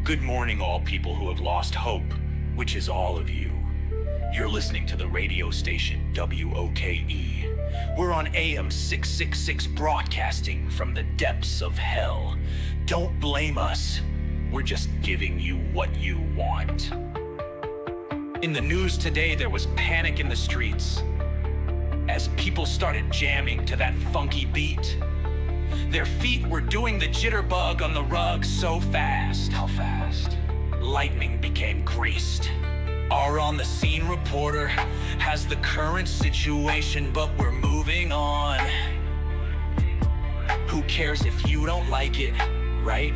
Good morning, all people who have lost hope, which is all of you. You're listening to the radio station WOKE. We're on AM 666 broadcasting from the depths of hell. Don't blame us. We're just giving you what you want. In the news today, there was panic in the streets as people started jamming to that funky beat. Their feet were doing the jitterbug on the rug so fast. How fast? Lightning became greased. Our on-the-scene reporter has the current situation, but we're moving on. Who cares if you don't like it, right?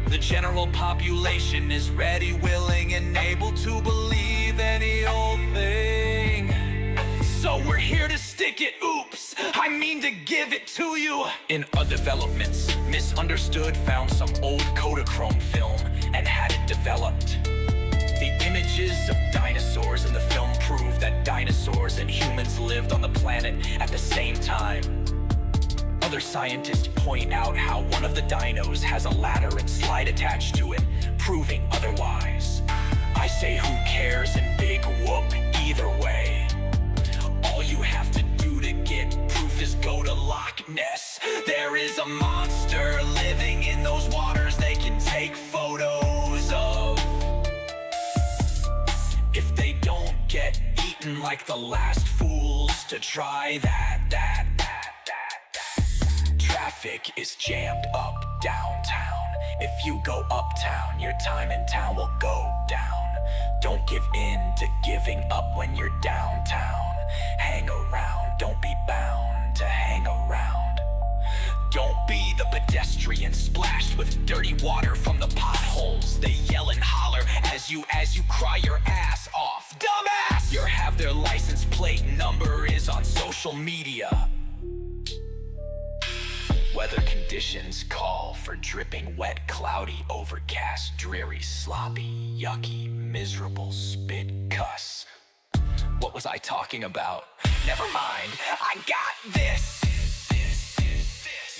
The general population is ready, willing, and able to believe any old thing. So we're here to stick it, oops, I mean to give it to you. In other developments, Misunderstood found some old Kodachrome film and had it developed. The images of dinosaurs in the film prove that dinosaurs and humans lived on the planet at the same time. Other scientists point out how one of the dinos has a ladder and slide attached to it, proving otherwise. I say who cares and big whoop either way. All you have to do to get proof is go to Loch Ness. There is a monster living in those waters they can take photos of. If they don't get eaten like the last fools to try that. Traffic is jammed up downtown. If you go uptown, your time in town will go down. Don't give in to giving up when you're downtown. Hang around, don't be bound to hang around. Don't be the pedestrian splashed with dirty water from the potholes. They yell and holler as you cry your ass off. Dumbass! Your have their license plate number is on social media. Weather conditions call for dripping wet, cloudy, overcast, dreary, sloppy, yucky, miserable, spit, cuss. What was I talking about? Never mind, I got this.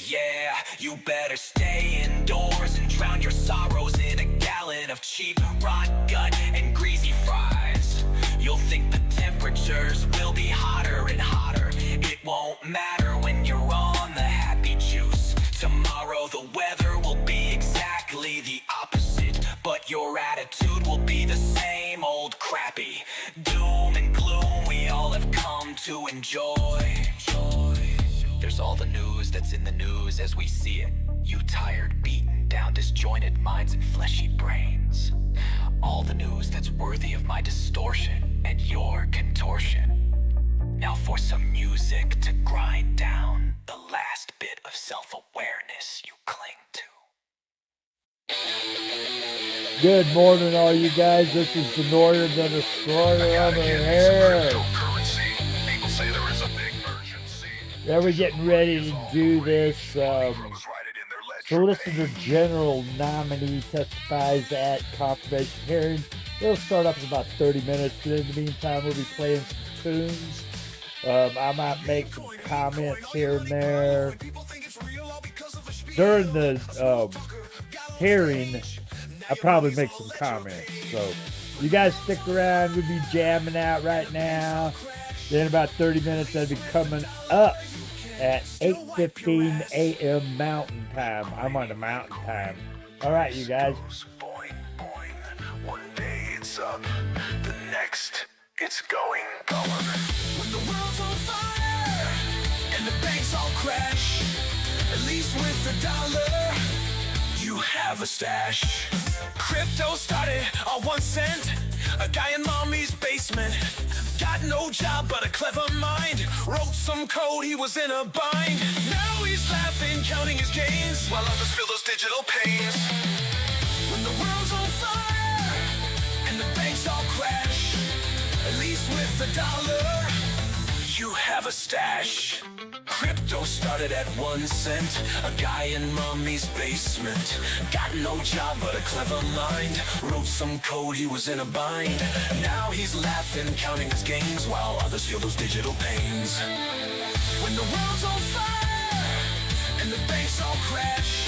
Yeah, you better stay indoors and drown your sorrows in a gallon of cheap rot gut and greasy fries. You'll think the temperatures will be hotter and hotter. It won't matter when you're on the happy juice. Tomorrow the weather will be exactly the opposite, but your attitude will be the same old crappy. Doom and gloom we all have come to enjoy. There's all the news that's in the news as we see it. You tired, beaten down, disjointed minds and fleshy brains. All the news that's worthy of my distortion and your contortion. Now for some music to grind down the last bit of self-awareness you cling to. Good morning, all you guys. This is the Northern the Destroyer on the air. Yeah, we're getting ready to do this. Solicitor General nominee testifies at confirmation hearing. It'll start up in about 30 minutes. But in the meantime, we'll be playing some tunes. I might make some comments here and there. During the hearing, I'll probably make some comments. So you guys stick around. We'll be jamming out right now. Then about 30 minutes, that'll be coming up at 8:15 a.m. Mountain Time. I'm on the Mountain Time. All right, you guys. One day it's up, the next it's going. When the world's on fire and the banks all crash, at least with the dollar, you have a stash. Crypto started on 1 cent, a guy in mommy's basement. Got no job but a clever mind. Wrote some code, he was in a bind. Now he's laughing, counting his gains, while others feel those digital pains. When the world's on fire and the banks all crash, at least with the dollar, you have a stash. Crypto started at 1 cent, a guy in mommy's basement. Got no job but a clever mind. Wrote some code, he was in a bind. Now he's laughing, counting his gains, while others feel those digital pains. When the world's on fire and the banks all crash,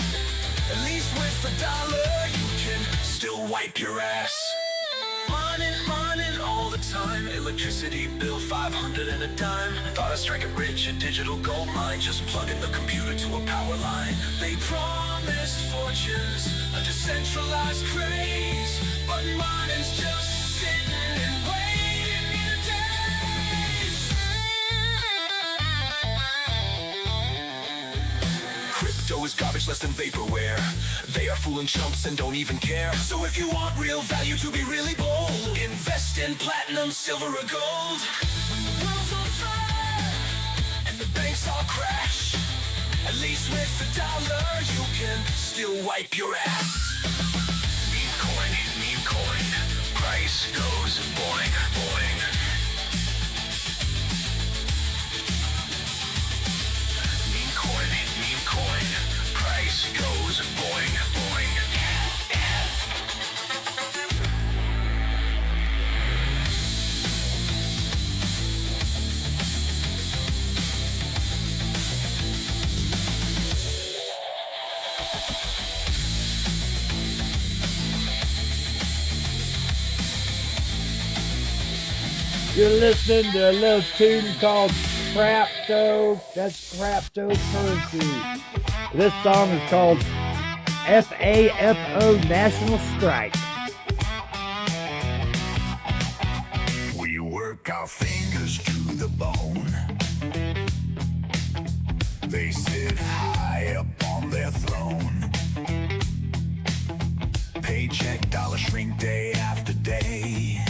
at least with the dollar, wipe your ass. Mining all the time. Electricity bill 500 and a dime. Thought I'd strike it rich, a digital gold mine. Just plug in the computer to a power line. They promised fortunes, a decentralized craze, but mining's just sitting and waiting in days. Crypto is garbage, less than vaporware. They are fooling chumps and don't even care. So if you want real value to be really bold, invest in platinum, silver, or gold. When the world's on fire and the banks all crash, at least with the dollar you can still wipe your ass. Meme coin, price goes boing, boing. Meme coin, price goes boing, boing. You're listening to a little tune called Crapto. That's cryptocurrency. This song is called FAFO National Strike. We work our fingers to the bone. They sit high up on their throne. Paycheck dollar shrink day after day.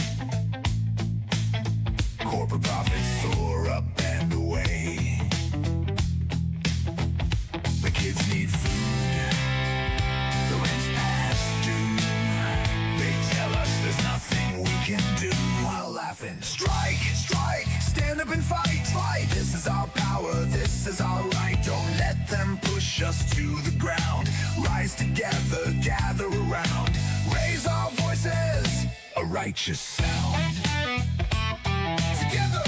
Corporate profits soar up and away. The kids need food, the rent's past due. They tell us there's nothing we can do while laughing. Strike, strike, stand up and fight, fight. This is our power, this is our right. Don't let them push us to the ground. Rise together, gather around. Raise our voices, a righteous sound. Together,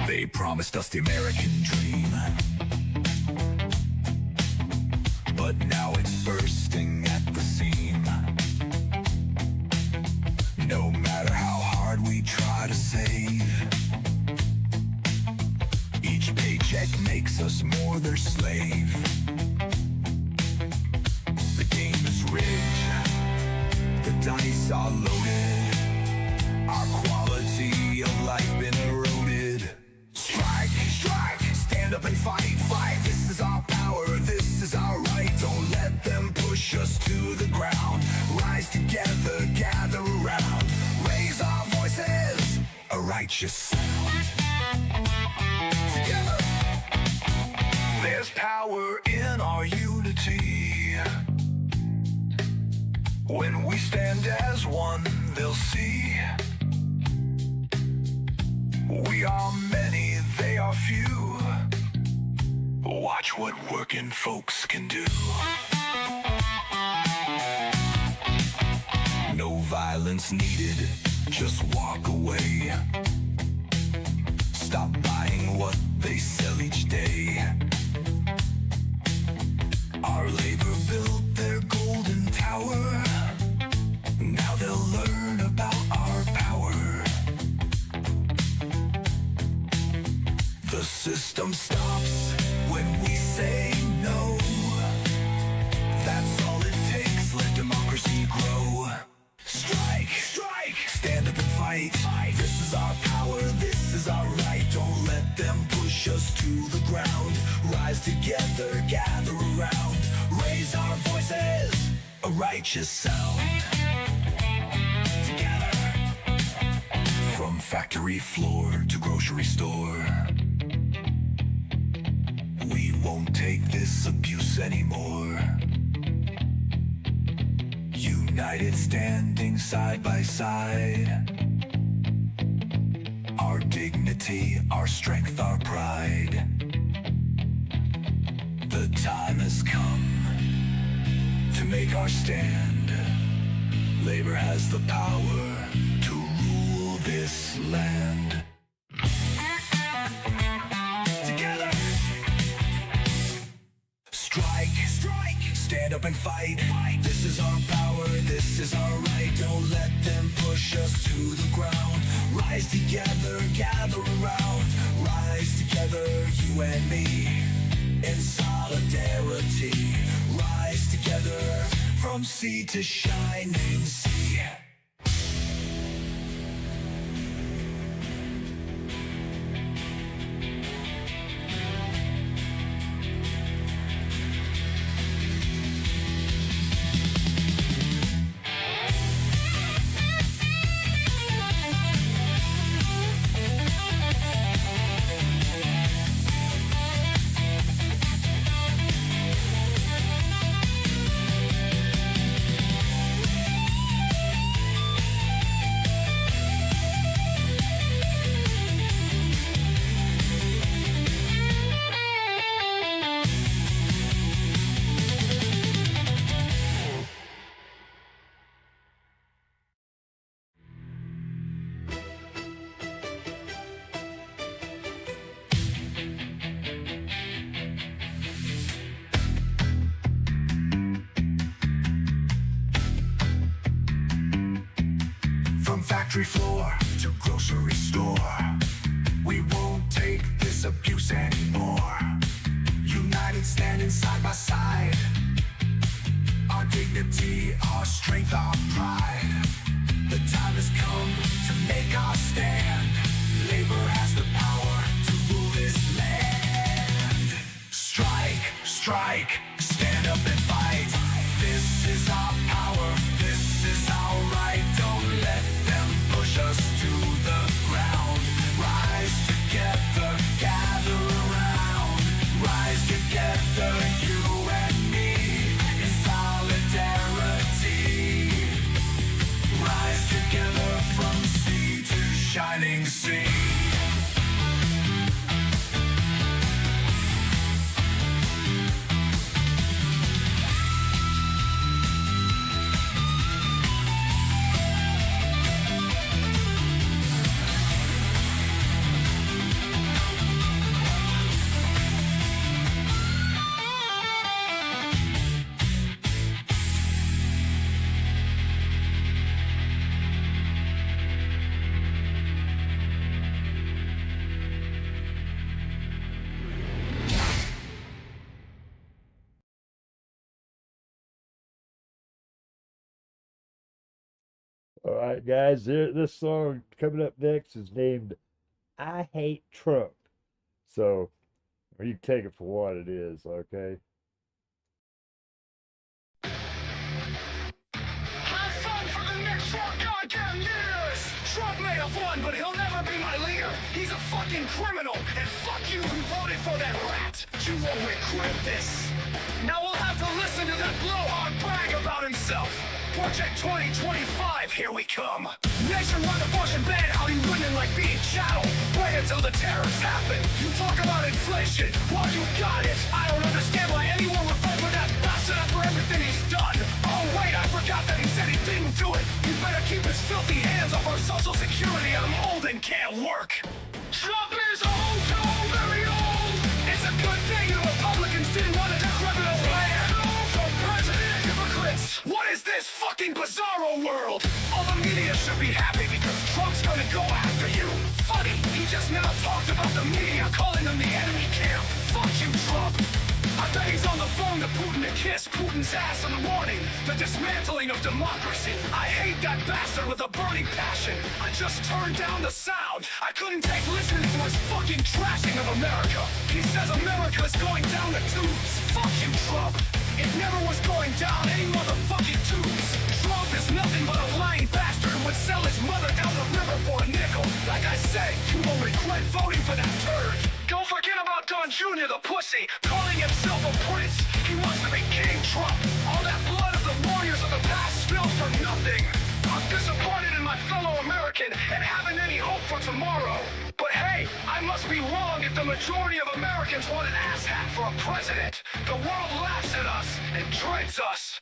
they promised us the American dream, but now it's bursting at the seam. No matter how hard we try to save, each paycheck makes us more their slave. The game is rigged, the dice are loaded, our quality of life been eroded. Strike, strike, stand up and fight, fight. This is our power, this is our right. Don't let them push us to the ground. Rise together, gather around. Raise our voices, a righteous sound. Together, there's power in our unity. When we stand as one, they'll see. We are many, they are few. Watch what working folks can do. No violence needed, just walk away. Stop buying what they sell each day. Our labor built their golden tower. Now they'll learn about our power. The system stops when we say no. That's all it takes, let democracy grow. Strike, strike, stand up and fight. This is our power, this is our right. Don't let them push us to the ground. Rise together, gather around. Raise our voices, a righteous sound. Together, from factory floor to grocery store, we won't take this abuse anymore. United, standing side by side. Our dignity, our strength, our pride. The time has come to make our stand. Labor has the power to rule this land. Together, strike, strike, stand up and fight. This is our power, this This is our right, don't let them push us to the ground. Rise together, gather around. Rise together, you and me, in solidarity. Rise together, from sea to shining sea. From factory floor to grocery store, we won't take this abuse anymore. United, standing side by side. Our dignity, our strength, our pride. The time has come to make our stand. Labor has the power to rule this land. Strike, strike, stand up and fight. This is our power, this is our right. Don't let them push us to the ground. Rise together, gather around. Rise together, you and me, in solidarity. Rise together, from sea to shining sea. All right, guys, this song coming up next is named I Hate Trump. So, you take it for what it is, okay? Have fun for the next 4 goddamn years! Trump may have won, but he'll never be my leader. He's a fucking criminal, and fuck you who voted for that rat. You won't regret this. Now we'll have to listen to that blowhard brag about himself. Project 2025, here we come. Nationwide abortion ban, how you winning like being chattel. Wait until the tariffs happen. You talk about inflation, well you got it. I don't understand why anyone would vote for that bastard after everything he's done. Oh wait, I forgot that he said he didn't do it. You better keep his filthy hands off our social security. I'm old and can't work. Trump is old, so very old. It's a good thing the Republicans didn't want a criminal plan. So president, hypocrites. What is this fucking bizarro world? All the media should be happy because Trump's gonna go after you. Funny, he just never talked about the media calling them the enemy camp. Fuck you, Trump. I bet he's on the phone to Putin to kiss Putin's ass in the morning. The dismantling of democracy. I hate that bastard with a burning passion. I just turned down the sound. I couldn't take listening to his fucking trashing of America. He says America's going down the tubes. Fuck you, Trump. It never was going down any motherfucking tubes. Trump is nothing but a lying bastard who would sell his mother down the river for a nickel. Like I said, you will regret voting for that turd. Don't forget about Don Jr., the pussy, calling himself a prince. He wants to be King Trump. All that blood of the warriors of the past spilled for nothing. I'm disappointed in my fellow American and haven't any hope for tomorrow. But hey, I must be wrong if the majority of Americans want an asshat for a president. The world laughs at us and dreads us.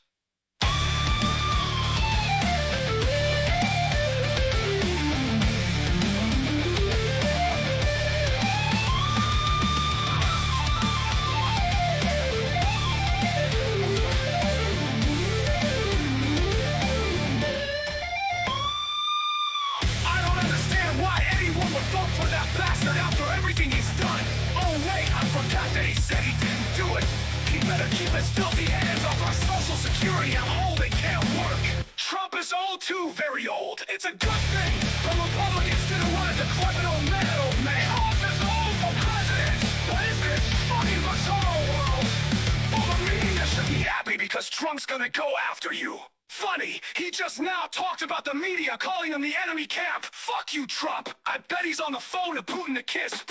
forgot that he said he didn't do it. He better keep his filthy hands off our social security. I'm old, it can't work. Trump is old too, very old. It's a good thing the Republicans didn't want a decrepit old man, Office old for president. What is this fucking bizarre world? Well, the media should be happy because Trump's gonna go after you. Funny, he just now talked about the media calling him the enemy camp. Fuck you, Trump. I bet he's on the phone to Putin to kiss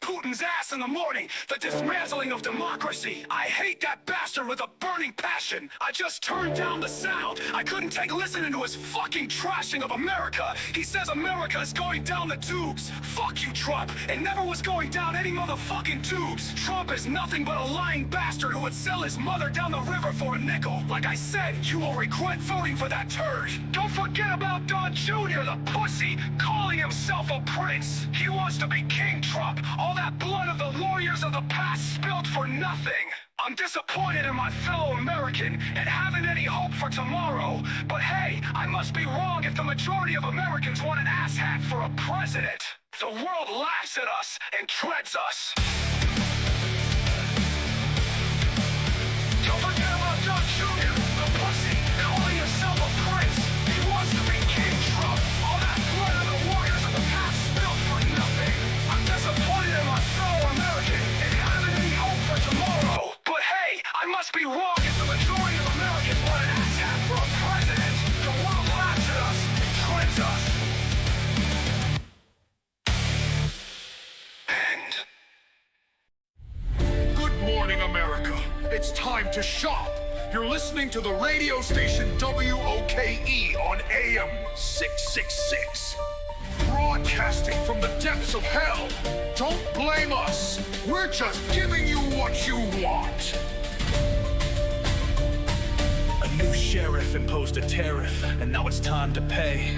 Putin's ass in the morning. The dismantling of democracy. I hate that bastard with a burning passion. I just turned down the sound. I couldn't take listening to his fucking trashing of America. He says America is going down the tubes. Fuck you, Trump. It never was going down any motherfucking tubes. Trump is nothing but a lying bastard who would sell his mother down the river for a nickel. Like I said, you will regret voting for that turd. Don't forget about Don Jr., the pussy, calling himself a prince. He wants to be King Trump. All that blood of the lawyers of the past spilled for nothing. I'm disappointed in my fellow American and haven't any hope for tomorrow. But hey, I must be wrong if the majority of Americans want an asshat for a president. The world laughs at us and treads us. Don't forget about Don Jr., the pussy, calling himself a prince. He wants to be King Trump. All that blood of the warriors of the past spilled for nothing. I'm disappointed in my fellow American and haven't any hope for tomorrow. But hey, I must be wrong if the majority of Americans want an asshat for a president. The world laughs at us and treads us. And good morning, America. It's time to shop. You're listening to the radio station WOKE on AM 666. Broadcasting from the depths of hell. Don't blame us. We're just giving you what you want. A new sheriff imposed a tariff, and now it's time to pay.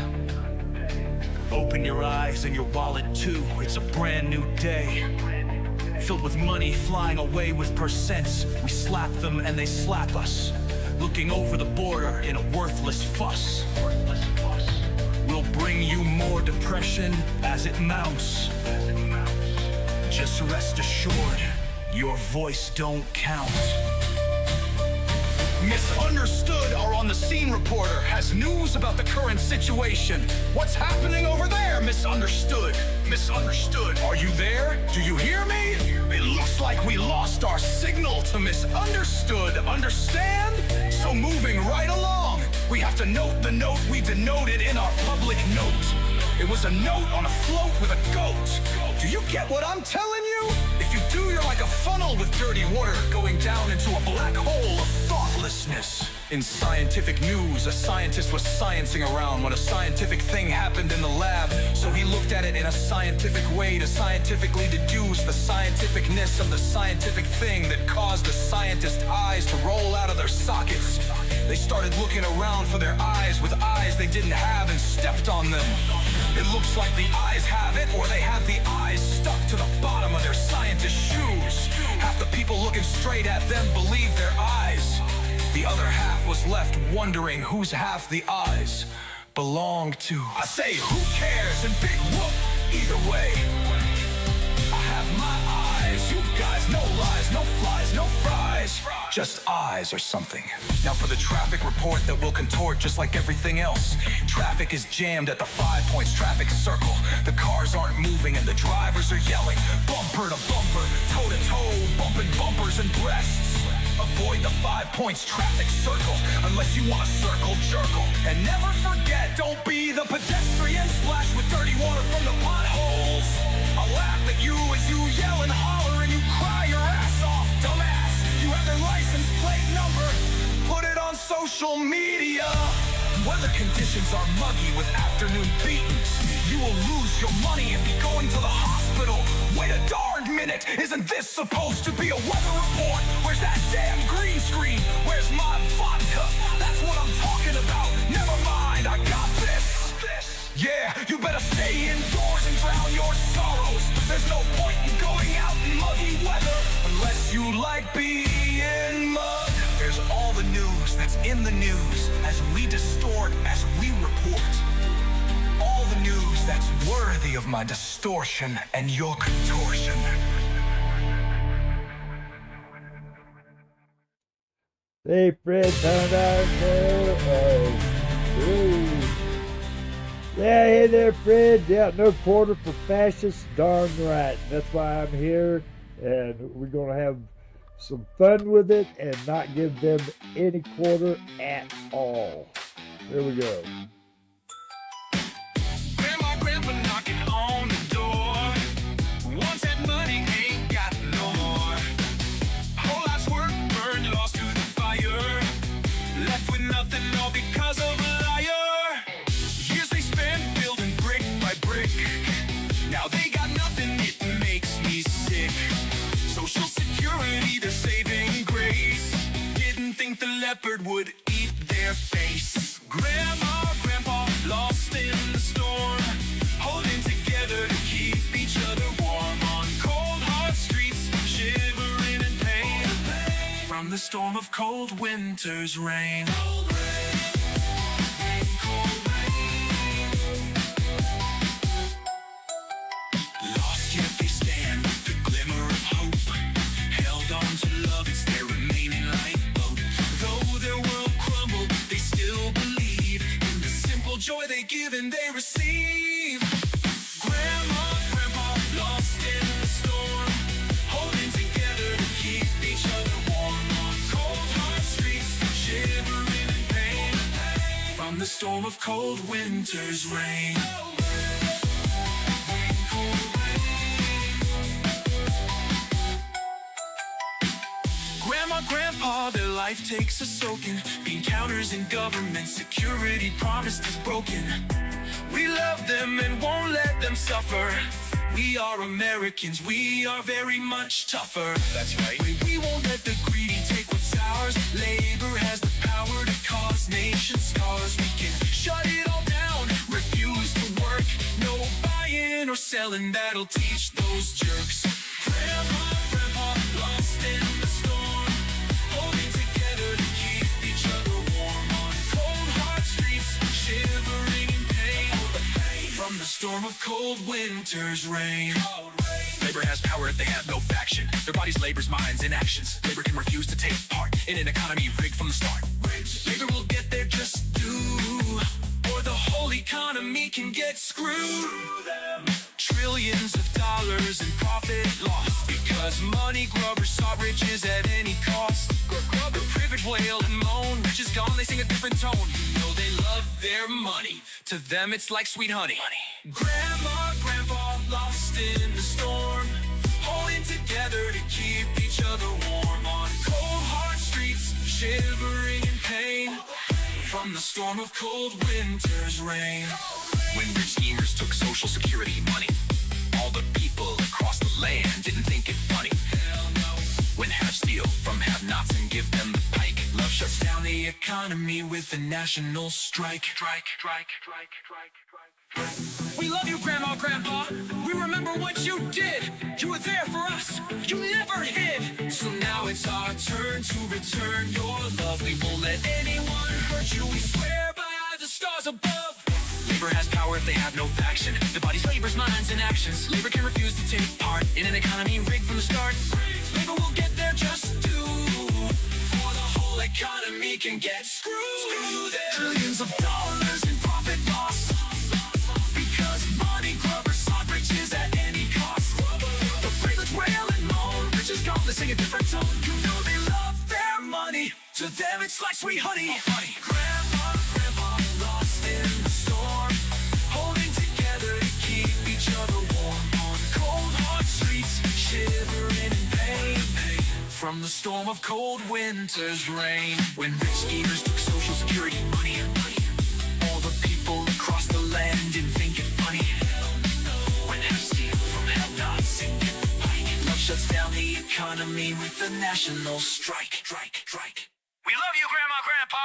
Open your eyes and your wallet too. It's a brand new day. Filled with money flying away with percents. We slap them and they slap us. Looking over the border in a worthless fuss. We'll bring you more depression as it mounts. Just rest assured, your voice don't count. Misunderstood, our on the scene reporter has news about the current situation. What's happening over there, Misunderstood? Misunderstood, are you there? Do you hear me? It looks like we lost our signal to Misunderstood. Understand? So moving right along, we have to note the note we denoted in our public note. It was a note on a float with a goat. Do you get what I'm telling you? If you do, you're like a funnel with dirty water going down into a black hole of thoughtlessness. In scientific news, a scientist was sciencing around when a scientific thing happened in the lab. So he looked at it in a scientific way to scientifically deduce the scientificness of the scientific thing that caused the scientist's eyes to roll out of their sockets. They started looking around for their eyes with eyes they didn't have and stepped on them. It looks like the eyes have it, or they have the eyes stuck to the bottom of their scientist shoes. Half the people looking straight at them believe their eyes. The other half was left wondering whose half the eyes belonged to. I say, who cares? And big whoop, either way. I have my eyes, you guys, no lies, no flies, no fries. Just eyes or something. Now for the traffic report that will contort just like everything else. Traffic is jammed at the 5 points traffic circle. The cars aren't moving and the drivers are yelling. Bumper to bumper, toe to toe, bumping bumpers and breasts. Avoid the 5 points traffic circle unless you want to circle jerkle. And never forget, don't be the pedestrian splashed with dirty water from the potholes. I'll laugh at you as you yell and holler and you cry your ass off, dumbass. You have their license plate number, put it on social media. Weather conditions are muggy with afternoon beatings. You will lose your money and be going to the hospital. Wait a darn minute, isn't this supposed to be a weather report? Where's that damn green screen? Where's my vodka? That's what I'm talking about. Never mind, I got this. Yeah, you better stay indoors and drown your sorrows. There's no point in going out in muggy weather unless you like being mud. There's all the news that's in the news as we distort, as we report. All the news that's worthy of my distortion and your contortion. Hey, Fred, found out there. Yeah, hey there, Fred. Yeah, no quarter for fascists. Darn right. That's why I'm here, and we're going to have some fun with it and not give them any quarter at all. Here we go. Grandma, grandpa knocking on the door. Once had money, ain't got no more. Whole life's work burned, lost to the fire. Left with nothing, all because of a liar. Years they spent building brick by brick. Now they got nothing, it makes me sick. Social security, their saving grace. Didn't think the leopard would eat their face. Grandma, grandpa, lost in the storm, holding together to keep each other warm on cold, hard streets, shivering in pain from the storm of cold winter's rain. Lost yet they stand with the glimmer of hope, held on to love, it's their remaining lifeboat. Though their world crumbled, they still believe in the simple joy they give and they receive. Grandma, grandpa, lost in the storm, holding together to keep each other warm on cold, hard streets, shivering in pain from the storm of cold winter's rain. Grandma, grandpa, their life takes a soaking. Being counters in government, security promised is broken. We love them and won't let them suffer. We are Americans, we are very much tougher. That's right. We won't let the greedy take what's ours. Labor has the power to cause nation scars. We can shut it all down, refuse to work. No buying or selling, that'll teach those jerks. Grandma, grandpa, lost in the storm, holding together to keep each other warm on cold, hard streets, shivering in pain from the storm of cold winter's rain. Labor has power if they have no faction. Their bodies, labor's minds, and actions. Labor can refuse to take part in an economy rigged from the start. Labor will get their just due, or the whole economy can get screwed. Trillions of dollars in profit lost because money grubbers sought riches at any cost. The privilege wail and moan, rich is gone, they sing a different tone. You know they love their money, to them it's like sweet honey. Grandma, grandpa, lost in the storm, holding together to keep each other warm on cold, hard streets, shivering in pain from the storm of cold winter's rain. When rich schemers took social security money, all the people across the land didn't think it funny. When half steal from have-nots and give them the pike, love shuts down the economy with a national strike. We love you, Grandma, Grandpa. We remember what you did. You were there for us. You never hid. So now it's our turn to return your love. We won't let anyone hurt you. We swear by the stars above. Labor has power if they have no faction. The body's labor's minds and actions. Labor can refuse to take part in an economy rigged from the start. Labor will get their just due, or the whole economy can get screwed. Trillions of dollars in profit lost because money grubbers sought riches at any cost. The privilege wail and moan, rich is gone, they sing a different tone. You know they love their money, to them it's like sweet honey. Grandma, grandpa, lost in the storm, holding together to keep each other warm on cold, hard streets, shivering in pain from the storm of cold winter's rain. When rich schemers took social security money, all the people across the land didn't think it funny. When half steal from have-nots and get the pike, love shuts down the economy with a national strike. We love you, Grandma, Grandpa.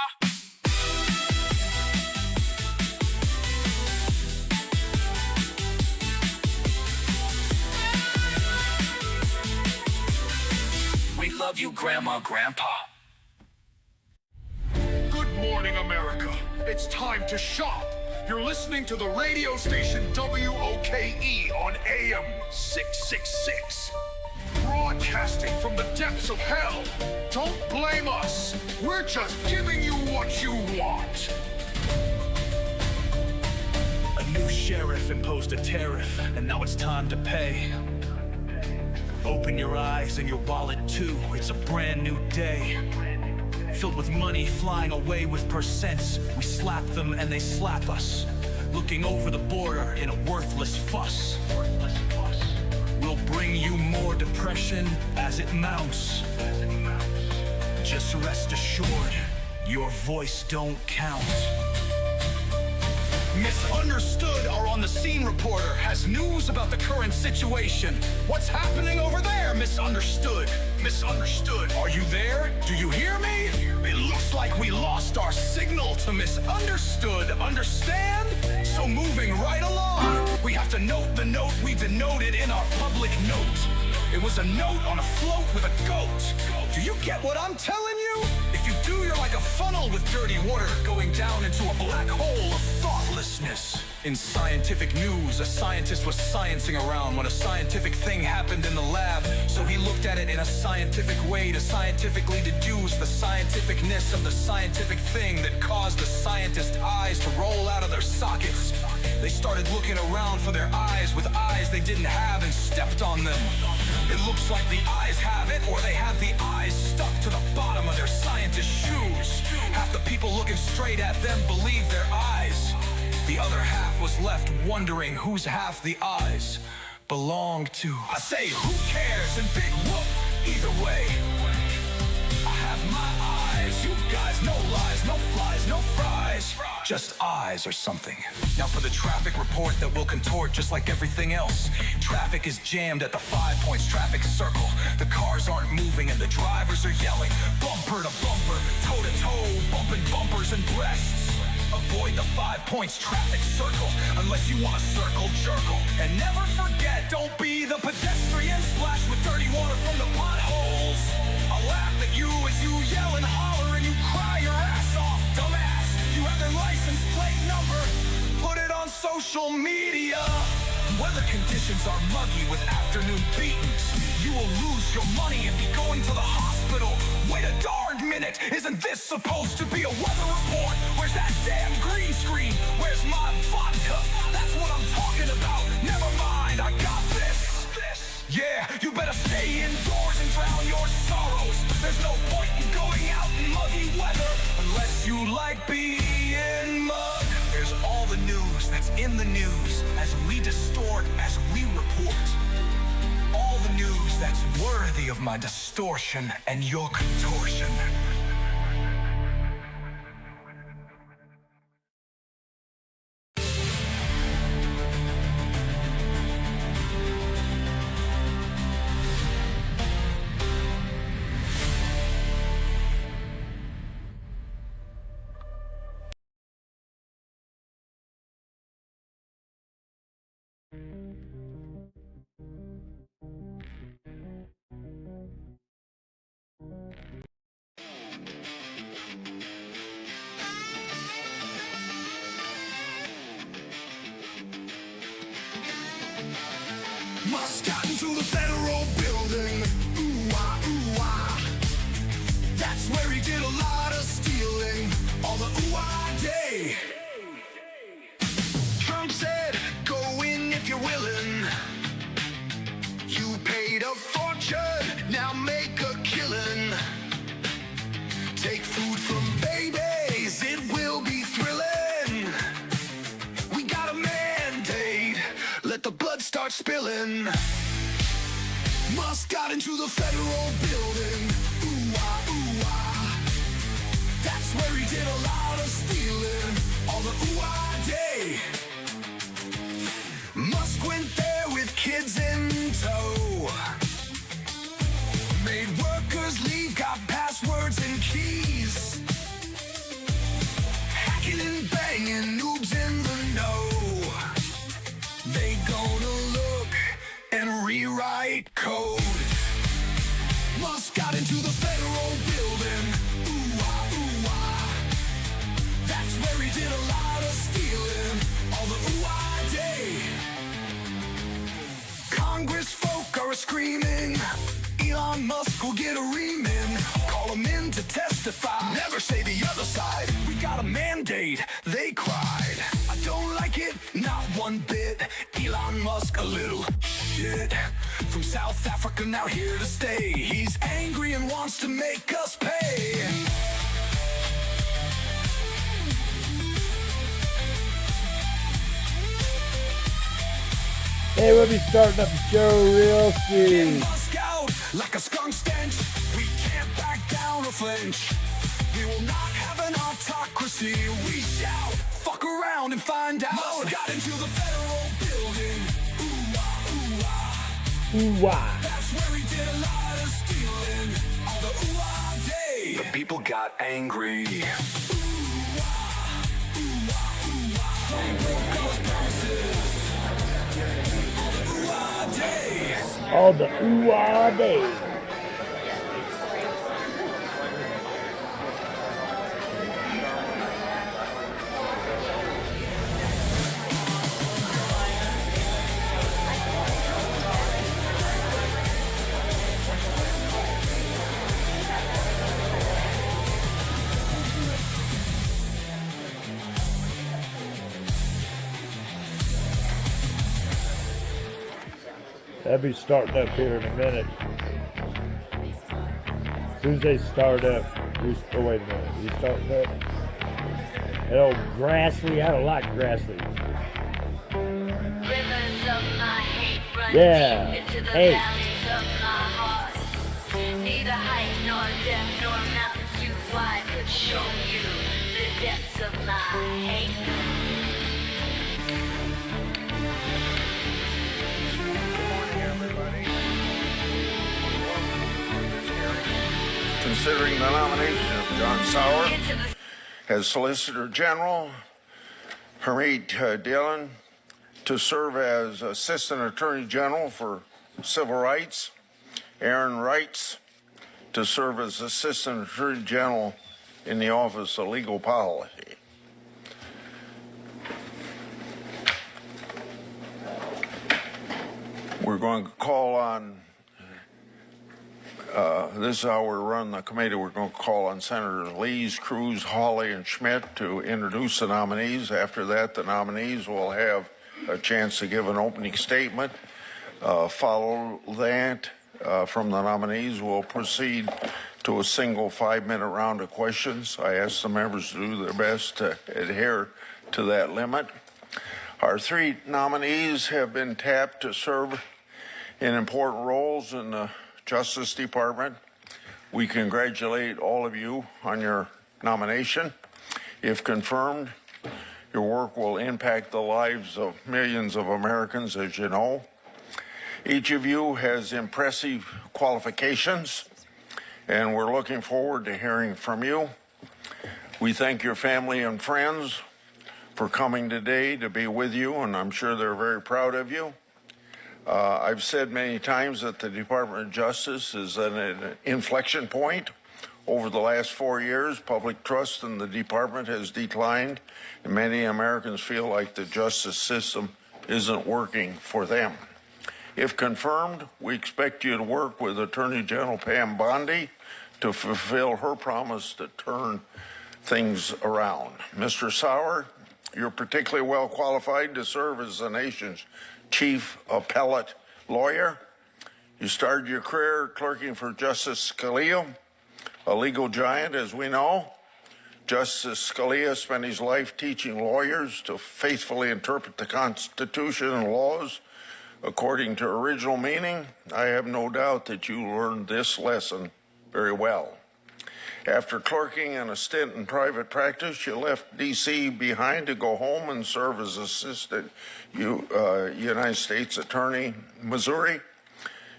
We love you, Grandma, Grandpa. Good morning, America. It's time to shop. You're listening to the radio station WOKE on AM 666. Broadcasting from the depths of hell. Don't blame us. We're We're just giving you what you want. A new sheriff imposed a tariff, and now it's time to pay. Open your eyes and your wallet too, it's a brand new day. Filled with money flying away with percents. We slap them and they slap us, looking over the border in a worthless fuss. We'll bring you more depression as it mounts. Just rest assured, your voice don't count. Misunderstood, our on the scene reporter has news about the current situation. What's happening over there, Misunderstood? Misunderstood, are you there? Do you hear me? It looks like we lost our signal to Misunderstood. Understand? So moving right along, we have to note the note we denoted in our public note. It was a note on a float with a goat. Do you get what I'm telling you? If you do, you're like a funnel with dirty water going down into a black hole of thoughtlessness. In scientific news, a scientist was sciencing around when a scientific thing happened in the lab. So he looked at it in a scientific way to scientifically deduce the scientificness of the scientific thing that caused the scientist's eyes to roll out of their sockets. They started looking around for their eyes with eyes they didn't have and stepped on them. It looks like the eyes have it, or they have the eyes stuck to the bottom of their scientist shoes. Half the people looking straight at them believed their eyes. The other half was left wondering whose half the eyes belonged to. I say, who cares? And big whoop, either way. I have my eyes, you guys, no lies, no flies, no fries. Just eyes or something. Now for the traffic report that will contort just like everything else. Traffic is jammed at the 5 Points traffic circle. The cars aren't moving and the drivers are yelling. Bumper to bumper, toe to toe, bumping bumpers and breasts. Avoid the 5 Points traffic circle unless you want to circle jerkle. And never forget, don't be the pedestrian splashed with dirty water from the potholes. I'll laugh at you as you yell and holler and you cry your ass off, dumbass. You have their license plate number, put it on social media. Weather conditions are muggy with afternoon beatings. You will lose your money and be going to the hospital. Wait a darn minute, isn't this supposed to be a weather report? Where's that damn green screen? Where's my vodka? That's what I'm talking about. Never mind, I got this. Yeah, you better stay indoors and drown your sorrows. There's no point in going out in muggy weather unless you like being mug. There's all the news that's in the news as we distort, as we report. All the news that's worthy of my distortion and your contortion. Must got into the federal building. Ooh ah, that's where he did a lot of stealing. All the ooh ah day. Trump said, go in if you're willing. You paid a fortune, now make a killing. Take food from babies, it will be thrilling. We got a mandate, let the blood start spilling. Musk got into the federal building. Ooh ah, that's where he did a lot of stealing. All the ooh ah day. Musk went there with kids in tow. Made workers leave, got passwords and keys. Hacking and banging, noobs in the know. They gonna look and rewrite code. Musk got into the federal building. Ooh ah, that's where he did a lot of stealing. All the ooh ah day. Congress folk are screaming. Elon Musk will get a ream in. Call him in to test testify. Never say the other side. We got a mandate, they cried. I don't like it, not one bit. Elon Musk, a little shit. From South Africa, now here to stay. He's angry and wants to make us pay. Hey, we'll be starting up the show real soon. Musk out like a skunk stench. We can't back down or flinch. We will not have an autocracy. We shout, fuck around and find out. Musk got into the federal building. Ooh-wah, ooh-wah. Ooh-wah. That's where he did a lot of stealing. On the ooh-wah day, the people got angry. Ooh-wah, ooh-wah, ooh-wah. They broke those promises. All the ooh-ah day. They'll be starting up here in a minute. As soon as they start up, oh wait a minute, you starting up? That old Grassley, I don't like Grassley. Rivers of my hate run Yeah, deep into the hey. valleys of my heart. Neither height nor depth nor mountain too wide could show you the depths of my hate. Considering the nomination of John Sauer as Solicitor General, Harmeet Dillon to serve as Assistant Attorney General for Civil Rights, Aaron Wrights to serve as Assistant Attorney General in the Office of Legal Policy. We're going to call on this is how we run the committee. We're going to call on Senators Lees, Cruz, Hawley, and Schmidt to introduce the nominees. After that, the nominees will have a chance to give an opening statement. Follow that from the nominees, we'll proceed to a single 5-minute round of questions. I ask the members to do their best to adhere to that limit. Our 3 nominees have been tapped to serve in important roles in the Justice Department. We congratulate all of you on your nomination. If confirmed, your work will impact the lives of millions of Americans, as you know. Each of you has impressive qualifications, and we're looking forward to hearing from you. We thank your family and friends for coming today to be with you, and I'm sure they're very proud of you. I've said many times that the Department of Justice is at an inflection point. Over the last 4 years, public trust in the department has declined, and many Americans feel like the justice system isn't working for them. If confirmed, we expect you to work with Attorney General Pam Bondi to fulfill her promise to turn things around. Mr. Sauer, you're particularly well qualified to serve as the nation's chief appellate lawyer. You started your career clerking for Justice Scalia, a legal giant, as we know. Justice Scalia spent his life teaching lawyers to faithfully interpret the Constitution and laws according to original meaning. I have no doubt that you learned this lesson very well. After clerking and a stint in private practice, you left D.C. behind to go home and serve as Assistant United States Attorney in Missouri.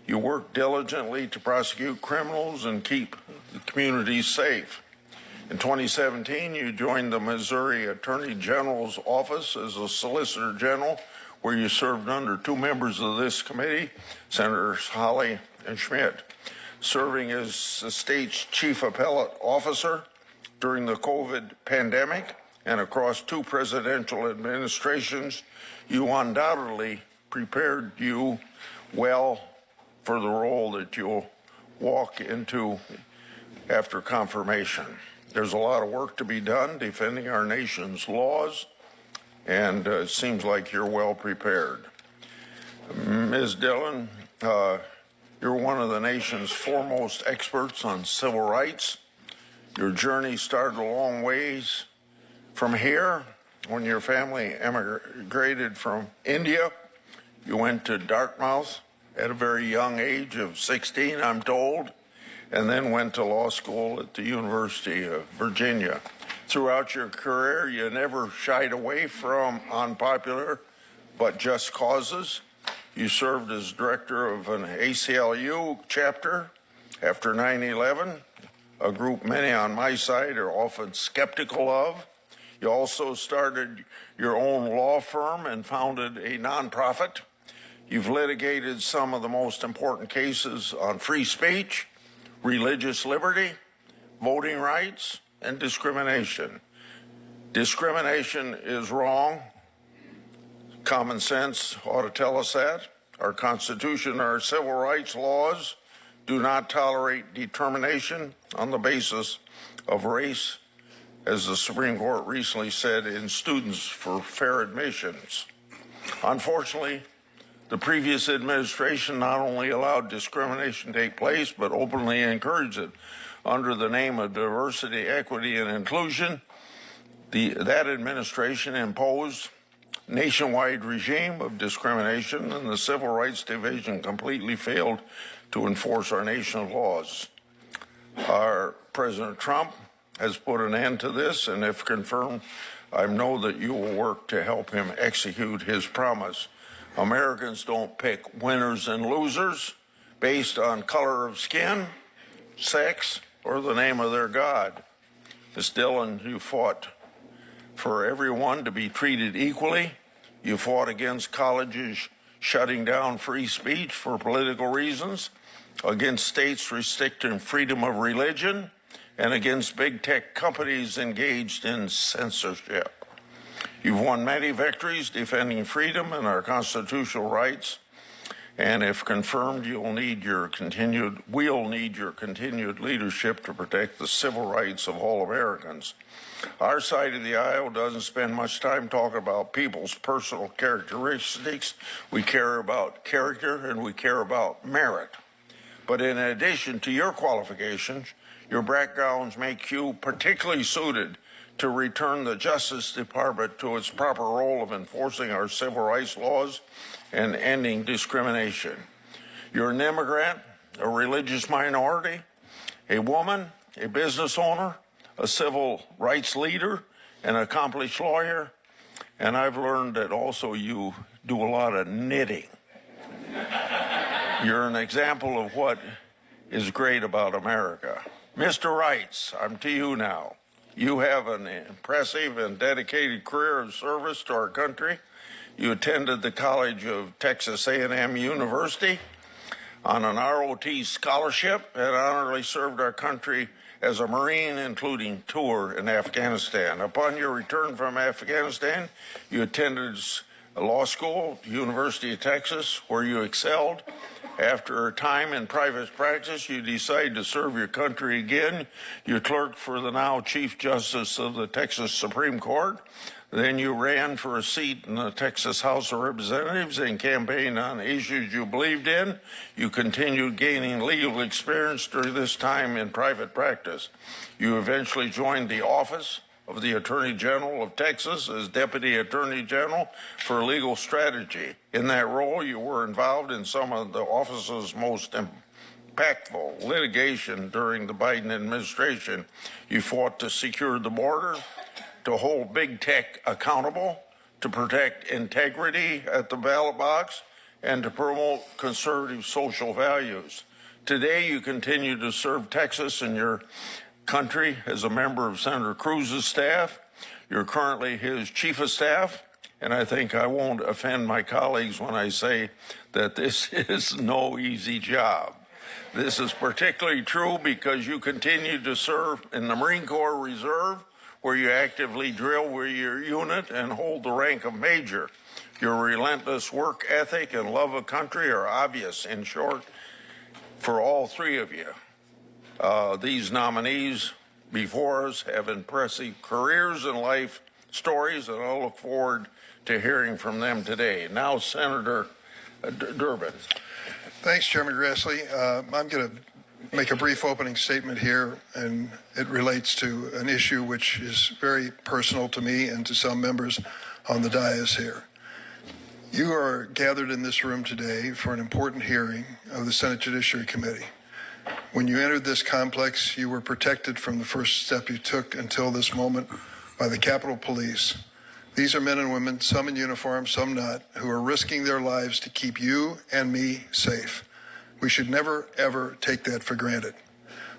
You worked diligently to prosecute criminals and keep the community safe. In 2017, you joined the Missouri Attorney General's office as a Solicitor General, where you served under 2 members of this committee, Senators Hawley and Schmidt. Serving as the state's chief appellate officer during the COVID pandemic and across 2 presidential administrations, you undoubtedly prepared you well for the role that you'll walk into after confirmation. There's a lot of work to be done defending our nation's laws, and it seems like you're well prepared. Ms. Dillon, you're one of the nation's foremost experts on civil rights. Your journey started a long ways from here. When your family emigrated from India, you went to Dartmouth at a very young age of 16, I'm told, and then went to law school at the University of Virginia. Throughout your career, you never shied away from unpopular but just causes. You served as director of an ACLU chapter after 9/11, a group many on my side are often skeptical of. You also started your own law firm and founded a nonprofit. You've litigated some of the most important cases on free speech, religious liberty, voting rights, and discrimination. Discrimination is wrong. Common sense ought to tell us that. Our Constitution and our civil rights laws do not tolerate determination on the basis of race, as the Supreme Court recently said in Students for Fair Admissions. Unfortunately, the previous administration not only allowed discrimination to take place, but openly encouraged it under the name of diversity, equity, and inclusion. That administration imposed nationwide regime of discrimination, and the Civil Rights Division completely failed to enforce our nation's laws. Our President Trump has put an end to this, and if confirmed, I know that you will work to help him execute his promise. Americans don't pick winners and losers based on color of skin, sex, or the name of their God. Ms. Dillon, you fought for everyone to be treated equally. You fought against colleges shutting down free speech for political reasons, against states restricting freedom of religion, and against big tech companies engaged in censorship. You've won many victories defending freedom and our constitutional rights, and if confirmed, we'll need your continued leadership to protect the civil rights of all Americans. Our side of the aisle doesn't spend much time talking about people's personal characteristics. We care about character and we care about merit. But in addition to your qualifications, your backgrounds make you particularly suited to return the Justice Department to its proper role of enforcing our civil rights laws and ending discrimination. You're an immigrant, a religious minority, a woman, a business owner, a civil rights leader, an accomplished lawyer, and I've learned that also you do a lot of knitting. You're an example of what is great about America. Mr. Rights, I'm to you now. You have an impressive and dedicated career of service to our country. You attended the College of Texas A&M University on an ROT scholarship and honorably served our country as a Marine, including tour in Afghanistan. Upon your return from Afghanistan, you attended law school, University of Texas, where you excelled. After a time in private practice, you decided to serve your country again. You clerked for the now Chief Justice of the Texas Supreme Court. Then you ran for a seat in the Texas House of Representatives and campaigned on issues you believed in. You continued gaining legal experience during this time in private practice. You eventually joined the office of the Attorney General of Texas as Deputy Attorney General for Legal Strategy. In that role, you were involved in some of the office's most impactful litigation during the Biden administration. You fought to secure the border, to hold big tech accountable, to protect integrity at the ballot box, and to promote conservative social values. Today, you continue to serve Texas and your country as a member of Senator Cruz's staff. You're currently his chief of staff, and I think I won't offend my colleagues when I say that this is no easy job. This is particularly true because you continue to serve in the Marine Corps Reserve, where you actively drill with your unit and hold the rank of major. Your relentless work ethic and love of country are obvious, in short, for all three of you. These nominees before us have impressive careers and life stories, and I look forward to hearing from them today. Now, Senator Durbin. Thanks, Chairman Grassley. I'm going to make a brief opening statement here, and it relates to an issue which is very personal to me and to some members on the dais here. You are gathered in this room today for an important hearing of the Senate Judiciary Committee. When you entered this complex, you were protected from the first step you took until this moment by the Capitol Police. These are men and women, some in uniform, some not, who are risking their lives to keep you and me safe. We should never, ever take that for granted.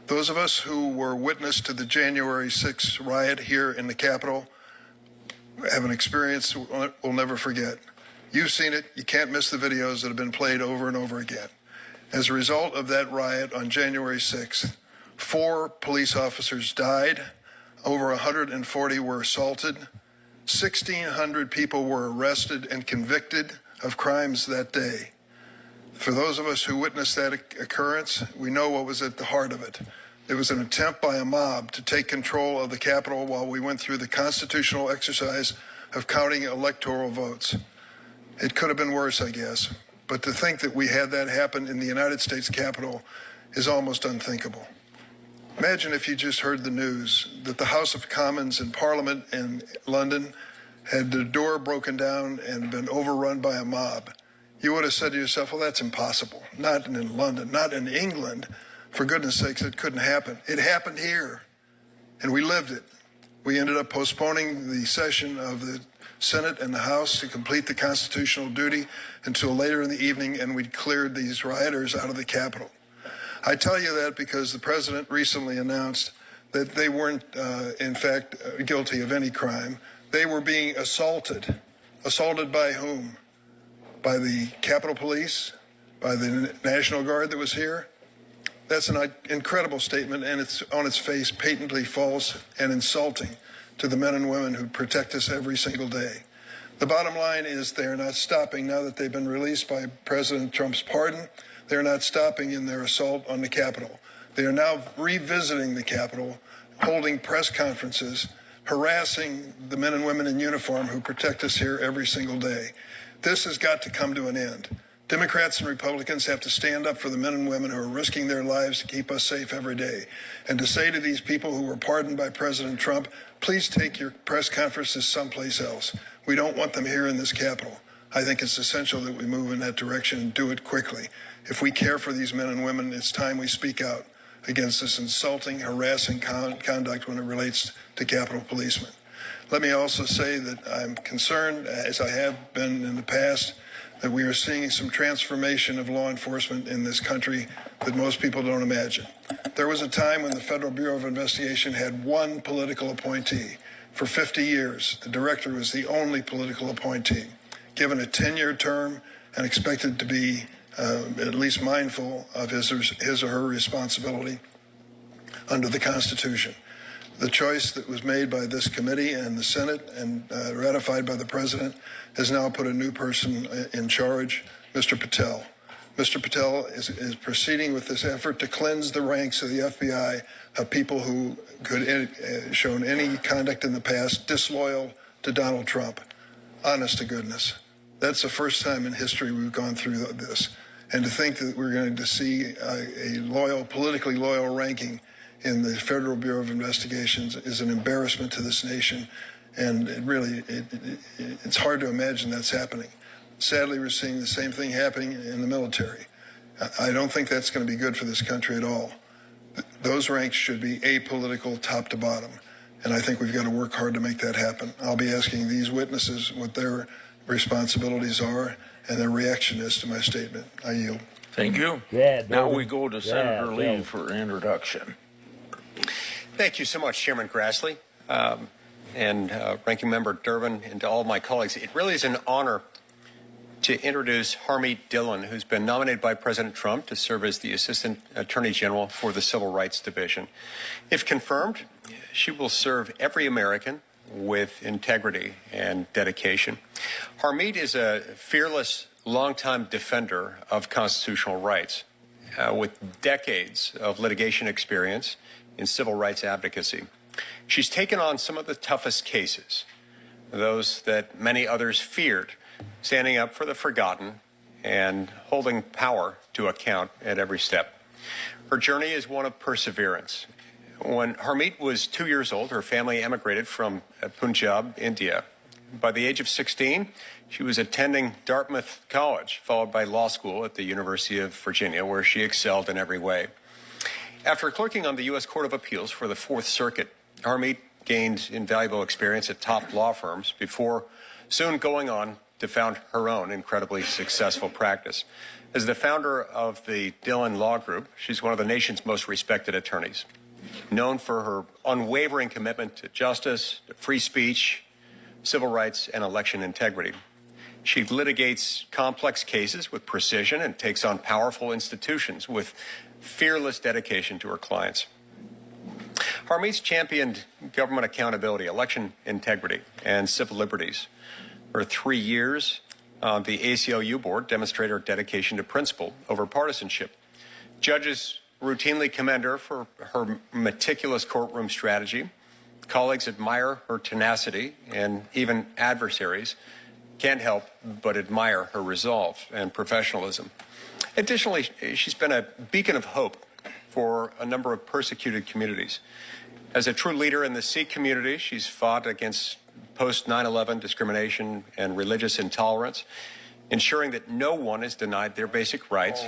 Those of us who were witness to the January 6th riot here in the Capitol have an experience we'll never forget. You've seen it. You can't miss the videos that have been played over and over again. As a result of that riot on January 6th, 4 police officers died, over 140 were assaulted, 1,600 people were arrested and convicted of crimes that day. For those of us who witnessed that occurrence, we know what was at the heart of it. It was an attempt by a mob to take control of the Capitol while we went through the constitutional exercise of counting electoral votes. It could have been worse, I guess, but to think that we had that happen in the United States Capitol is almost unthinkable. Imagine if you just heard the news that the House of Commons in Parliament in London had the door broken down and been overrun by a mob. You would have said to yourself, well, that's impossible. Not in London, not in England. For goodness sakes, it couldn't happen. It happened here, and we lived it. We ended up postponing the session of the Senate and the House to complete the constitutional duty until later in the evening, and we'd cleared these rioters out of the Capitol. I tell you that because the president recently announced that they weren't, in fact, guilty of any crime. They were being assaulted. Assaulted by whom? By the Capitol Police? By the National Guard that was here? That's an incredible statement, and it's on its face patently false and insulting to the men and women who protect us every single day. The bottom line is they're not stopping now that they've been released by President Trump's pardon. They're not stopping in their assault on the Capitol. They are now revisiting the Capitol, holding press conferences, harassing the men and women in uniform who protect us here every single day. This has got to come to an end. Democrats and Republicans have to stand up for the men and women who are risking their lives to keep us safe every day. And to say to these people who were pardoned by President Trump, please take your press conferences someplace else. We don't want them here in this Capitol. I think it's essential that we move in that direction and do it quickly. If we care for these men and women, it's time we speak out against this insulting, harassing conduct when it relates to Capitol policemen. Let me also say that I'm concerned, as I have been in the past, that we are seeing some transformation of law enforcement in this country that most people don't imagine. There was a time when the Federal Bureau of Investigation had one political appointee. For 50 years, the director was the only political appointee, given a 10-year term and expected to be at least mindful of his or her responsibility under the Constitution. The choice that was made by this committee and the Senate and ratified by the president has now put a new person in charge, Mr. Patel. Mr. Patel is proceeding with this effort to cleanse the ranks of the FBI of people who could shown any conduct in the past disloyal to Donald Trump. Honest to goodness. That's the first time in history we've gone through this. And to think that we're going to see a politically loyal ranking in the Federal Bureau of Investigations is an embarrassment to this nation. And it's hard to imagine that's happening. Sadly, we're seeing the same thing happening in the military. I don't think that's going to be good for this country at all. Those ranks should be apolitical, top to bottom. And I think we've got to work hard to make that happen. I'll be asking these witnesses what their responsibilities are and their reaction is to my statement. I yield. Thank you. Yeah, now we go to Senator Lee for introduction. Thank you so much, Chairman Grassley, and Ranking Member Durbin, and to all of my colleagues. It really is an honor to introduce Harmeet Dillon, who's been nominated by President Trump to serve as the Assistant Attorney General for the Civil Rights Division. If confirmed, she will serve every American with integrity and dedication. Harmeet is a fearless, longtime defender of constitutional rights. with decades of litigation experience in civil rights advocacy. She's taken on some of the toughest cases, those that many others feared, standing up for the forgotten and holding power to account at every step. Her journey is one of perseverance. When Harmeet was 2 years old, her family emigrated from Punjab, India. By the age of 16, she was attending Dartmouth College, followed by law school at the University of Virginia, where she excelled in every way. After clerking on the U.S. Court of Appeals for the Fourth Circuit, Harmeet gained invaluable experience at top law firms before soon going on to found her own incredibly successful practice. As the founder of the Dillon Law Group, she's one of the nation's most respected attorneys, known for her unwavering commitment to justice, to free speech, civil rights, and election integrity. She litigates complex cases with precision and takes on powerful institutions with fearless dedication to her clients. Harmeet's championed government accountability, election integrity, and civil liberties. Her 3 years on the ACLU board demonstrate her dedication to principle over partisanship. Judges routinely commend her for her meticulous courtroom strategy. Colleagues admire her tenacity, and even adversaries can't help but admire her resolve and professionalism. Additionally, she's been a beacon of hope for a number of persecuted communities. As a true leader in the Sikh community, she's fought against post-9/11 discrimination and religious intolerance, ensuring that no one is denied their basic rights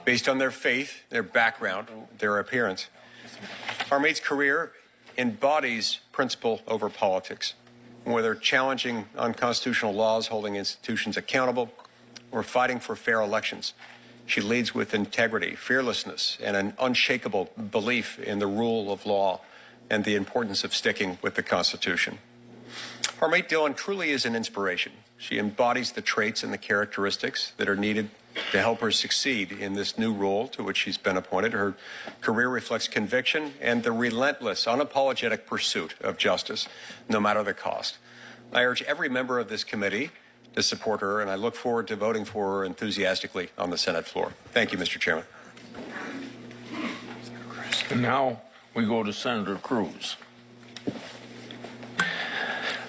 based on their faith, their background, their appearance. Harmeet's career embodies principle over politics, whether challenging unconstitutional laws, holding institutions accountable, or fighting for fair elections. She leads with integrity, fearlessness, and an unshakable belief in the rule of law and the importance of sticking with the Constitution. Harmeet Dillon truly is an inspiration. She embodies the traits and the characteristics that are needed to help her succeed in this new role to which she's been appointed. Her career reflects conviction and the relentless, unapologetic pursuit of justice, no matter the cost. I urge every member of this committee to support her, and I look forward to voting for her enthusiastically on the Senate floor. Thank you, Mr. Chairman. And now we go to Senator Cruz.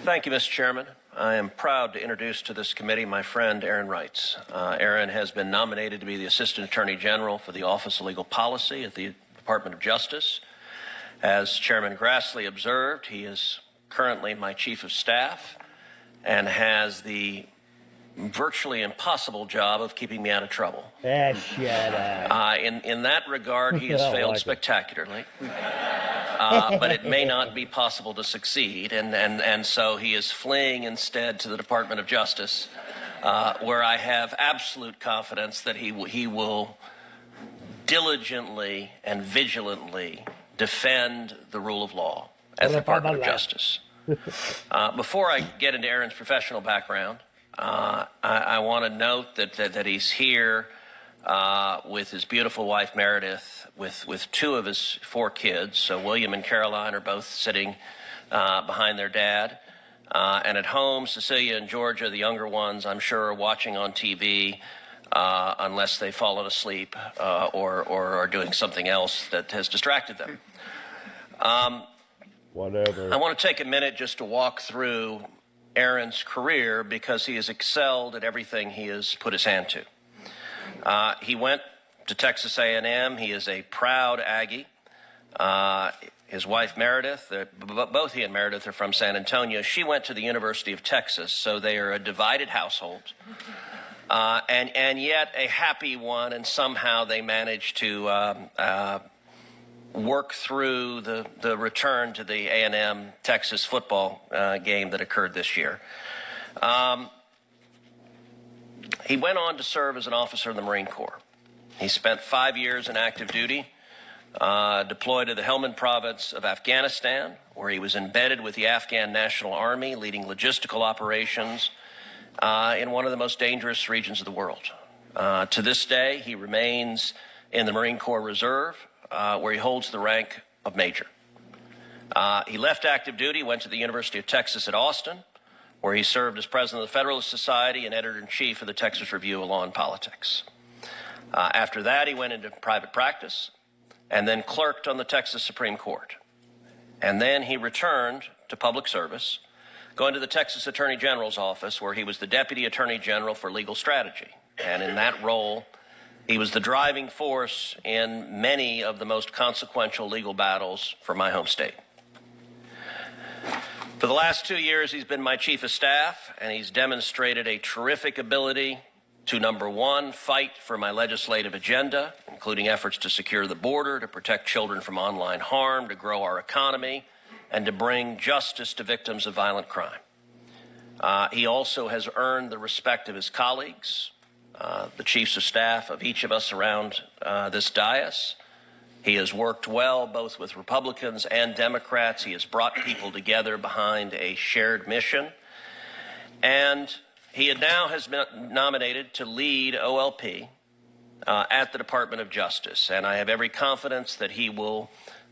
Thank you, Mr. Chairman. I am proud to introduce to this committee my friend Aaron Reitz. Aaron has been nominated to be the Assistant Attorney General for the Office of Legal Policy at the Department of Justice. As Chairman Grassley observed, he is currently my Chief of Staff and has the virtually impossible job of keeping me out of trouble. Shut up. In that regard, he has failed spectacularly. But it may not be possible to succeed, and so he is fleeing instead to the Department of Justice, where I have absolute confidence that he will diligently and vigilantly defend the rule of law at the Department of Justice. Before I get into Aaron's professional background, I want to note that he's here with his beautiful wife Meredith, with two of his 4 kids. So William and Caroline are both sitting behind their dad. And at home, Cecilia and Georgia, the younger ones, I'm sure are watching on TV unless they've fallen asleep or are doing something else that has distracted them. Whatever. I want to take a minute just to walk through Aaron's career because he has excelled at everything he has put his hand to. He went to Texas A&M. He is a proud Aggie. His wife Meredith, both he and Meredith are from San Antonio. She went to the University of Texas, so they are a divided household, and yet a happy one. And somehow they managed to work through the return to the A&M Texas football game that occurred this year. He went on to serve as an officer in the Marine Corps. He spent 5 years in active duty, deployed to the Helmand province of Afghanistan, where he was embedded with the Afghan National Army, leading logistical operations in one of the most dangerous regions of the world. To this day, he remains in the Marine Corps Reserve, where he holds the rank of Major. He left active duty, went to the University of Texas at Austin, where he served as president of the Federalist Society and editor-in-chief of the Texas Review of Law and Politics. After that, he went into private practice and then clerked on the Texas Supreme Court. And then he returned to public service, going to the Texas Attorney General's office, where he was the Deputy Attorney General for Legal Strategy. And in that role, he was the driving force in many of the most consequential legal battles for my home state. For the last 2 years, he's been my chief of staff, and he's demonstrated a terrific ability to, number one, fight for my legislative agenda, including efforts to secure the border, to protect children from online harm, to grow our economy, and to bring justice to victims of violent crime. He also has earned the respect of his colleagues, the chiefs of staff of each of us around this dais. He has worked well both with Republicans and Democrats. He has brought people together behind a shared mission. And he now has been nominated to lead OLP at the Department of Justice. And I have every confidence that he will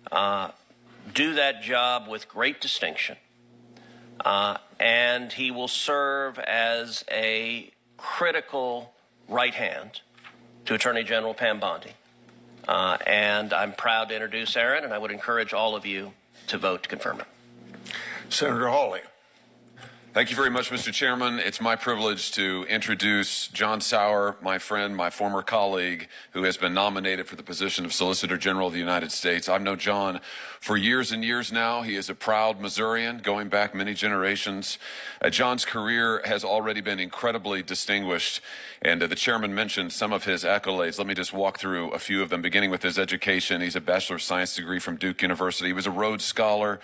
do that job with great distinction. And he will serve as a critical right hand to Attorney General Pam Bondi. And I'm proud to introduce Aaron, and I would encourage all of you to vote to confirm him. Senator Hawley. Thank you very much, Mr. Chairman. It's my privilege to introduce John Sauer, my friend, my former colleague, who has been nominated for the position of Solicitor General of the United States. I've known John for years and years now. He is a proud Missourian, going back many generations. John's career has already been incredibly distinguished, and the chairman mentioned some of his accolades. Let me just walk through a few of them, beginning with his education. He's a Bachelor of Science degree from Duke University. He was a Rhodes Scholar.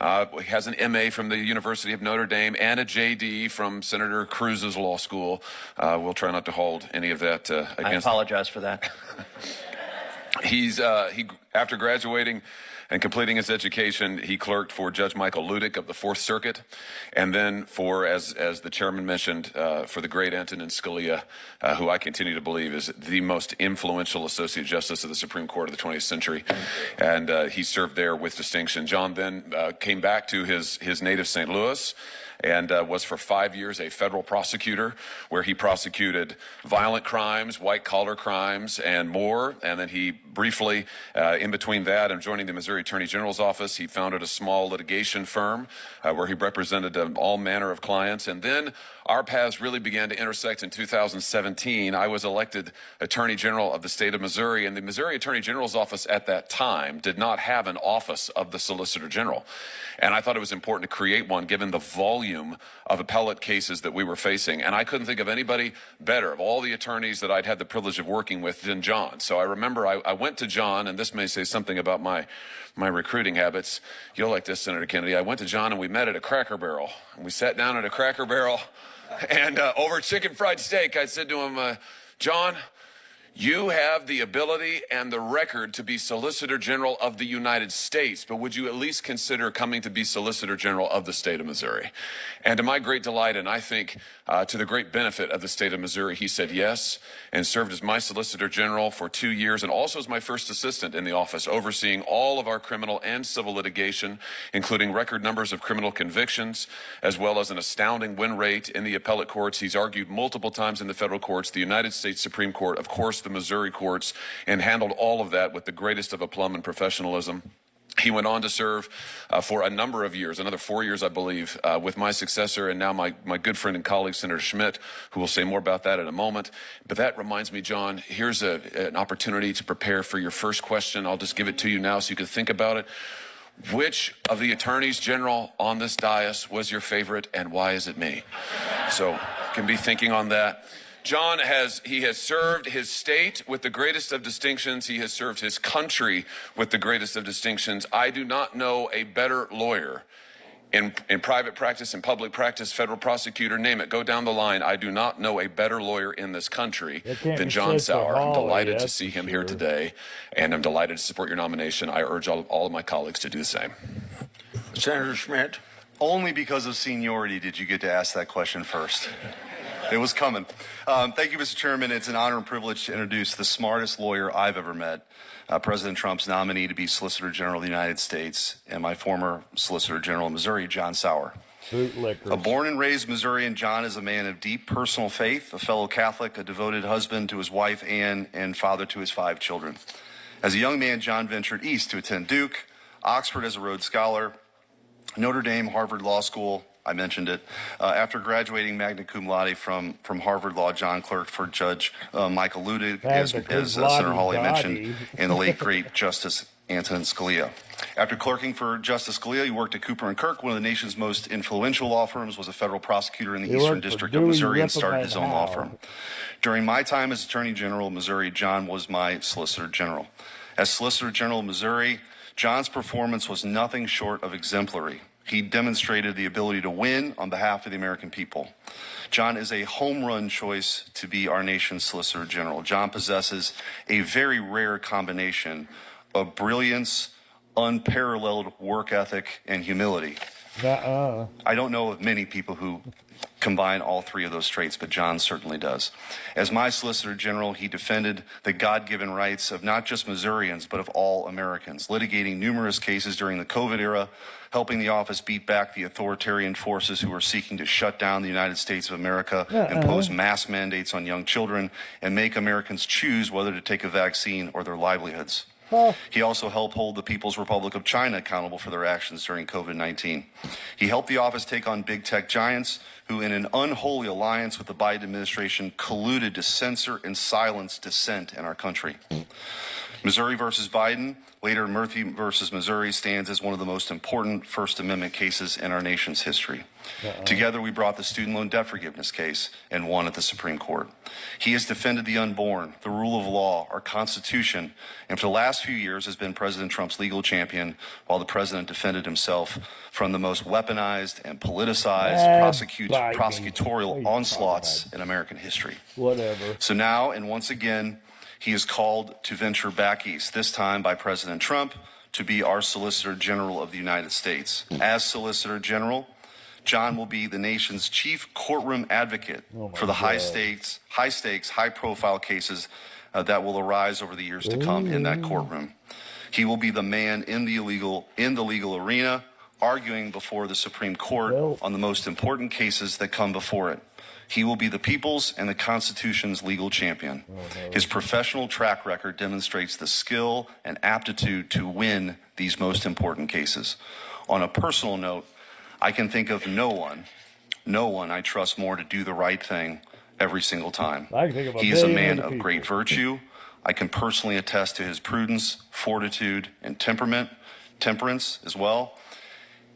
He has an MA from the University of Notre Dame and a JD from Senator Cruz's law school. We'll try not to hold any of that against. I apologize for that. After graduating and completing his education, he clerked for Judge Michael Ludick of the Fourth Circuit, and then for, as the chairman mentioned, for the great Antonin Scalia, who I continue to believe is the most influential Associate Justice of the Supreme Court of the 20th century, and he served there with distinction. John then came back to his native St. Louis, and was for 5 years a federal prosecutor, where he prosecuted violent crimes, white-collar crimes, and more. And then he briefly, in between that and joining the Missouri Attorney General's office, he founded a small litigation firm where he represented all manner of clients. And then our paths really began to intersect in 2017. I was elected Attorney General of the state of Missouri, and the Missouri Attorney General's office at that time did not have an office of the Solicitor General. And I thought it was important to create one, given the volume of appellate cases that we were facing. And I couldn't think of anybody better, of all the attorneys that I'd had the privilege of working with, than John. So I remember I went to John, and this may say something about my recruiting habits. You'll like this, Senator Kennedy. I went to John, and we met at a Cracker Barrel. And we sat down at a Cracker Barrel, and over chicken fried steak, I said to him, John, you have the ability and the record to be Solicitor General of the United States, but would you at least consider coming to be Solicitor General of the state of Missouri? And to my great delight, and I think to the great benefit of the state of Missouri, he said yes, and served as my Solicitor General for 2 years, and also as my first assistant in the office, overseeing all of our criminal and civil litigation, including record numbers of criminal convictions, as well as an astounding win rate in the appellate courts. He's argued multiple times in the federal courts, the United States Supreme Court, of course, the Missouri courts, and handled all of that with the greatest of aplomb and professionalism. He went on to serve for a number of years, another 4 years, I believe, with my successor and now my good friend and colleague, Senator Schmidt, who will say more about that in a moment. But that reminds me, John, here's an opportunity to prepare for your first question. I'll just give it to you now so you can think about it. Which of the attorneys general on this dais was your favorite, and why is it me? So you can be thinking on that. John has served his state with the greatest of distinctions. He has served his country with the greatest of distinctions. I do not know a better lawyer in private practice, in public practice, federal prosecutor, name it, go down the line. I do not know a better lawyer in this country than John Sauer. I'm delighted to see him here today, and I'm delighted to support your nomination. I urge all of my colleagues to do the same. Senator Schmidt. Only because of seniority did you get to ask that question first. It was coming. Thank you, Mr. Chairman. It's an honor and privilege to introduce the smartest lawyer I've ever met, President Trump's nominee to be Solicitor General of the United States, and my former Solicitor General of Missouri, John Sauer. Fruit liquor. A born and raised Missourian, John is a man of deep personal faith, a fellow Catholic, a devoted husband to his wife Anne, and father to his 5 children. As a young man, John ventured east to attend Duke, Oxford as a Rhodes Scholar, Notre Dame, Harvard Law School. I mentioned it. After graduating magna cum laude from Harvard Law, John clerked for Judge Michael Ludig, as Senator Hawley mentioned, and the late, great Justice Antonin Scalia. After clerking for Justice Scalia, he worked at Cooper & Kirk, one of the nation's most influential law firms, was a federal prosecutor in the Eastern District of Missouri, and started his own law firm. During my time as Attorney General of Missouri, John was my Solicitor General. As Solicitor General of Missouri, John's performance was nothing short of exemplary. He demonstrated the ability to win on behalf of the American people. John is a home run choice to be our nation's Solicitor General. John possesses a very rare combination of brilliance, unparalleled work ethic, and humility. I don't know of many people who combine all 3 of those traits, but John certainly does. As my Solicitor General, he defended the God-given rights of not just Missourians, but of all Americans, litigating numerous cases during the COVID era, helping the office beat back the authoritarian forces who were seeking to shut down the United States of America, impose mass mandates on young children, and make Americans choose whether to take a vaccine or their livelihoods. He also helped hold the People's Republic of China accountable for their actions during COVID-19. He helped the office take on big tech giants who, in an unholy alliance with the Biden administration, colluded to censor and silence dissent in our country. Missouri versus Biden, later Murphy versus Missouri, stands as one of the most important First Amendment cases in our nation's history. Together, we brought the student loan debt forgiveness case and won at the Supreme Court. He has defended the unborn, the rule of law, our Constitution, and for the last few years has been President Trump's legal champion while the president defended himself from the most weaponized and politicized prosecutorial onslaughts in American history. Whatever. So now, and once again, he is called to venture back east, this time by President Trump, to be our Solicitor General of the United States. As Solicitor General, John will be the nation's chief courtroom advocate for the high stakes, high profile cases that will arise over the years to come in that courtroom. He will be the man in the legal arena, arguing before the Supreme Court on the most important cases that come before it. He will be the people's and the Constitution's legal champion. His professional track record demonstrates the skill and aptitude to win these most important cases. On a personal note, I can think of no one I trust more to do the right thing every single time. He is a man of great virtue. I can personally attest to his prudence, fortitude, and temperance as well.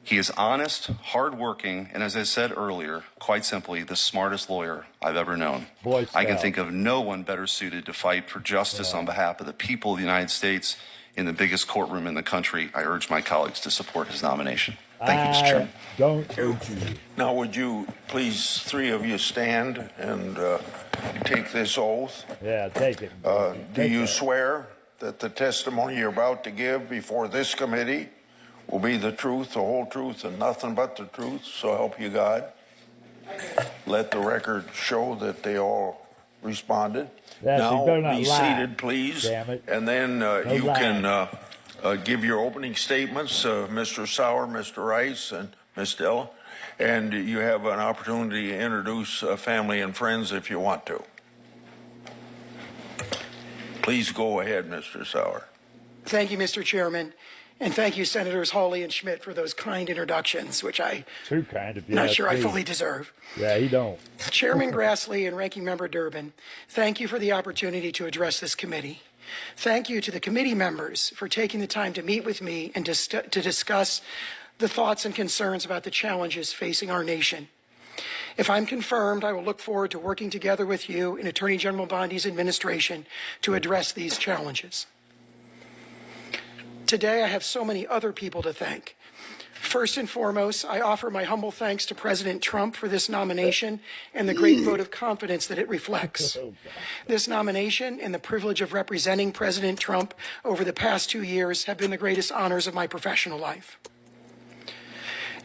He is honest, hardworking, and as I said earlier, quite simply, the smartest lawyer I've ever known. I can think of no one better suited to fight for justice on behalf of the people of the United States in the biggest courtroom in the country. I urge my colleagues to support his nomination. Thank you, Mr. Chairman. Don't urge you. Now, would you please, 3 of you, stand and take this oath? Yeah, take it. Do you swear that the testimony you're about to give before this committee will be the truth, the whole truth, and nothing but the truth, so help you God? Let the record show that they all responded. Now, be seated, please. Damn it. And then you can give your opening statements, Mr. Sauer, Mr. Rice, and Ms. Della. And you have an opportunity to introduce family and friends if you want to. Please go ahead, Mr. Sauer. Thank you, Mr. Chairman. And thank you, Senators Hawley and Schmidt, for those kind introductions, which I'm not sure I fully deserve. Yeah, you don't. Chairman Grassley and Ranking Member Durbin, thank you for the opportunity to address this committee. Thank you to the committee members for taking the time to meet with me and to discuss the thoughts and concerns about the challenges facing our nation. If I'm confirmed, I will look forward to working together with you in Attorney General Bondi's administration to address these challenges. Today, I have so many other people to thank. First and foremost, I offer my humble thanks to President Trump for this nomination and the great vote of confidence that it reflects. This nomination and the privilege of representing President Trump over the past 2 years have been the greatest honors of my professional life.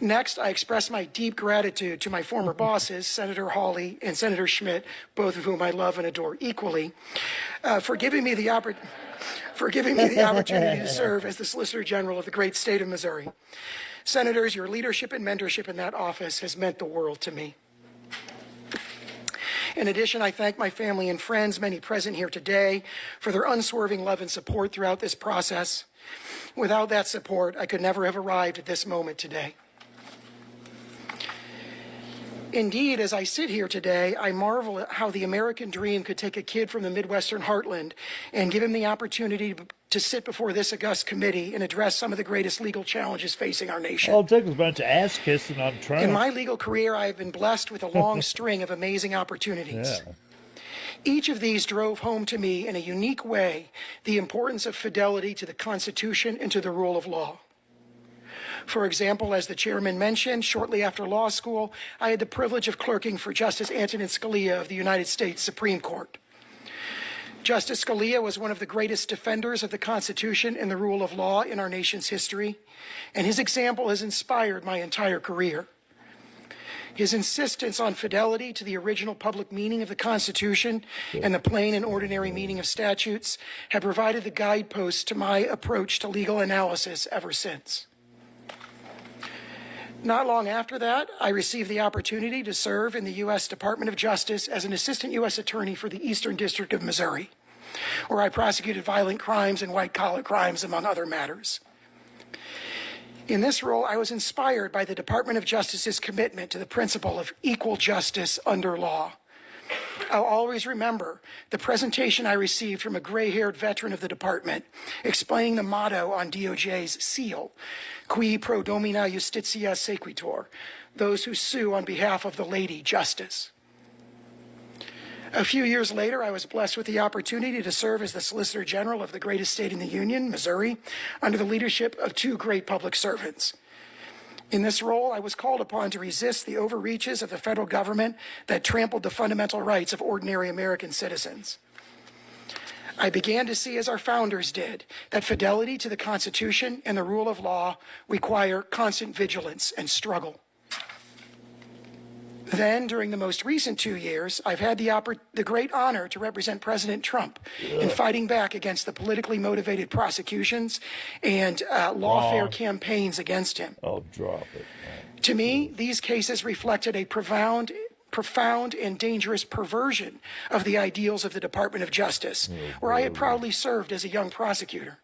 Next, I express my deep gratitude to my former bosses, Senator Hawley and Senator Schmidt, both of whom I love and adore equally, for giving me the opportunity. for giving me the opportunity to serve as the Solicitor General of the great state of Missouri. Senators, your leadership and mentorship in that office has meant the world to me. In addition, I thank my family and friends, many present here today, for their unswerving love and support throughout this process. Without that support, I could never have arrived at this moment today. Indeed, as I sit here today, I marvel at how the American dream could take a kid from the Midwestern heartland and give him the opportunity to sit before this august committee and address some of the greatest legal challenges facing our nation. All it took was a bunch of ass kissing on Trump. In my legal career, I have been blessed with a long string of amazing opportunities. Yeah. Each of these drove home to me in a unique way the importance of fidelity to the Constitution and to the rule of law. For example, as the chairman mentioned, shortly after law school, I had the privilege of clerking for Justice Antonin Scalia of the United States Supreme Court. Justice Scalia was one of the greatest defenders of the Constitution and the rule of law in our nation's history, and his example has inspired my entire career. His insistence on fidelity to the original public meaning of the Constitution and the plain and ordinary meaning of statutes have provided the guideposts to my approach to legal analysis ever since. Not long after that, I received the opportunity to serve in the U.S. Department of Justice as an assistant U.S. attorney for the Eastern District of Missouri, where I prosecuted violent crimes and white-collar crimes, among other matters. In this role, I was inspired by the Department of Justice's commitment to the principle of equal justice under law. I'll always remember the presentation I received from a gray-haired veteran of the department explaining the motto on DOJ's seal, Qui pro domina justitia sequitur, those who sue on behalf of the Lady Justice. A few years later, I was blessed with the opportunity to serve as the Solicitor General of the greatest state in the Union, Missouri, under the leadership of two great public servants. In this role, I was called upon to resist the overreaches of the federal government that trampled the fundamental rights of ordinary American citizens. I began to see, as our founders did, that fidelity to the Constitution and the rule of law require constant vigilance and struggle. Then, during the most recent 2 years, I've had the great honor to represent President Trump in fighting back against the politically motivated prosecutions and lawfare campaigns against him. Oh, drop it. To me, these cases reflected a profound and dangerous perversion of the ideals of the Department of Justice, where I had proudly served as a young prosecutor.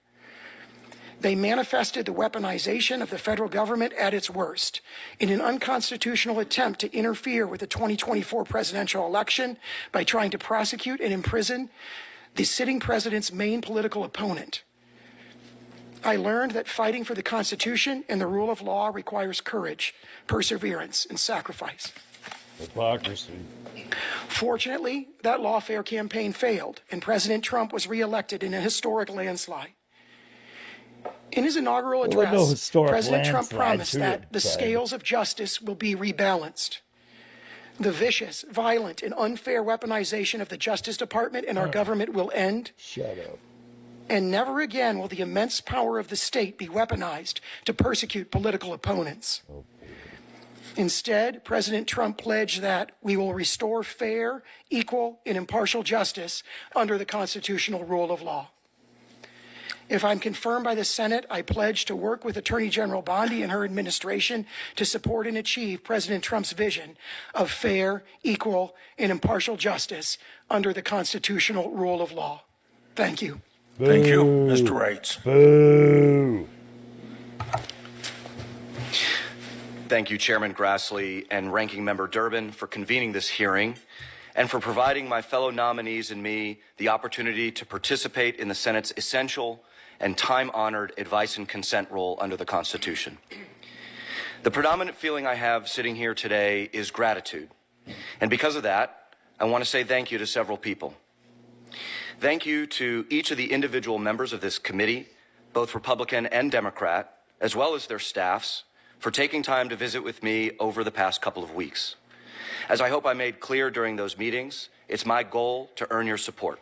They manifested the weaponization of the federal government at its worst in an unconstitutional attempt to interfere with the 2024 presidential election by trying to prosecute and imprison the sitting president's main political opponent. I learned that fighting for the Constitution and the rule of law requires courage, perseverance, and sacrifice. Hypocrisy. Fortunately, that lawfare campaign failed, and President Trump was reelected in a historic landslide. In his inaugural address, President Trump promised that the scales of justice will be rebalanced. The vicious, violent, and unfair weaponization of the Justice Department and our government will end. Shut up. And never again will the immense power of the state be weaponized to persecute political opponents. Instead, President Trump pledged that we will restore fair, equal, and impartial justice under the constitutional rule of law. If I'm confirmed by the Senate, I pledge to work with Attorney General Bondi and her administration to support and achieve President Trump's vision of fair, equal, and impartial justice under the constitutional rule of law. Thank you. Boo. Thank you, Mr. Wrights. Boo. Thank you, Chairman Grassley and Ranking Member Durbin, for convening this hearing and for providing my fellow nominees and me the opportunity to participate in the Senate's essential and time-honored advice and consent role under the Constitution. The predominant feeling I have sitting here today is gratitude. And because of that, I want to say thank you to several people. Thank you to each of the individual members of this committee, both Republican and Democrat, as well as their staffs, for taking time to visit with me over the past couple of weeks. As I hope I made clear during those meetings, it's my goal to earn your support.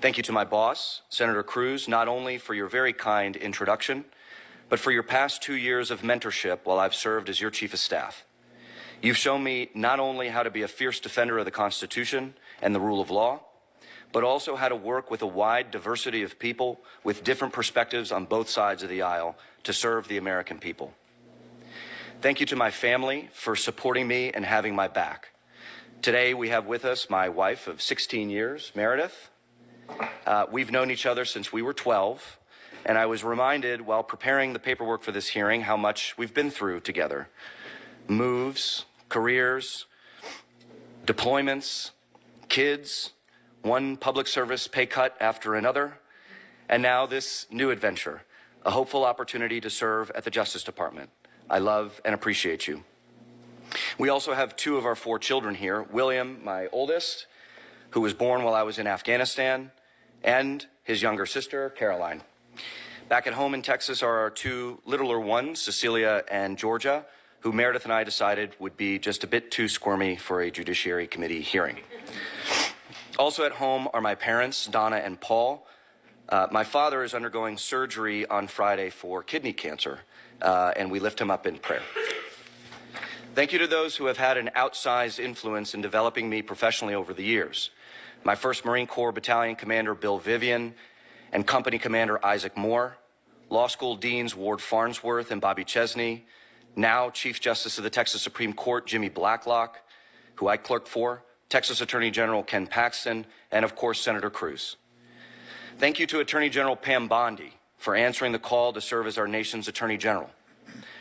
Thank you to my boss, Senator Cruz, not only for your very kind introduction, but for your past 2 years of mentorship while I've served as your chief of staff. You've shown me not only how to be a fierce defender of the Constitution and the rule of law, but also how to work with a wide diversity of people with different perspectives on both sides of the aisle to serve the American people. Thank you to my family for supporting me and having my back. Today we have with us my wife of 16 years, Meredith. We've known each other since we were 12, and I was reminded while preparing the paperwork for this hearing how much we've been through together. Moves, careers, deployments, kids, one public service pay cut after another, and now this new adventure, a hopeful opportunity to serve at the Justice Department. I love and appreciate you. We also have 2 of our 4 children here, William, my oldest, who was born while I was in Afghanistan, and his younger sister, Caroline. Back at home in Texas are our 2 littler ones, Cecilia and Georgia, who Meredith and I decided would be just a bit too squirmy for a Judiciary Committee hearing. Also at home are my parents, Donna and Paul. My father is undergoing surgery on Friday for kidney cancer, and we lift him up in prayer. Thank you to those who have had an outsized influence in developing me professionally over the years. My 1st Marine Corps Battalion Commander Bill Vivian and Company Commander Isaac Moore, Law School Deans Ward Farnsworth and Bobby Chesney, now Chief Justice of the Texas Supreme Court Jimmy Blacklock, who I clerked for, Texas Attorney General Ken Paxton, and of course Senator Cruz. Thank you to Attorney General Pam Bondi for answering the call to serve as our nation's Attorney General.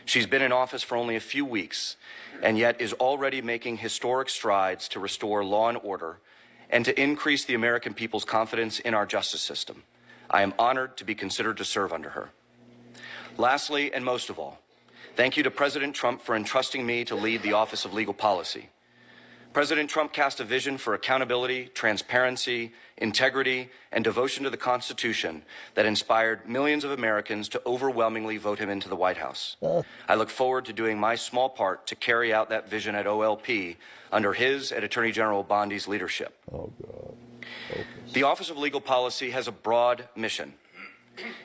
She's been in office for only a few weeks and yet is already making historic strides to restore law and order and to increase the American people's confidence in our justice system. I am honored to be considered to serve under her. Lastly, and most of all, thank you to President Trump for entrusting me to lead the Office of Legal Policy. President Trump cast a vision for accountability, transparency, integrity, and devotion to the Constitution that inspired millions of Americans to overwhelmingly vote him into the White House. I look forward to doing my small part to carry out that vision at OLP under his and Attorney General Bondi's leadership. Oh, God. Okay. The Office of Legal Policy has a broad mission.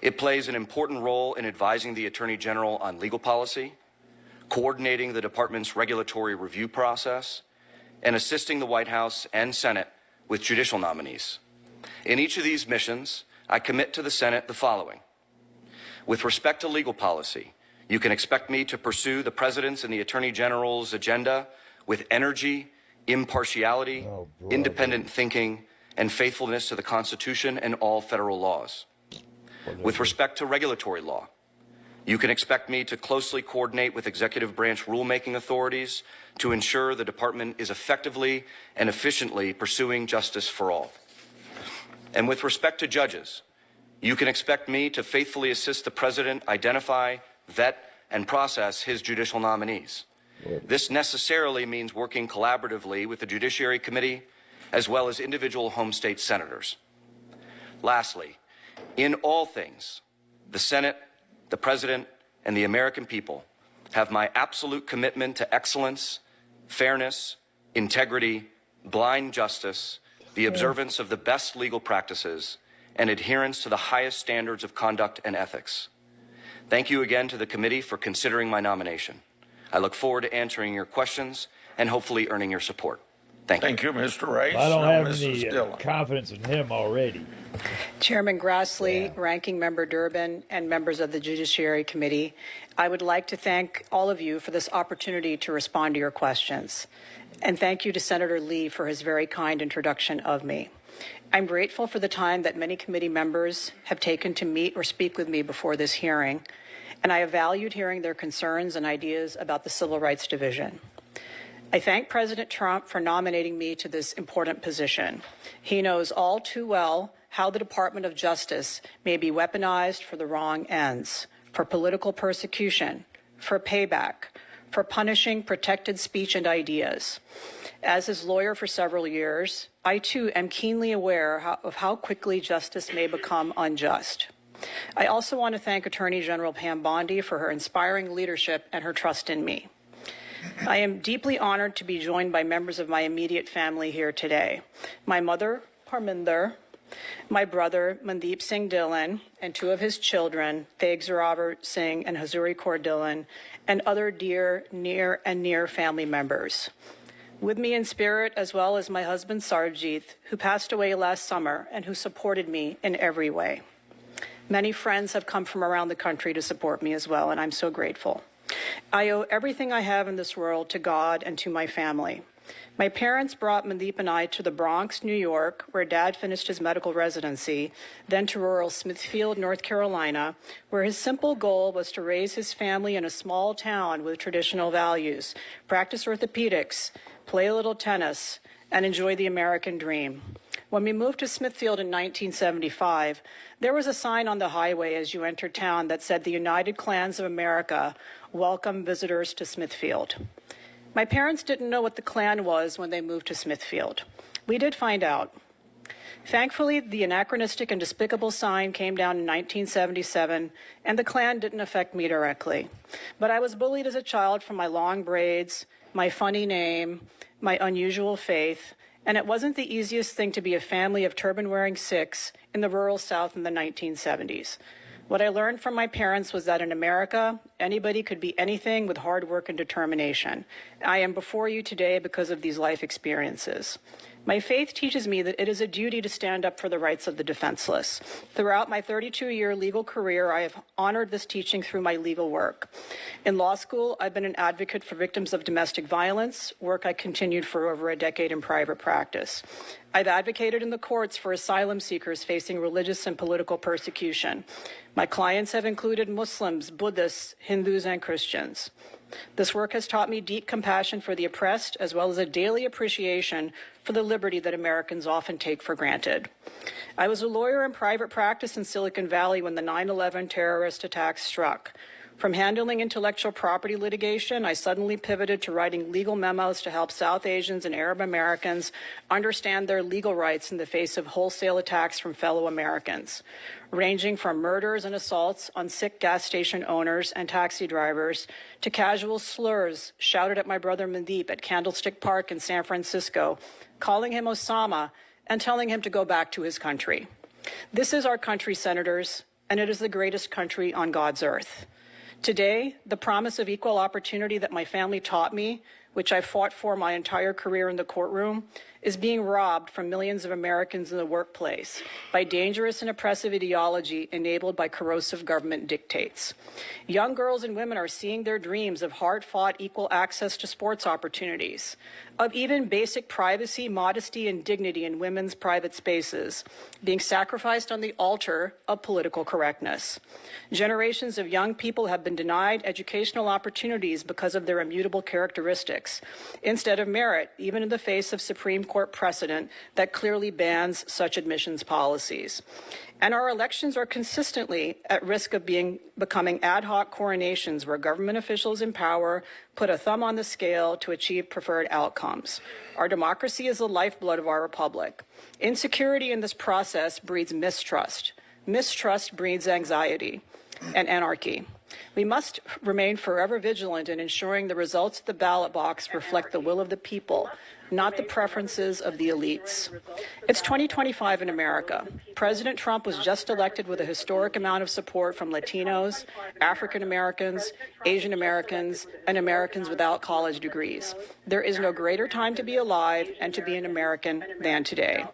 It plays an important role in advising the Attorney General on legal policy, coordinating the department's regulatory review process, and assisting the White House and Senate with judicial nominees. In each of these missions, I commit to the Senate the following. With respect to legal policy, you can expect me to pursue the President's and the Attorney General's agenda with energy, impartiality, independent thinking, and faithfulness to the Constitution and all federal laws. With respect to regulatory law, you can expect me to closely coordinate with executive branch rulemaking authorities to ensure the department is effectively and efficiently pursuing justice for all. And with respect to judges, you can expect me to faithfully assist the President identify, vet, and process his judicial nominees. This necessarily means working collaboratively with the Judiciary Committee as well as individual home state senators. Lastly, in all things, the Senate, the President, and the American people have my absolute commitment to excellence, fairness, integrity, blind justice, the observance of the best legal practices, and adherence to the highest standards of conduct and ethics. Thank you again to the committee for considering my nomination. I look forward to answering your questions and hopefully earning your support. Thank you. Thank you, Mr. Rice. I don't Now, have Mrs. any Dillon. confidence in him already. Chairman Grassley, Ranking Member Durbin, and members of the Judiciary Committee, I would like to thank all of you for this opportunity to respond to your questions. And thank you to Senator Lee for his very kind introduction of me. I'm grateful for the time that many committee members have taken to meet or speak with me before this hearing, and I have valued hearing their concerns and ideas about the Civil Rights Division. I thank President Trump for nominating me to this important position. He knows all too well how the Department of Justice may be weaponized for the wrong ends, for political persecution, for payback, for punishing protected speech and ideas. As his lawyer for several years, I too am keenly aware of how quickly justice may become unjust. I also want to thank Attorney General Pam Bondi for her inspiring leadership and her trust in me. I am deeply honored to be joined by members of my immediate family here today. My mother, Parminder, my brother, Mandeep Singh Dillon, and 2 of his children, Theg Zorawar Singh and Hazuri Kaur Dillon, and other dear, near, and near family members. With me in spirit, as well as my husband Sarjeet, who passed away last summer and who supported me in every way. Many friends have come from around the country to support me as well, and I'm so grateful. I owe everything I have in this world to God and to my family. My parents brought Mandeep and I to the Bronx, New York, where Dad finished his medical residency, then to rural Smithfield, North Carolina, where his simple goal was to raise his family in a small town with traditional values, practice orthopedics, play a little tennis, and enjoy the American dream. When we moved to Smithfield in 1975, there was a sign on the highway as you entered town that said, "The United Klans of America welcome visitors to Smithfield." My parents didn't know what the Klan was when they moved to Smithfield. We did find out. Thankfully, the anachronistic and despicable sign came down in 1977, and the Klan didn't affect me directly. But I was bullied as a child for my long braids, my funny name, my unusual faith, and it wasn't the easiest thing to be a family of turban-wearing Sikhs in the rural South in the 1970s. What I learned from my parents was that in America, anybody could be anything with hard work and determination. I am before you today because of these life experiences. My faith teaches me that it is a duty to stand up for the rights of the defenseless. Throughout my 32-year legal career, I have honored this teaching through my legal work. In law school, I've been an advocate for victims of domestic violence, work I continued for over a decade in private practice. I've advocated in the courts for asylum seekers facing religious and political persecution. My clients have included Muslims, Buddhists, Hindus, and Christians. This work has taught me deep compassion for the oppressed, as well as a daily appreciation for the liberty that Americans often take for granted. I was a lawyer in private practice in Silicon Valley when the 9/11 terrorist attacks struck. From handling intellectual property litigation, I suddenly pivoted to writing legal memos to help South Asians and Arab Americans understand their legal rights in the face of wholesale attacks from fellow Americans, ranging from murders and assaults on Sikh gas station owners and taxi drivers to casual slurs shouted at my brother Mandeep at Candlestick Park in San Francisco, calling him Osama and telling him to go back to his country. This is our country, senators, and it is the greatest country on God's earth. Today, the promise of equal opportunity that my family taught me, which I fought for my entire career in the courtroom, is being robbed from millions of Americans in the workplace by dangerous and oppressive ideology enabled by corrosive government dictates. Young girls and women are seeing their dreams of hard-fought equal access to sports opportunities, of even basic privacy, modesty, and dignity in women's private spaces being sacrificed on the altar of political correctness. Generations of young people have been denied educational opportunities because of their immutable characteristics, instead of merit, even in the face of Supreme Court precedent that clearly bans such admissions policies. And our elections are consistently at risk of becoming ad hoc coronations where government officials in power put a thumb on the scale to achieve preferred outcomes. Our democracy is the lifeblood of our republic. Insecurity in this process breeds mistrust. Mistrust breeds anxiety and anarchy. We must remain forever vigilant in ensuring the results of the ballot box reflect the will of the people, not the preferences of the elites. It's 2025 in America. President Trump was just elected with a historic amount of support from Latinos, African Americans, Asian Americans, and Americans without college degrees. There is no greater time to be alive and to be an American than today.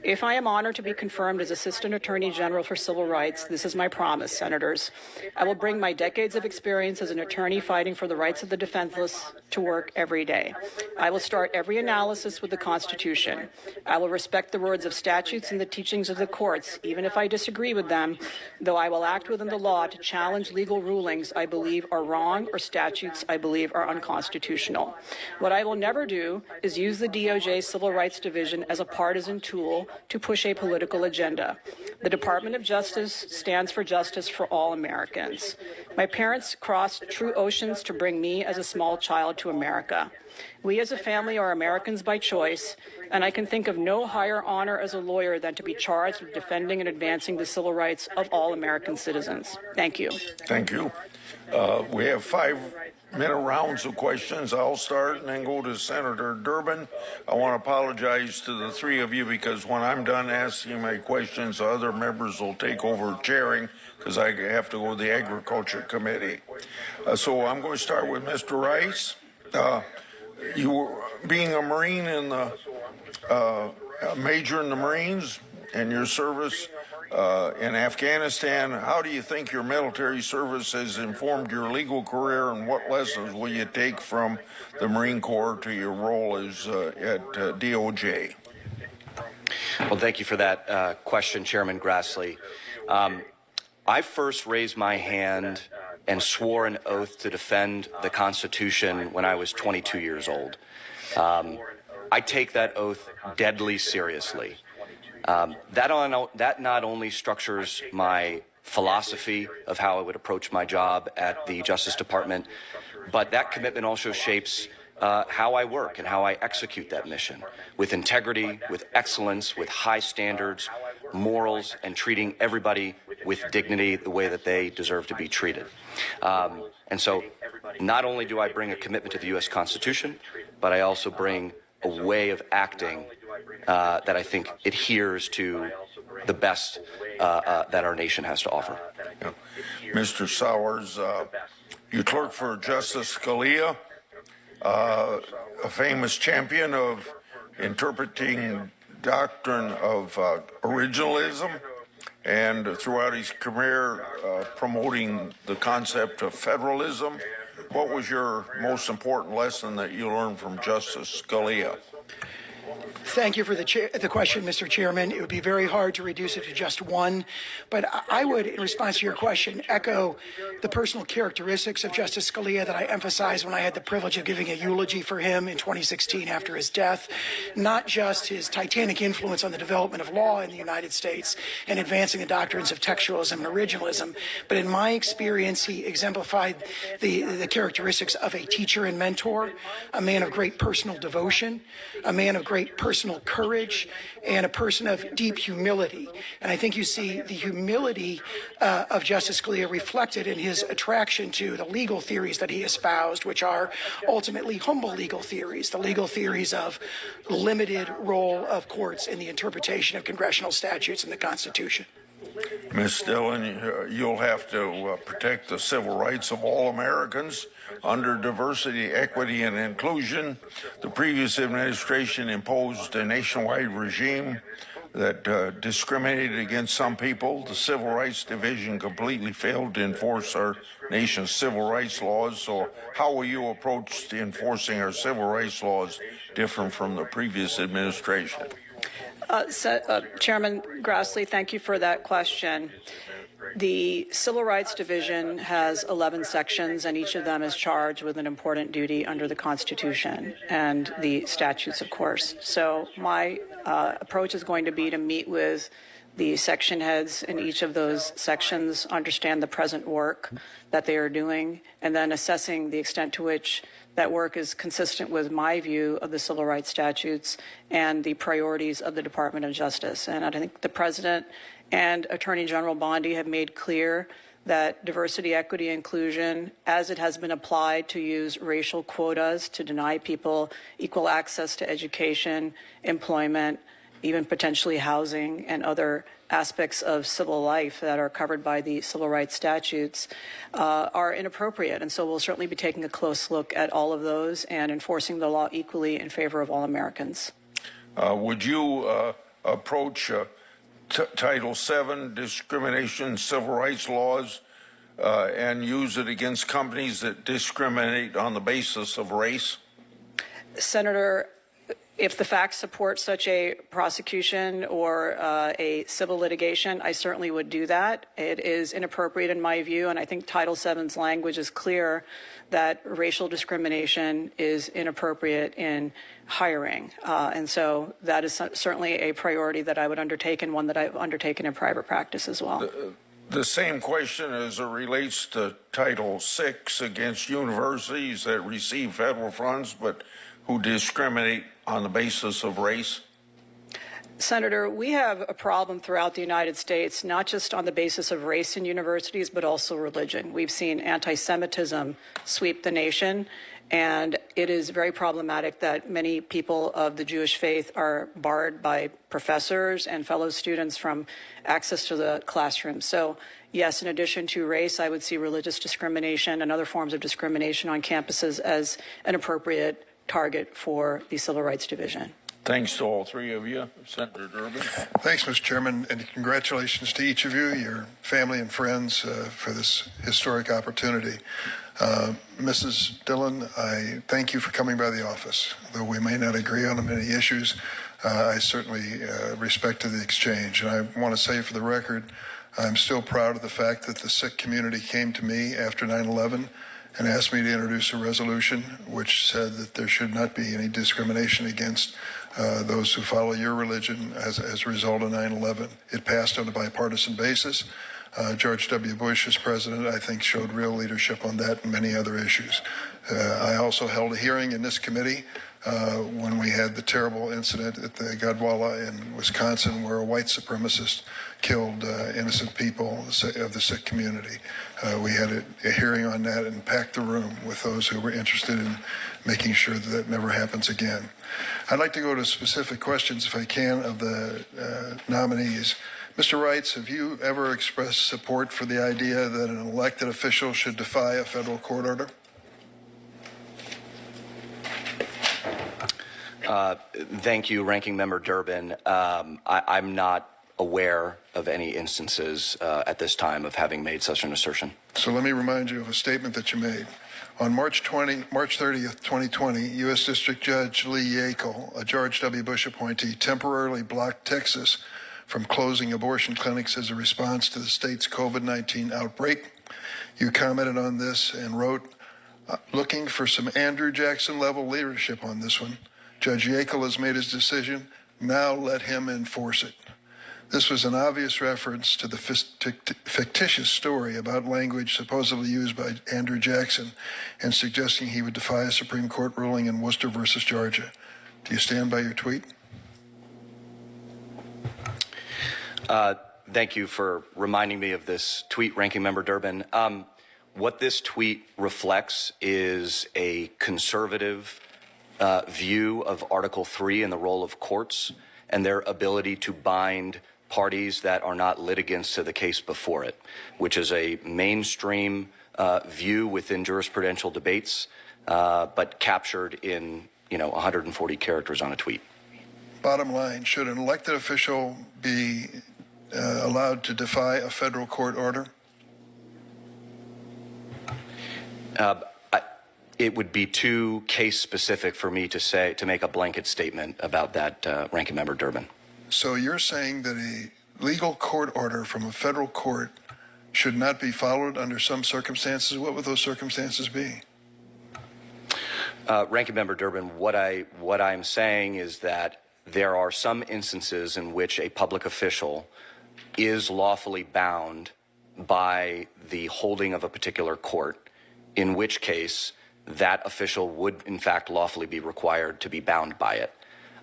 If I am honored to be confirmed as Assistant Attorney General for Civil Rights, this is my promise, Senators. I will bring my decades of experience as an attorney fighting for the rights of the defenseless to work every day. I will start every analysis with the Constitution. I will respect the words of statutes and the teachings of the courts, even if I disagree with them, though I will act within the law to challenge legal rulings I believe are wrong or statutes I believe are unconstitutional. What I will never do is use the DOJ Civil Rights Division as a partisan tool to push a political agenda. The Department of Justice stands for justice for all Americans. My parents crossed true oceans to bring me as a small child to America. We as a family are Americans by choice, and I can think of no higher honor as a lawyer than to be charged with defending and advancing the civil rights of all American citizens. Thank you. Thank you. We have 5-minute rounds of questions. I'll start and then go to Senator Durbin. I want to apologize to the three of you because when I'm done asking my questions, other members will take over chairing because I have to go to the Agriculture Committee. So I'm going to start with Mr. Rice. You being a Marine in the a major in the Marines and your service in Afghanistan, how do you think your military service has informed your legal career, and what lessons will you take from the Marine Corps to your role as at DOJ? Well, thank you for that question, Chairman Grassley. I first raised my hand and swore an oath to defend the Constitution when I was 22 years old. I take that oath deadly seriously. That not only structures my philosophy of how I would approach my job at the Justice Department, but that commitment also shapes how I work and how I execute that mission, with integrity, with excellence, with high standards, morals, and treating everybody with dignity the way that they deserve to be treated. And so not only do I bring a commitment to the U.S. Constitution, but I also bring a way of acting that I think adheres to the best that our nation has to offer. Mr. Sauers, you clerk for Justice Scalia, a famous champion of interpreting doctrine of originalism, and throughout his career promoting the concept of federalism. What was your most important lesson that you learned from Justice Scalia? Thank you for the question, Mr. Chairman. It would be very hard to reduce it to just one, but I would, in response to your question, echo the personal characteristics of Justice Scalia that I emphasized when I had the privilege of giving a eulogy for him in 2016 after his death. Not just his titanic influence on the development of law in the United States and advancing the doctrines of textualism and originalism, but in my experience, he exemplified the characteristics of a teacher and mentor, a man of great personal devotion, a man of great personal courage, and a person of deep humility. And I think you see the humility of Justice Scalia reflected in his attraction to the legal theories that he espoused, which are ultimately humble legal theories, the legal theories of limited role of courts in the interpretation of congressional statutes and the Constitution. Ms. Dillon, you'll have to protect the civil rights of all Americans under diversity, equity, and inclusion. The previous administration imposed a nationwide regime that discriminated against some people. The Civil Rights Division completely failed to enforce our nation's civil rights laws. So how will you approach enforcing our civil rights laws different from the previous administration? Chairman Grassley, thank you for that question. The Civil Rights Division has 11 sections, and each of them is charged with an important duty under the Constitution and the statutes, of course. So my approach is going to be to meet with the section heads in each of those sections, understand the present work that they are doing, and then assessing the extent to which that work is consistent with my view of the civil rights statutes and the priorities of the Department of Justice. And I think the President and Attorney General Bondi have made clear that diversity, equity, inclusion, as it has been applied to use racial quotas to deny people equal access to education, employment, even potentially housing and other aspects of civil life that are covered by the civil rights statutes are inappropriate. And so we'll certainly be taking a close look at all of those and enforcing the law equally in favor of all Americans. Would you approach Title VII discrimination civil rights laws and use it against companies that discriminate on the basis of race? Senator, if the facts support such a prosecution or a civil litigation, I certainly would do that. It is inappropriate in my view, and I think Title VII's language is clear that racial discrimination is inappropriate in hiring. And so that is certainly a priority that I would undertake, and one that I've undertaken in private practice as well. The same question as it relates to Title VI against universities that receive federal funds but who discriminate on the basis of race? Senator, we have a problem throughout the United States, not just on the basis of race in universities, but also religion. We've seen anti-Semitism sweep the nation, and it is very problematic that many people of the Jewish faith are barred by professors and fellow students from access to the classroom. So, yes, in addition to race, I would see religious discrimination and other forms of discrimination on campuses as an appropriate target for the Civil Rights Division. Thanks to all three of you. Senator Durbin. Thanks, Mr. Chairman, and congratulations to each of you, your family and friends, for this historic opportunity. Mrs. Dillon, I thank you for coming by the office. Though we may not agree on many issues, I certainly respect the exchange. And I want to say for the record, I'm still proud of the fact that the Sikh community came to me after 9/11 and asked me to introduce a resolution which said that there should not be any discrimination against those who follow your religion as a result of 9/11. It passed on a bipartisan basis. George W. Bush, as president, I think showed real leadership on that and many other issues. I also held a hearing in this committee when we had the terrible incident at the Gadwala in Wisconsin, where a white supremacist killed innocent people of the Sikh community. We had a hearing on that and packed the room with those who were interested in making sure that that never happens again. I'd like to go to specific questions, if I can, of the nominees. Mr. Wrights, have you ever expressed support for the idea that an elected official should defy a federal court order? Thank you, Ranking Member Durbin. I'm not aware of any instances at this time of having made such an assertion. So let me remind you of a statement that you made. On March 30th, 2020, U.S. District Judge Lee Yackel, a George W. Bush appointee, temporarily blocked Texas from closing abortion clinics as a response to the state's COVID-19 outbreak. You commented on this and wrote, looking for some Andrew Jackson level leadership on this one. Judge Yackel has made his decision. Now let him enforce it. This was an obvious reference to the fictitious story about language supposedly used by Andrew Jackson and suggesting he would defy a Supreme Court ruling in Worcester versus Georgia. Do you stand by your tweet? Thank you for reminding me of this tweet, Ranking Member Durbin. What this tweet reflects is a conservative view of Article 3 and the role of courts and their ability to bind parties that are not litigants to the case before it, which is a mainstream view within jurisprudential debates, but captured in 140 characters on a tweet. Bottom line, should an elected official be allowed to defy a federal court order? It would be too case specific for me to make a blanket statement about that, Ranking Member Durbin. So you're saying that a legal court order from a federal court should not be followed under some circumstances? What would those circumstances be? Ranking Member Durbin, what I'm saying is that there are some instances in which a public official is lawfully bound by the holding of a particular court, in which case that official would in fact lawfully be required to be bound by it.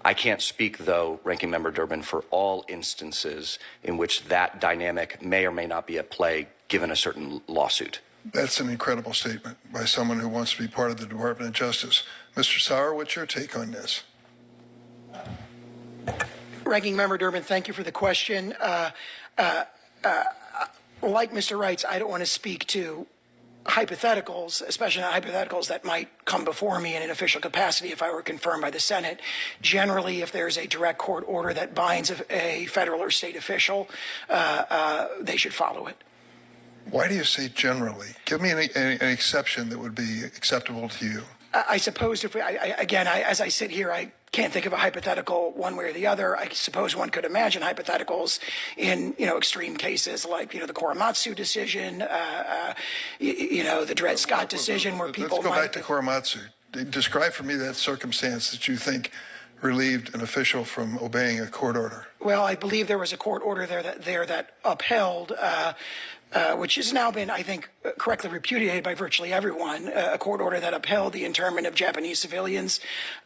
I can't speak, though, Ranking Member Durbin, for all instances in which that dynamic may or may not be at play given a certain lawsuit. That's an incredible statement by someone who wants to be part of the Department of Justice. Mr. Sauer, what's your take on this? Ranking Member Durbin, thank you for the question. Like Mr. Wrights, I don't want to speak to hypotheticals, especially hypotheticals that might come before me in an official capacity if I were confirmed by the Senate. Generally, if there's a direct court order that binds a federal or state official, they should follow it. Why do you say generally? Give me an exception that would be acceptable to you. I suppose if as I sit here, I can't think of a hypothetical one way or the other. I suppose one could imagine hypotheticals in, extreme cases like, the Korematsu decision, the Dred Scott decision where people Let's go back to Korematsu. Describe for me that circumstance that you think relieved an official from obeying a court order. Well, I believe there was a court order there that upheld, which has now been, I think, correctly repudiated by virtually everyone, a court order that upheld the internment of Japanese civilians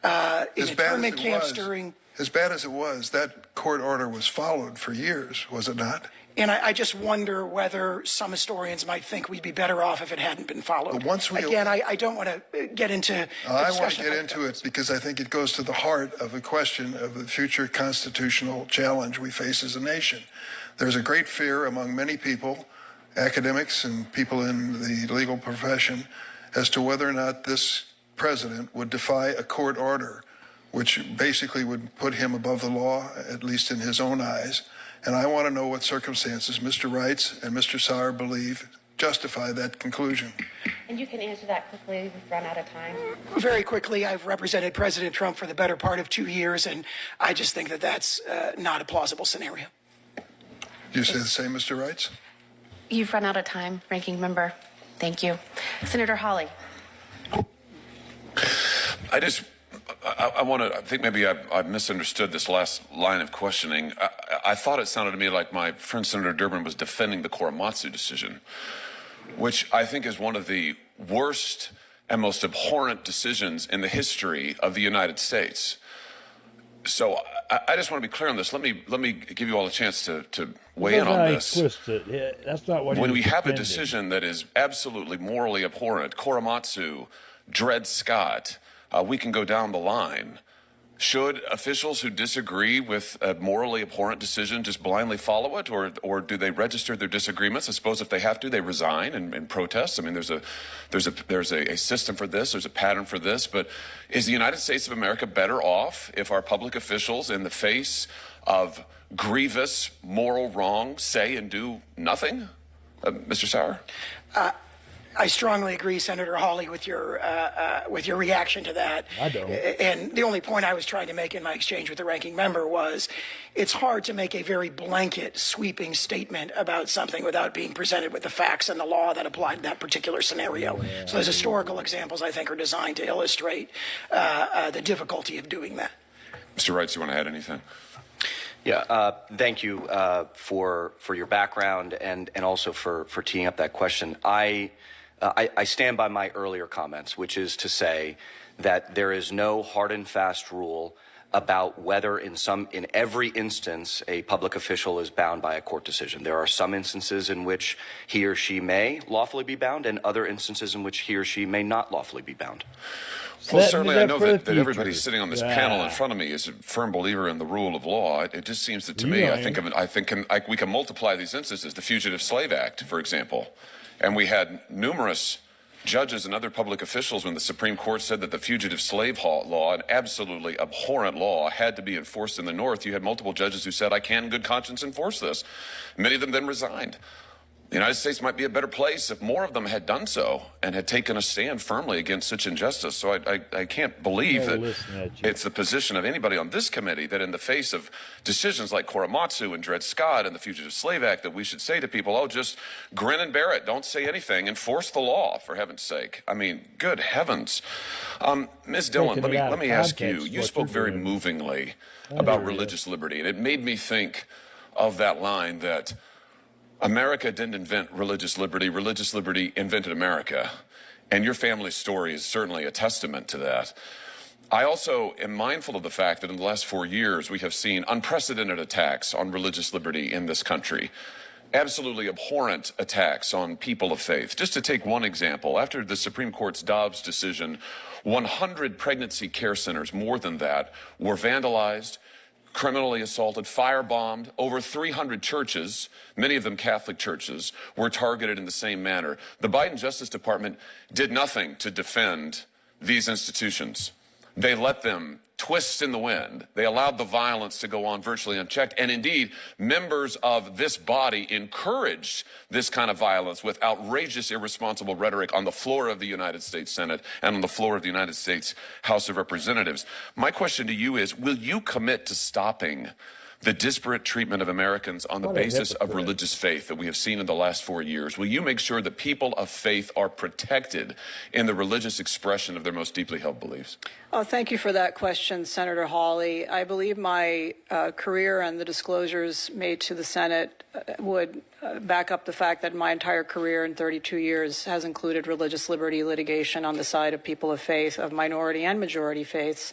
in internment camps during... As bad as it was, that court order was followed for years, was it not? And I just wonder whether some historians might think we'd be better off if it hadn't been followed. I don't want to get into... I want to get into it because I think it goes to the heart of the question of the future constitutional challenge we face as a nation. There's a great fear among many people, academics and people in the legal profession, as to whether or not this president would defy a court order, which basically would put him above the law, at least in his own eyes. And I want to know what circumstances Mr. Reitz and Mr. Sauer believe justify that conclusion. And you can answer that quickly. We've run out of time. Very quickly, I've represented President Trump for the better part of 2 years, and I just think that that's not a plausible scenario. You say the same, Mr. Reitz? You've run out of time, Ranking Member. Thank you. Senator Hawley. I think maybe I've misunderstood this last line of questioning. I thought it sounded to me like my friend Senator Durbin was defending the Korematsu decision, which I think is one of the worst and most abhorrent decisions in the history of the United States. So I just want to be clear on this. Let me give you all a chance to weigh in on this. Twist it. Yeah, that's not what. When we have a decision that is absolutely morally abhorrent, Korematsu, Dred Scott, we can go down the line. Should officials who disagree with a morally abhorrent decision just blindly follow it, or do they register their disagreements? I suppose if they have to, they resign and protest. I mean, there's a system for this. There's a pattern for this. But is the United States of America better off if our public officials, in the face of grievous moral wrong, say and do nothing? Mr. Sauer? I strongly agree, Senator Hawley, with your reaction to that. I don't. And the only point I was trying to make in my exchange with the ranking member was it's hard to make a very blanket, sweeping statement about something without being presented with the facts and the law that apply to that particular scenario. So those historical examples, I think, are designed to illustrate the difficulty of doing that. Mr. Reitz, you want to add anything? Yeah, thank you for your background and also for teeing up that question. I stand by my earlier comments, which is to say that there is no hard and fast rule about whether in every instance a public official is bound by a court decision. There are some instances in which he or she may lawfully be bound and other instances in which he or she may not lawfully be bound. Well, certainly I know that everybody sitting on this panel in front of me is a firm believer in the rule of law. It just seems that to me, we can multiply these instances. The Fugitive Slave Act, for example, and we had numerous judges and other public officials when the Supreme Court said that the fugitive slave law, an absolutely abhorrent law, had to be enforced in the North. You had multiple judges who said, I can in good conscience enforce this. Many of them then resigned. The United States might be a better place if more of them had done so and had taken a stand firmly against such injustice. So I can't believe that it's the position of anybody on this committee that in the face of decisions like Korematsu and Dred Scott and the Fugitive Slave Act that we should say to people, oh, just grin and bear it. Don't say anything. Enforce the law, for heaven's sake. I mean, good heavens. Ms. Dillon, let me ask you, you spoke very movingly about religious liberty, and it made me think of that line that America didn't invent religious liberty invented America. And your family's story is certainly a testament to that. I also am mindful of the fact that in the last 4 years, we have seen unprecedented attacks on religious liberty in this country. Absolutely abhorrent attacks on people of faith. Just to take one example, after the Supreme Court's Dobbs decision, 100 pregnancy care centers, more than that, were vandalized, criminally assaulted, firebombed. Over 300 churches, many of them Catholic churches, were targeted in the same manner. The Biden Justice Department did nothing to defend these institutions. They let them twist in the wind. They allowed the violence to go on virtually unchecked. And indeed, members of this body encouraged this kind of violence with outrageous, irresponsible rhetoric on the floor of the United States Senate and on the floor of the United States House of Representatives. My question to you is, will you commit to stopping the disparate treatment of Americans on the basis of religious faith that we have seen in the last 4 years? Will you make sure that people of faith are protected in the religious expression of their most deeply held beliefs? Oh, thank you for that question, Senator Hawley. I believe my career and the disclosures made to the Senate would back up the fact that my entire career in 32 years has included religious liberty litigation on the side of people of faith, of minority and majority faiths.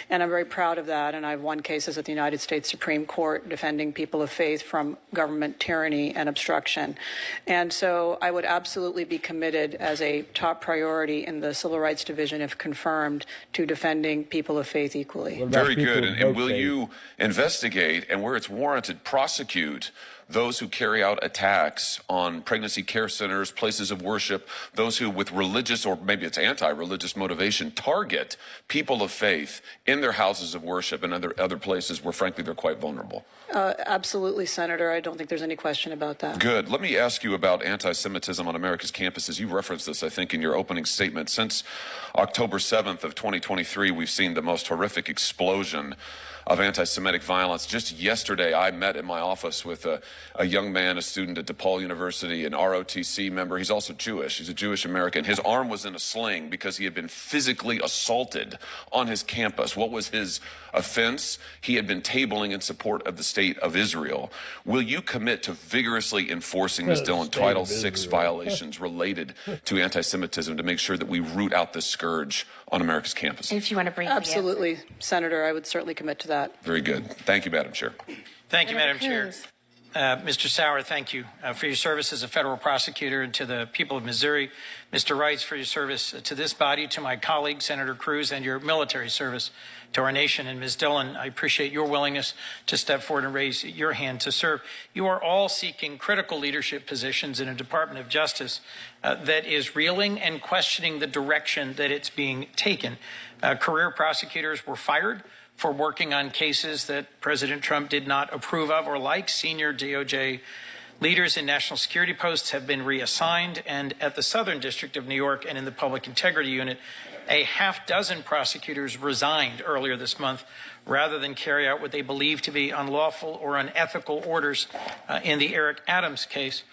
And I'm very proud of that. And I've won cases at the United States Supreme Court defending people of faith from government tyranny and obstruction. And so I would absolutely be committed as a top priority in the Civil Rights Division, if confirmed, to defending people of faith equally. Very good. And will you investigate and, where it's warranted, prosecute those who carry out attacks on pregnancy care centers, places of worship, those who with religious or maybe it's anti-religious motivation target people of faith in their houses of worship and other places where frankly they're quite vulnerable. Absolutely, Senator. I don't think there's any question about that. Good. Let me ask you about anti-Semitism on America's campuses. You referenced this, I think, in your opening statement. Since October 7th of 2023, we've seen the most horrific explosion of anti-Semitic violence. Just yesterday, I met in my office with a young man, a student at DePaul University, an ROTC member. He's also Jewish. He's a Jewish American. His arm was in a sling because he had been physically assaulted on his campus. What was his offense? He had been tabling in support of the state of Israel. Will you commit to vigorously enforcing, Ms. Dillon, Title VI violations related to anti-Semitism to make sure that we root out this scourge on America's campuses? If you want to briefly Absolutely, Senator. I would certainly commit to that. Very good. Thank you, Madam Chair. Thank you, Madam Chair. Mr. Sauer, thank you for your service as a federal prosecutor, and to the people of Missouri. Mr. Wrights, for your service to this body, to my colleague, Senator Cruz, and your military service to our nation. And Ms. Dillon, I appreciate your willingness to step forward and raise your hand to serve. You are all seeking critical leadership positions in a Department of Justice that is reeling and questioning the direction that it's being taken. Career prosecutors were fired for working on cases that President Trump did not approve of or like. Senior DOJ leaders in national security posts have been reassigned, and at the Southern District of New York and in the Public Integrity Unit, a half dozen prosecutors resigned earlier this month rather than carry out what they believe to be unlawful or unethical orders in the Eric Adams case.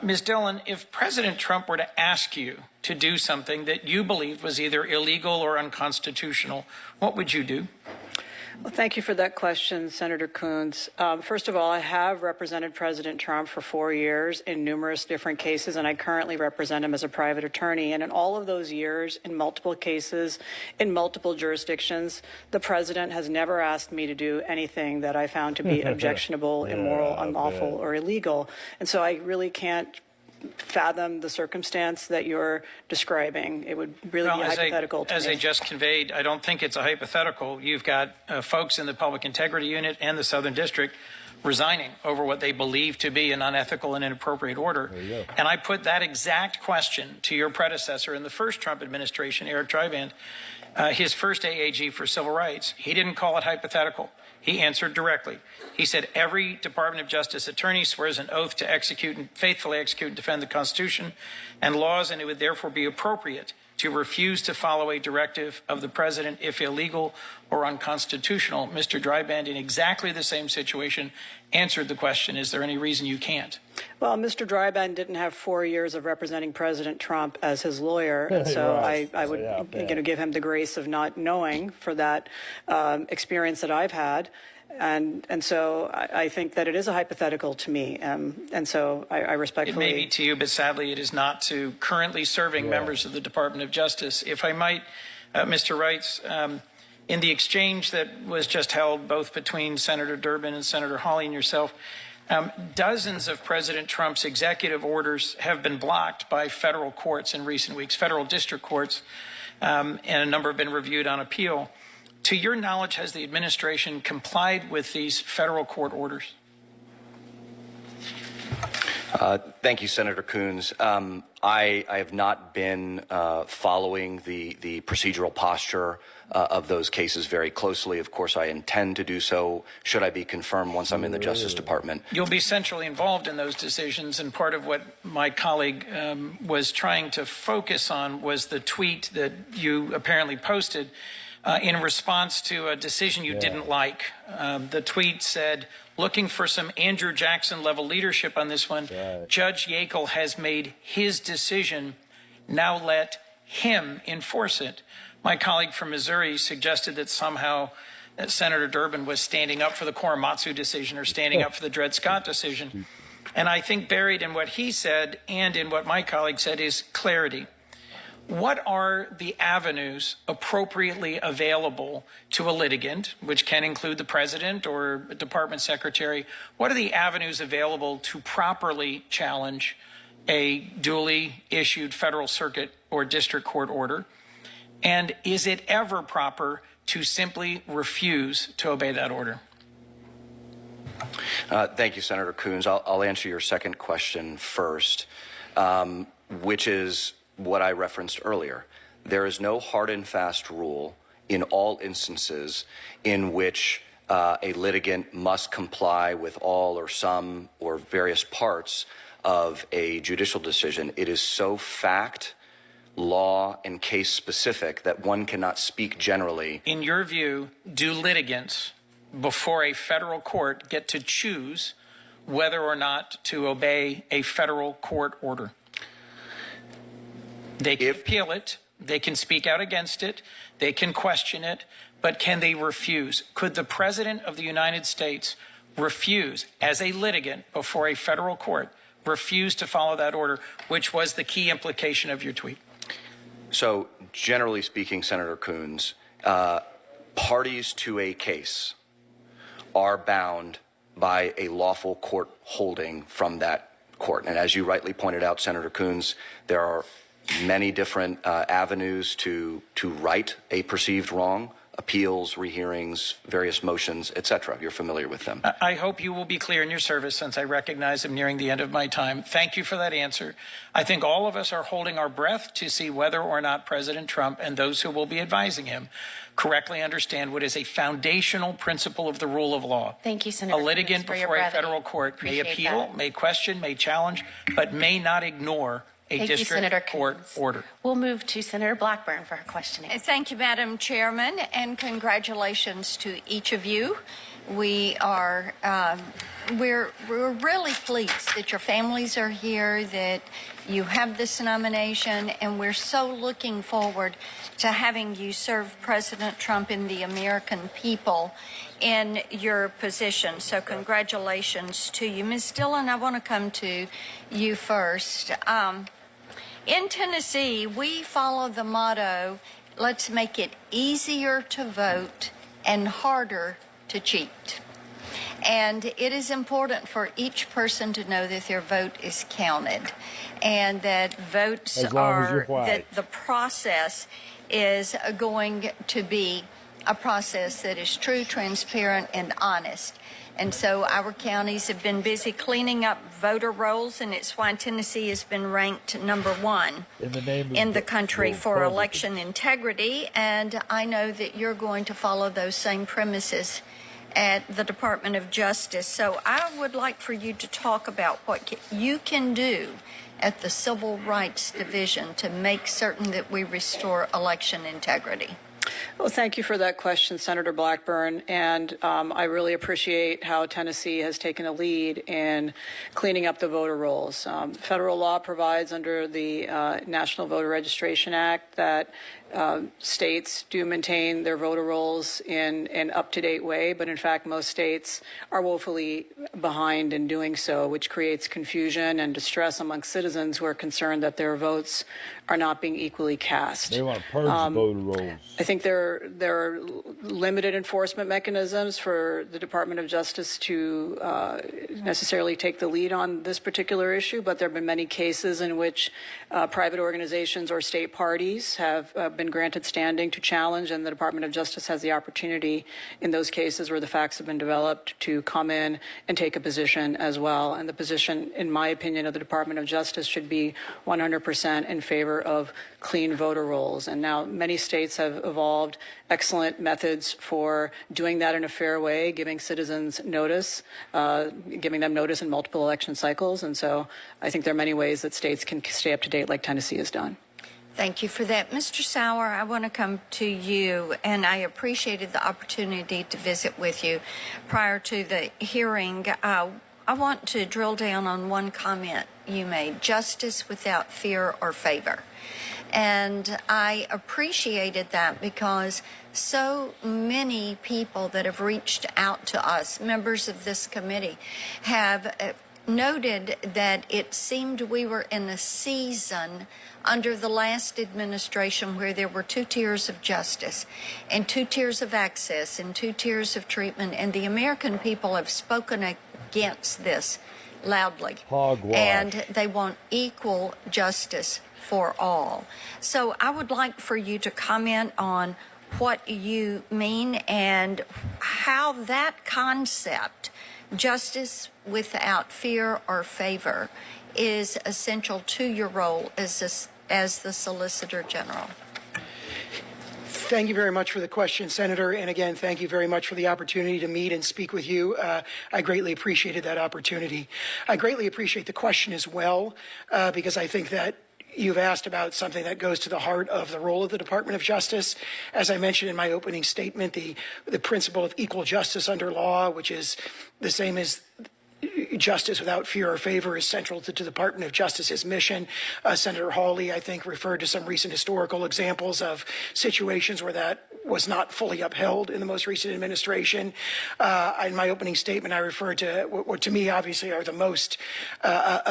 Ms. Dillon, if President Trump were to ask you to do something that you believed was either illegal or unconstitutional, what would you do? Well, thank you for that question, Senator Coons. First of all, I have represented President Trump for 4 years in numerous different cases, and I currently represent him as a private attorney. And in all of those years, in multiple cases, in multiple jurisdictions, the president has never asked me to do anything that I found to be objectionable, immoral, unlawful, or illegal. And so I really can't fathom the circumstance that you're describing. It would really be hypothetical to me. As I just conveyed, I don't think it's a hypothetical. You've got folks in the Public Integrity Unit and the Southern District resigning over what they believe to be an unethical and inappropriate order. And I put that exact question to your predecessor in the first Trump administration, Eric Dreiband, his first AAG for civil rights. He didn't call it hypothetical. He answered directly. He said every Department of Justice attorney swears an oath to execute and faithfully execute and defend the Constitution and laws, and it would therefore be appropriate to refuse to follow a directive of the president if illegal or unconstitutional. Mr. Dreiband, in exactly the same situation, answered the question, is there any reason you can't? Well, Mr. Dreiband didn't have 4 years of representing President Trump as his lawyer, and so I would give him the grace of not knowing for that experience that I've had. And so I think that it is a hypothetical to me, and so I respectfully... It may be to you, but sadly it is not to currently serving members of the Department of Justice. If I might, Mr. Wrights, in the exchange that was just held both between Senator Durbin and Senator Hawley and yourself, dozens of President Trump's executive orders have been blocked by federal courts in recent weeks, federal district courts, and a number have been reviewed on appeal. To your knowledge, has the administration complied with these federal court orders? Thank you, Senator Coons. I have not been following the procedural posture of those cases very closely. Of course, I intend to do so should I be confirmed once I'm in the Justice Department. You'll be centrally involved in those decisions, and part of what my colleague was trying to focus on was the tweet that you apparently posted in response to a decision you didn't like. The tweet said, looking for some Andrew Jackson level leadership on this one. Judge Yackel has made his decision. Now let him enforce it. My colleague from Missouri suggested that somehow Senator Durbin was standing up for the Korematsu decision or standing up for the Dred Scott decision. And I think buried in what he said and in what my colleague said is clarity. What are the avenues appropriately available to a litigant, which can include the president or a department secretary? What are the avenues available to properly challenge a duly issued federal circuit or district court order? And is it ever proper to simply refuse to obey that order? Thank you, Senator Coons. I'll answer your second question first, which is what I referenced earlier. There is no hard and fast rule in all instances in which a litigant must comply with all or some or various parts of a judicial decision. It is so fact, law, and case specific that one cannot speak generally. In your view, do litigants before a federal court get to choose whether or not to obey a federal court order? They can appeal it, they can speak out against it, they can question it, but can they refuse? Could the President of the United States refuse, as a litigant before a federal court, refuse to follow that order, which was the key implication of your tweet? So, generally speaking, Senator Coons, parties to a case are bound by a lawful court holding from that court. And as you rightly pointed out, Senator Coons, there are many different avenues to right a perceived wrong: appeals, rehearings, various motions, etc. You're familiar with them. I hope you will be clear in your service, since I recognize I'm nearing the end of my time. Thank you for that answer. I think all of us are holding our breath to see whether or not President Trump and those who will be advising him correctly understand what is a foundational principle of the rule of law. Thank you, Senator. A litigant before a federal court may appeal, may question, may challenge, but may not ignore a district court order. We'll move to Senator Blackburn for her questioning. Thank you, Madam Chairman, and congratulations to each of you. We are we're really pleased that your families are here, that you have this nomination, and we're so looking forward to having you serve President Trump and the American people in your position. So congratulations to you. Ms. Dillon, I want to come to you first. In Tennessee, we follow the motto, let's make it easier to vote and harder to cheat. And it is important for each person to know that their vote is counted and that votes are, that the process is going to be a process that is true, transparent, and honest. And so our counties have been busy cleaning up voter rolls, and it's why Tennessee has been ranked #1 in the country for election integrity. And I know that you're going to follow those same premises at the Department of Justice. So I would like for you to talk about what you can do at the Civil Rights Division to make certain that we restore election integrity. Well, thank you for that question, Senator Blackburn. And I really appreciate how Tennessee has taken a lead in cleaning up the voter rolls. Federal law provides under the National Voter Registration Act that states do maintain their voter rolls in an up-to-date way, but in fact most states are woefully behind in doing so, which creates confusion and distress among citizens who are concerned that their votes are not being equally cast. They want to purge the voter rolls. I think there are limited enforcement mechanisms for the Department of Justice to necessarily take the lead on this particular issue, but there have been many cases in which private organizations or state parties have been granted standing to challenge, and the Department of Justice has the opportunity in those cases where the facts have been developed to come in and take a position as well. And the position, in my opinion, of the Department of Justice should be 100% in favor of clean voter rolls. And now many states have evolved excellent methods for doing that in a fair way, giving citizens notice, giving them notice in multiple election cycles. And so I think there are many ways that states can stay up to date like Tennessee has done. Thank you for that. Mr. Sauer, I want to come to you, and I appreciated the opportunity to visit with you prior to the hearing. I want to drill down on one comment you made, justice without fear or favor. And I appreciated that because so many people that have reached out to us, members of this committee, have noted that it seemed we were in a season under the last administration where there were 2 tiers of justice and 2 tiers of access and 2 tiers of treatment, and the American people have spoken against this loudly. Hogwash. And they want equal justice for all. So I would like for you to comment on what you mean and how that concept Justice without fear or favor is essential to your role as the Solicitor General. Thank you very much for the question, Senator. And again, thank you very much for the opportunity to meet and speak with you. I greatly appreciated that opportunity. I greatly appreciate the question as well, because I think that you've asked about something that goes to the heart of the role of the Department of Justice. As I mentioned in my opening statement, the principle of equal justice under law, which is the same as justice without fear or favor, is central to the Department of Justice's mission. Senator Hawley, I think, referred to some recent historical examples of situations where that was not fully upheld in the most recent administration. In my opening statement, I referred to what to me obviously are the most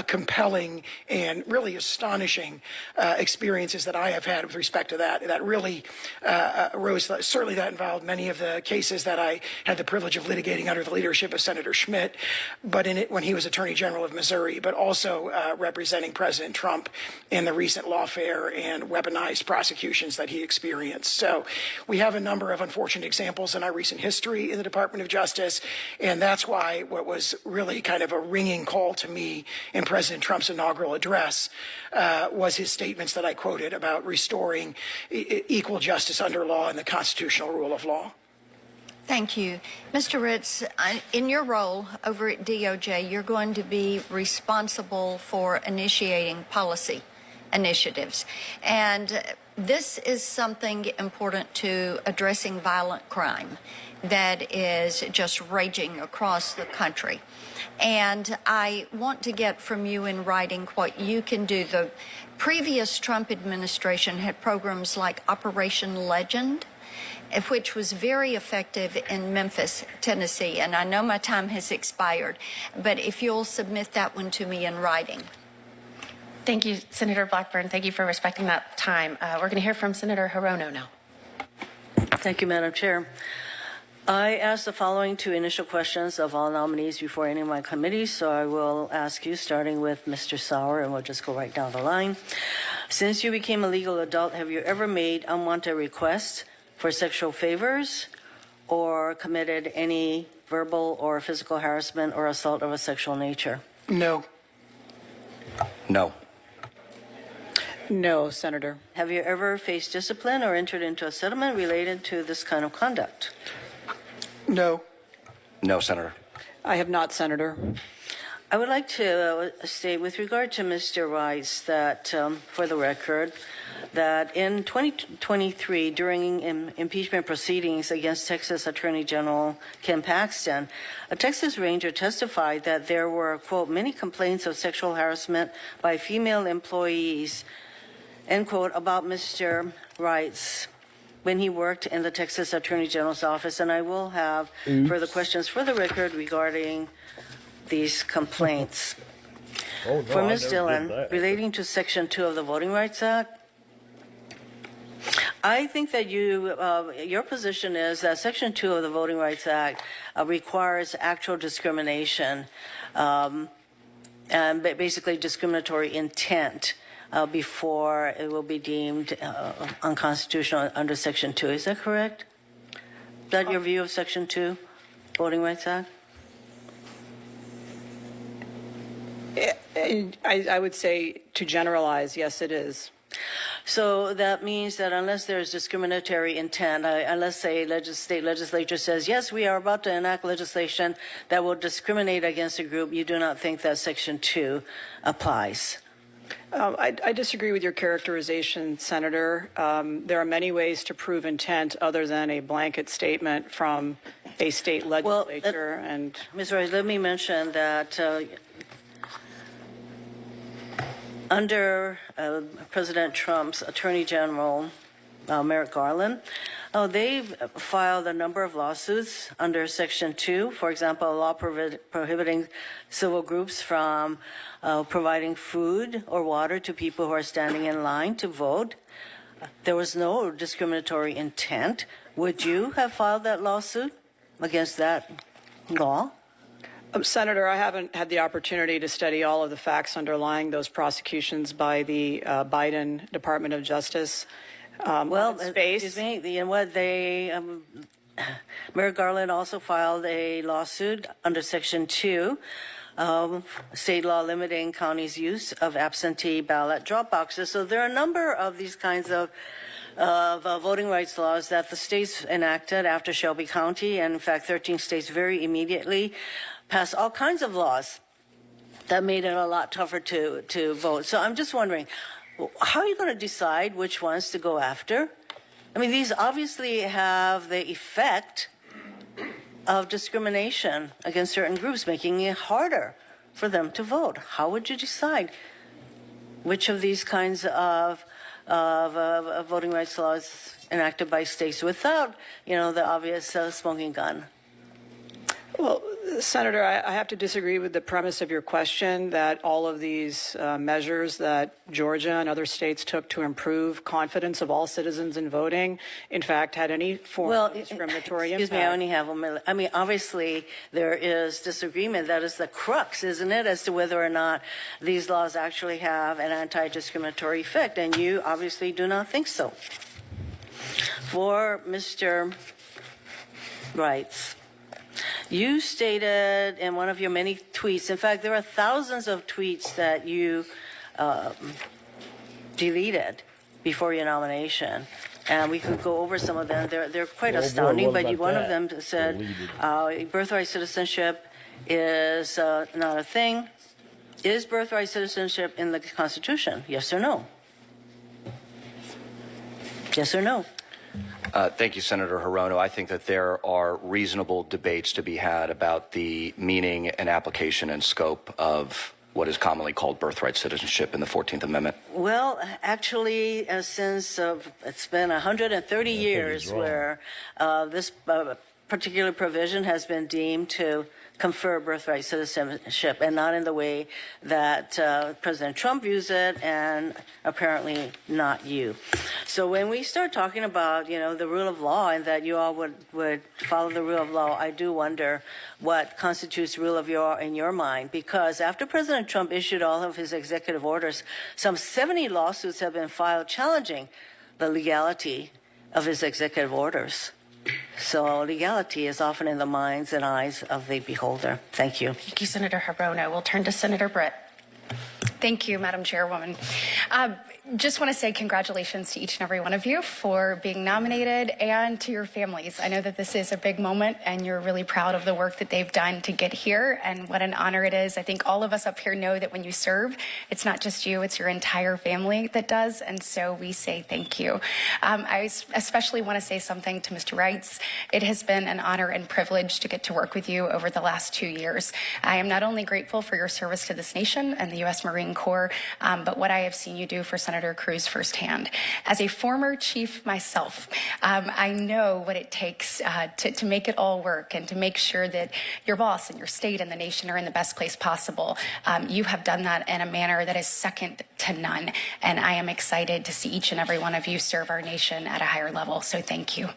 compelling and really astonishing experiences that I have had with respect to that. That really arose, certainly that involved many of the cases that I had the privilege of litigating under the leadership of Senator Schmidt, but in it when he was Attorney General of Missouri, but also representing President Trump in the recent lawfare and weaponized prosecutions that he experienced. So we have a number of unfortunate examples in our recent history in the Department of Justice, and that's why what was really kind of a ringing call to me in President Trump's inaugural address was his statements that I quoted about restoring equal justice under law and the constitutional rule of law. Thank you. Mr. Ritz, in your role over at DOJ, you're going to be responsible for initiating policy initiatives. And this is something important to addressing violent crime that is just raging across the country. And I want to get from you in writing what you can do. The previous Trump administration had programs like Operation Legend, which was very effective in Memphis, Tennessee. And I know my time has expired, but if you'll submit that one to me in writing. Thank you, Senator Blackburn. Thank you for respecting that time. We're going to hear from Senator Hirono now. Thank you, Madam Chair. I asked the following two initial questions of all nominees before any of my committees, so I will ask you, starting with Mr. Sauer, and we'll just go right down the line. Since you became a legal adult, have you ever made unwanted requests for sexual favors or committed any verbal or physical harassment or assault of a sexual nature? No. No. No, Senator. Have you ever faced discipline or entered into a settlement related to this kind of conduct? No. No, Senator. I have not, Senator. I would like to state with regard to Mr. Rice that, for the record, that in 2023, during impeachment proceedings against Texas Attorney General Ken Paxton, a Texas Ranger testified that there were, quote, many complaints of sexual harassment by female employees, end quote, about Mr. Rice when he worked in the Texas Attorney General's office. And I will have further questions for the record regarding these complaints. Oh, no, for Ms. I never Dillon, did that. relating to Section 2 of the Voting Rights Act, I think that your position is that Section 2 of the Voting Rights Act requires actual discrimination and basically discriminatory intent before it will be deemed unconstitutional under Section 2. Is that correct? Is that your view of Section 2, Voting Rights Act? I would say, to generalize, yes, it is. So that means that unless there's discriminatory intent, unless, say, state legislature says, yes, we are about to enact legislation that will discriminate against a group, you do not think that Section 2 applies? I disagree with your characterization, Senator. There are many ways to prove intent other than a blanket statement from a state legislature. And Ms. Rice, let me mention that under President Trump's Attorney General, Merrick Garland, they've filed a number of lawsuits under Section 2. For example, a law prohibiting civil groups from providing food or water to people who are standing in line to vote. There was no discriminatory intent. Would you have filed that lawsuit against that law? Senator, I haven't had the opportunity to study all of the facts underlying those prosecutions by the Biden Department of Justice. Well, excuse me, what they Mayor Garland also filed a lawsuit under Section 2, state law limiting counties' use of absentee ballot drop boxes. So there are a number of these kinds of voting rights laws that the states enacted after Shelby County, and in fact 13 states very immediately passed all kinds of laws that made it a lot tougher to vote. So I'm just wondering, how are you going to decide which ones to go after? I mean, these obviously have the effect of discrimination against certain groups, making it harder for them to vote. How would you decide which of these kinds of voting rights laws enacted by states without, the obvious smoking gun? Well, Senator, I have to disagree with the premise of your question that all of these measures that Georgia and other states took to improve confidence of all citizens in voting, in fact, had any form of discriminatory impact. Excuse me, I only have a minute. I mean, obviously, there is disagreement. That is the crux, isn't it, as to whether or not these laws actually have an anti-discriminatory effect, and you obviously do not think so. For Mr. Rights, you stated in one of your many tweets, in fact, there are thousands of tweets that you deleted before your nomination, and we could go over some of them. They're quite astounding, but one of them said birthright citizenship is not a thing. Is birthright citizenship in the Constitution? Yes or no? Yes or no? Thank you, Senator Hirono. I think that there are reasonable debates to be had about the meaning and application and scope of what is commonly called birthright citizenship in the 14th Amendment. Well, actually, since it's been 130 years where this particular provision has been deemed to confer birthright citizenship, and not in the way that President Trump views it, and apparently not you. So when we start talking about, the rule of law, and that you all would follow the rule of law, I do wonder what constitutes rule of law in your mind, because after President Trump issued all of his executive orders, some 70 lawsuits have been filed challenging the legality of his executive orders. So legality is often in the minds and eyes of the beholder. Thank you. Thank you, Senator Hirono. We'll turn to Senator Britt. Thank you, Madam Chairwoman. Just want to say congratulations to each and every one of you for being nominated, and to your families. I know that this is a big moment and you're really proud of the work that they've done to get here, and what an honor it is. I think all of us up here know that when you serve, it's not just you, it's your entire family that does, and so we say thank you. I especially want to say something to Mr. Rights. It has been an honor and privilege to get to work with you over the last 2 years. I am not only grateful for your service to this nation and the U.S. Marine Corps, but what I have seen you do for Senator Cruz firsthand. As a former chief myself, I know what it takes to make it all work and to make sure that your boss and your state and the nation are in the best place possible. You have done that in a manner that is second to none, and I am excited to see each and every one of you serve our nation at a higher level, so thank you.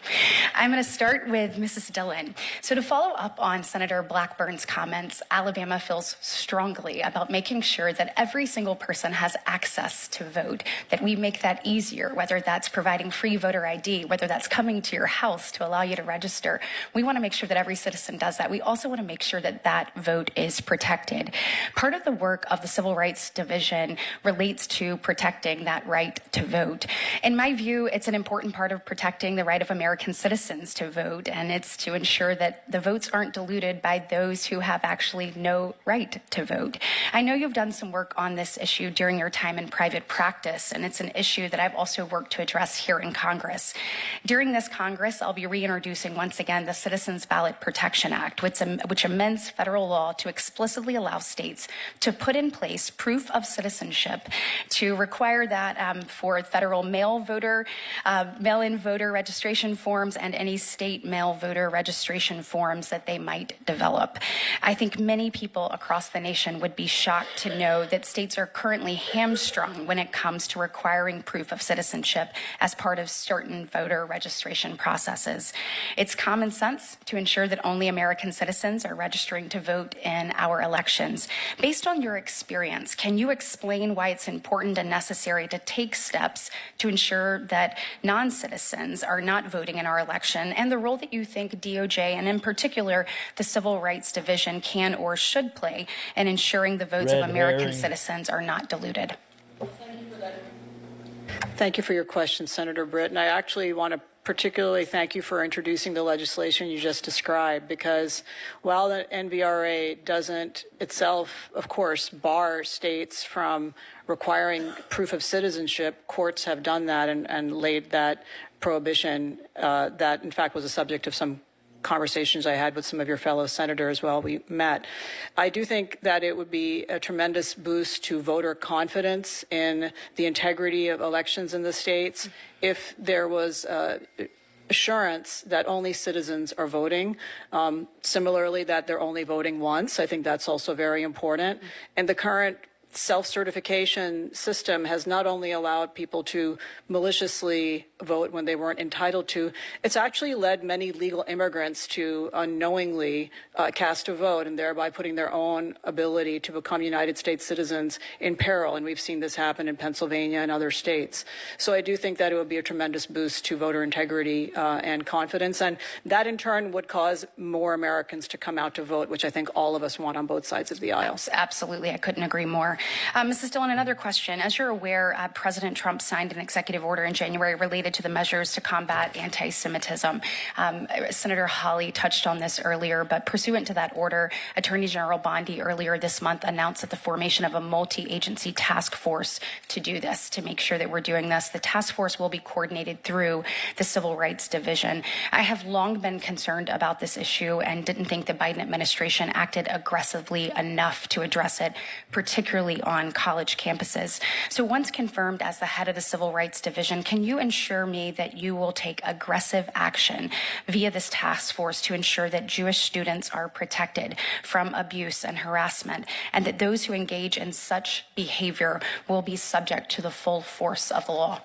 I'm going to start with Mrs. Dillon. So to follow up on Senator Blackburn's comments, Alabama feels strongly about making sure that every single person has access to vote, that we make that easier, whether that's providing free voter ID, whether that's coming to your house to allow you to register. We want to make sure that every citizen does that. We also want to make sure that that vote is protected. Part of the work of the Civil Rights Division relates to protecting that right to vote. In my view, it's an important part of protecting the right of American citizens to vote, and it's to ensure that the votes aren't diluted by those who have actually no right to vote. I know you've done some work on this issue during your time in private practice, and it's an issue that I've also worked to address here in Congress. During this Congress, I'll be reintroducing once again the Citizens Ballot Protection Act, which amends federal law to explicitly allow states to put in place proof of citizenship, to require that for federal mail-in voter registration forms and any state mail voter registration forms that they might develop. I think many people across the nation would be shocked to know that states are currently hamstrung when it comes to requiring proof of citizenship as part of certain voter registration processes. It's common sense to ensure that only American citizens are registering to vote in our elections. Based on your experience, can you explain why it's important and necessary to take steps to ensure ensure that non-citizens are not voting in our election, and the role that you think DOJ, and in particular the Civil Rights Division, can or should play in ensuring the votes of American citizens are not diluted. Thank you for your question, Senator Britt. And I actually want to particularly thank you for introducing the legislation you just described, because while the NVRA doesn't itself, of course, bar states from requiring proof of citizenship, courts have done that and laid that prohibition that, in fact, was a subject of some conversations I had with some of your fellow senators while we met. I do think that it would be a tremendous boost to voter confidence in the integrity of elections in the states if there was assurance that only citizens are voting. Similarly, that they're only voting once. I think that's also very important. And the current self-certification system has not only allowed people to maliciously vote when they weren't entitled to, it's actually led many legal immigrants to unknowingly cast a vote and thereby putting their own ability to become United States citizens in peril. And we've seen this happen in Pennsylvania and other states. So I do think that it would be a tremendous boost to voter integrity and confidence. And that in turn would cause more Americans to come out to vote, which I think all of us want on both sides of the aisle. Absolutely. I couldn't agree more. Mrs. Dillon, another question. As you're aware, President Trump signed an executive order in January related to the measures to combat anti-Semitism. Senator Hawley touched on this earlier, but pursuant to that order, Attorney General Bondi earlier this month announced that the formation of a multi-agency task force to do this, to make sure that we're doing this. The task force will be coordinated through the Civil Rights Division. I have long been concerned about this issue and didn't think the Biden administration acted aggressively enough to address it, particularly on college campuses. So once confirmed as the head of the Civil Rights Division, can you ensure me that you will take aggressive action via this task force to ensure that Jewish students are protected from abuse and harassment, and that those who engage in such behavior will be subject to the full force of the law?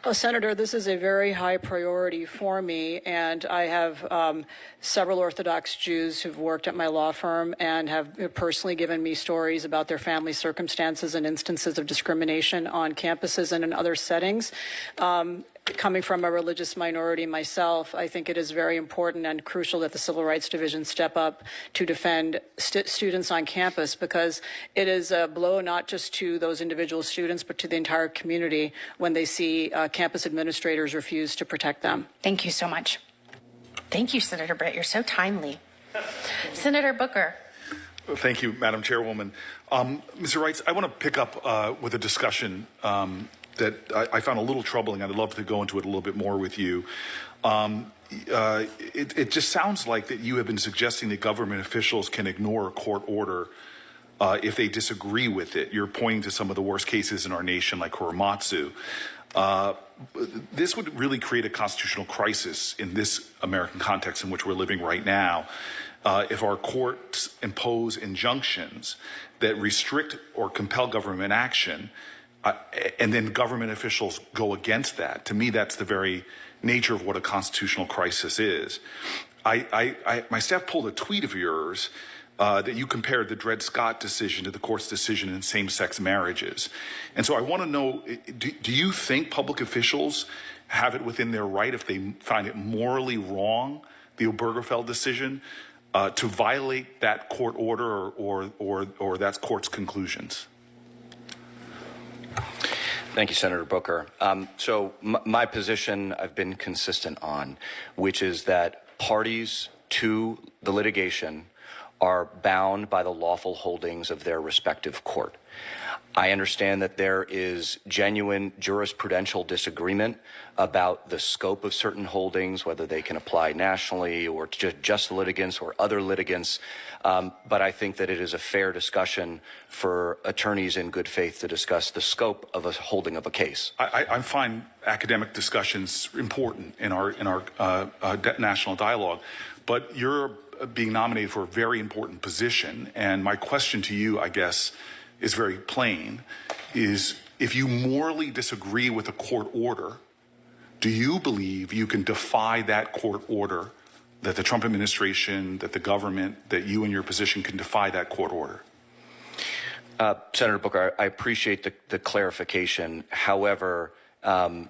Well, Senator, this is a very high priority for me, and I have several Orthodox Jews who've worked at my law firm and have personally given me stories about their family circumstances and instances of discrimination on campuses and in other settings. Coming from a religious minority myself, I think it is very important and crucial that the Civil Rights Division step up to defend students on campus, because it is a blow not just to those individual students, but to the entire community when they see campus administrators refuse to protect them. Thank you so much. Thank you, Senator Britt. You're so timely. Senator Booker. Thank you, Madam Chairwoman. Mr. Wrights, I want to pick up with a discussion that I found a little troubling. I'd love to go into it a little bit more with you. It just sounds like that you have been suggesting that government officials can ignore a court order if they disagree with it. You're pointing to some of the worst cases in our nation, like Korematsu. This would really create a constitutional crisis in this American context in which we're living right now. If our courts impose injunctions that restrict or compel government action, and then government officials go against that, to me, that's the very nature of what a constitutional crisis is. My staff pulled a tweet of yours that you compared the Dred Scott decision to the court's decision in same-sex marriages. And so I want to know, do you think public officials have it within their right, if they find it morally wrong, the Obergefell decision, to violate that court order or that court's conclusions? Thank you, Senator Booker. So my position I've been consistent on, which is that parties to the litigation are bound by the lawful holdings of their respective court. I understand that there is genuine jurisprudential disagreement about the scope of certain holdings, whether they can apply nationally or to just litigants or other litigants. But I think that it is a fair discussion for attorneys in good faith to discuss the scope of a holding of a case. I find academic discussions important in our national dialogue, but you're being nominated for a very important position. And my question to you, I guess, is very plain, is if you morally disagree with a court order, do you believe you can defy that court order, that the Trump administration, that the government, that you in your position can defy that court order? Senator Booker, I appreciate the clarification. However,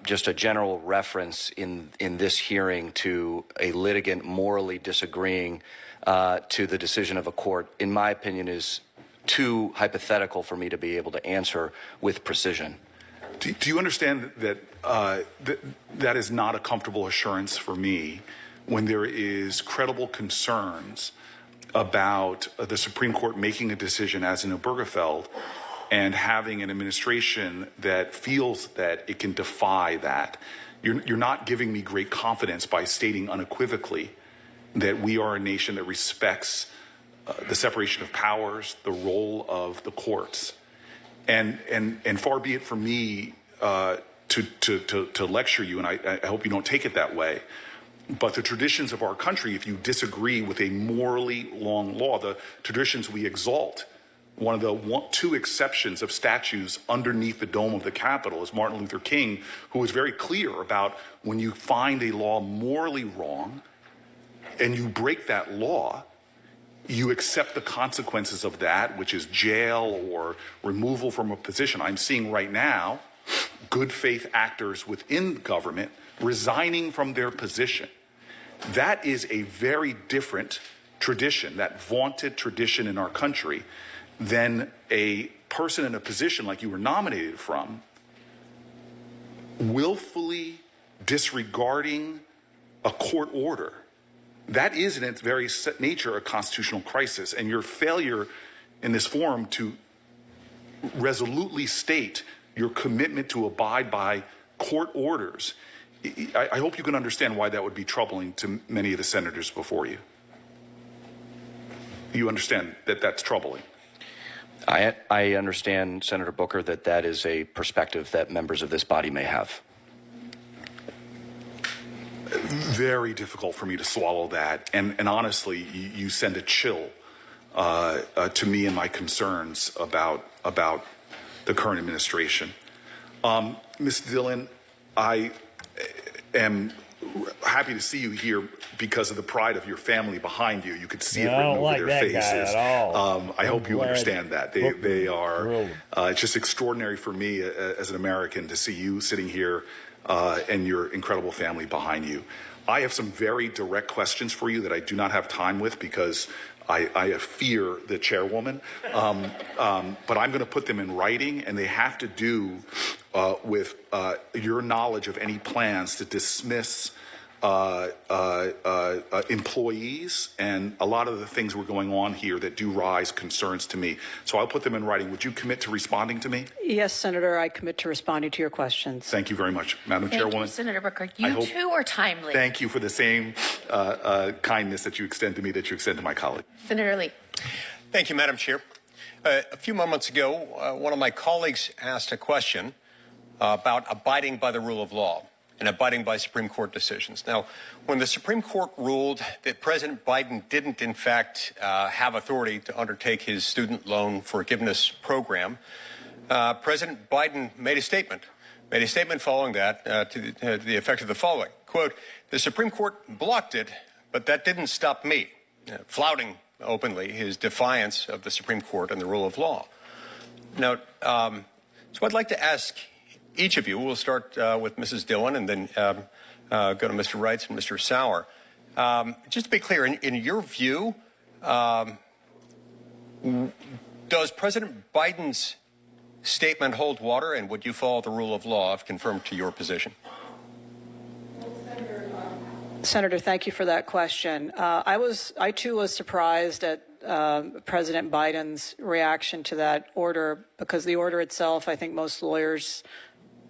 just a general reference in this hearing to a litigant morally disagreeing to the decision of a court, in my opinion, is too hypothetical for me to be able to answer with precision. Do you understand that that is not a comfortable assurance for me when there is credible concerns about the Supreme Court making a decision, as in Obergefell, and having an administration that feels that it can defy that? You're not giving me great confidence by stating unequivocally that we are a nation that respects the separation of powers, the role of the courts. And far be it from me to lecture you, and I hope you don't take it that way. But the traditions of our country, if you disagree with a morally long law, the traditions we exalt, one of the two exceptions of statues underneath the dome of the Capitol is Martin Luther King, who was very clear about when you find a law morally wrong and you break that law, you accept the consequences of that, which is jail or removal from a position. I'm seeing right now good faith actors within government resigning from their position. That is a very different tradition, that vaunted tradition in our country, than a person in a position like you were nominated from, willfully disregarding a court order. That is in its very nature a constitutional crisis, and your failure in this forum to resolutely state your commitment to abide by court orders, I hope you can understand why that would be troubling to many of the senators before you. You understand that that's troubling? I understand, Senator Booker, that is a perspective that members of this body may have. Very difficult for me to swallow that, and honestly, you send a chill to me and my concerns about the current administration. Ms. Dillon, I am happy to see you here because of the pride of your family behind you. You could see it written over their faces. I hope you understand that. They are, it's just extraordinary for me as an American to see you sitting here and your incredible family behind you. I have some very direct questions for you that I do not have time with because I fear the chairwoman, but I'm going to put them in writing, and they have to do with your knowledge of any plans to dismiss employees and a lot of the things were going on here that do rise concerns to me. So I'll put them in writing. Would you commit to responding to me? Yes, Senator, I commit to responding to your questions. Thank you very much, Madam Chairwoman. Thank you, Senator Booker. You too are timely. Thank you for the same kindness that you extend to me that you extend to my colleague. Senator Lee. Thank you, Madam Chair. A few moments ago, one of my colleagues asked a question about abiding by the rule of law and abiding by Supreme Court decisions. Now, when the Supreme Court ruled that President Biden didn't, in fact, have authority to undertake his student loan forgiveness program, President Biden made a statement following that to the effect of the following, quote, "The Supreme Court blocked it, but that didn't stop me," flouting openly his defiance of the Supreme Court and the rule of law. Now, so I'd like to ask each of you, we'll start with Mrs. Dillon and then go to Mr. Wrights and Mr. Sauer. Just to be clear, in your view, does President Biden's statement hold water, and would you follow the rule of law if confirmed to your position? Senator, thank you for that question. I too was surprised at President Biden's reaction to that order, because the order itself, I think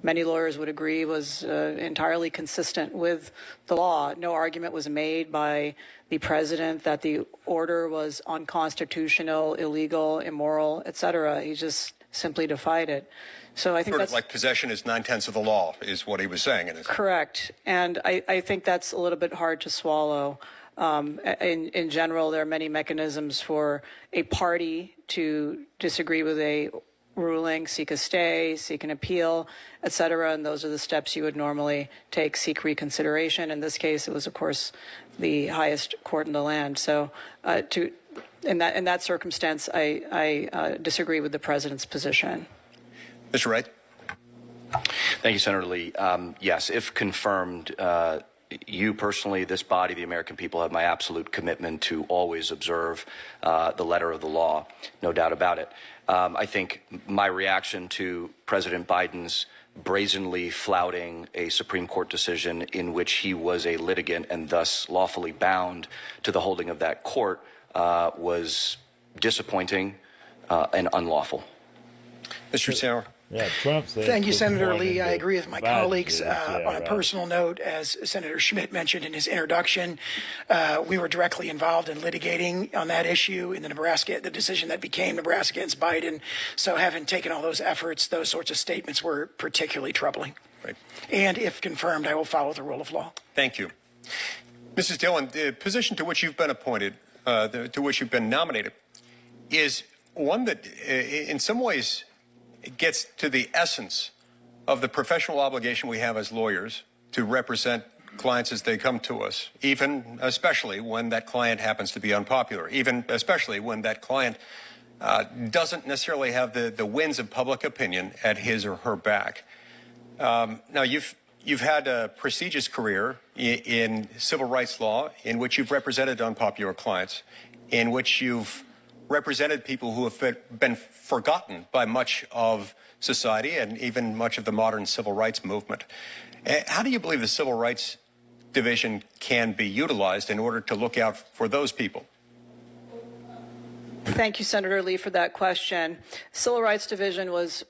many lawyers would agree, was entirely consistent with the law. No argument was made by the president that the order was unconstitutional, illegal, immoral, etc. He just simply defied it. So I think that's like possession is 9/10 of the law, is what he was saying. Correct. And I think that's a little bit hard to swallow. In general, there are many mechanisms for a party to disagree with a ruling, seek a stay, seek an appeal, etc. And those are the steps you would normally take, seek reconsideration. In this case, it was, of course, the highest court in the land. So in that circumstance, I disagree with the president's position. Mr. Wright. Thank you, Senator Lee. Yes, if confirmed, you personally, this body, the American people, have my absolute commitment to always observe the letter of the law, no doubt about it. I think my reaction to President Biden's brazenly flouting a Supreme Court decision in which he was a litigant and thus lawfully bound to the holding of that court was disappointing and unlawful. Mr. Sauer. Yeah, Trump said. Thank you, Senator Lee. I the agree with my Biden colleagues. did, yeah, On a right. personal note, as Senator Schmidt mentioned in his introduction, we were directly involved in litigating on that issue in the decision that became Nebraska against Biden. So having taken all those efforts, those sorts of statements were particularly troubling. Right. And if confirmed, I will follow the rule of law. Thank you. Mrs. Dillon, the position to which you've been appointed, to which you've been nominated, is one that in some ways gets to the essence of the professional obligation we have as lawyers to represent clients as they come to us, even especially when that client happens to be unpopular, even especially when that client doesn't necessarily have the winds of public opinion at his or her back. Now, you've had a prestigious career in civil rights law in which you've represented unpopular clients, in which you've represented people who have been forgotten by much of society and even much of the modern civil rights movement. How do you believe the Civil Rights Division can be utilized in order to look out for those people? Thank you, Senator Lee, for that question. Civil Rights Division was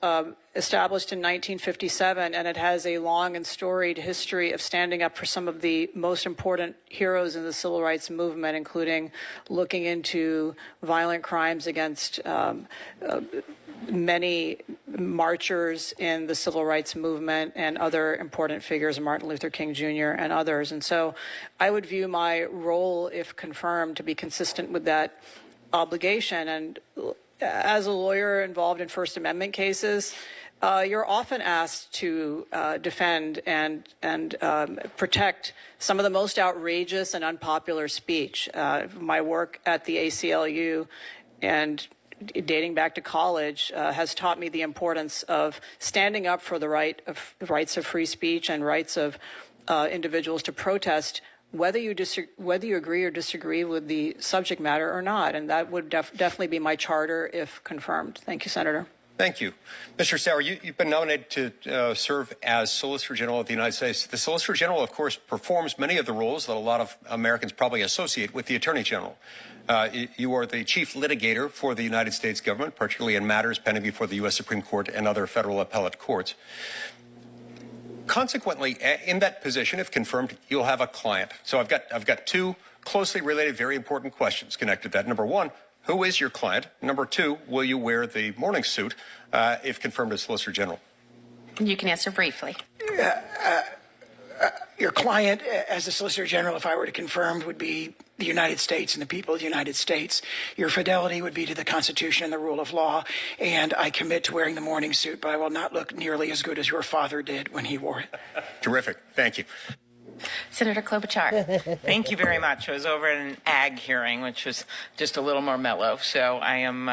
established in 1957, and it has a long and storied history of standing up for some of the most important heroes in the civil rights movement, including looking into violent crimes against many marchers in the civil rights movement and other important figures, Martin Luther King Jr. and others. And so I would view my role, if confirmed, to be consistent with that obligation. And as a lawyer involved in First Amendment cases, you're often asked to defend and protect some of the most outrageous and unpopular speech. My work at the ACLU and dating back to college has taught me the importance of standing up for the rights of free speech and rights of individuals to protest, whether you agree or disagree with the subject matter or not. And that would definitely be my charter if confirmed. Thank you, Senator. Thank you. Mr. Sauer, you've been nominated to serve as Solicitor General of the United States. The Solicitor General, of course, performs many of the roles that a lot of Americans probably associate with the Attorney General. You are the chief litigator for the United States government, particularly in matters pending before the U.S. Supreme Court and other federal appellate courts. Consequently, in that position, if confirmed, you'll have a client. So I've got two closely related, very important questions connected to that. Number one, who is your client? Number two, will you wear the morning suit if confirmed as Solicitor General? You can answer briefly. Your client, as the Solicitor General, if I were to confirm, would be the United States and the people of the United States. Your fidelity would be to the Constitution and the rule of law, and I commit to wearing the morning suit, but I will not look nearly as good as your father did when he wore it. Terrific. Thank you. Senator Klobuchar. Thank you very much. I was over at an ag hearing, which was just a little more mellow, so I am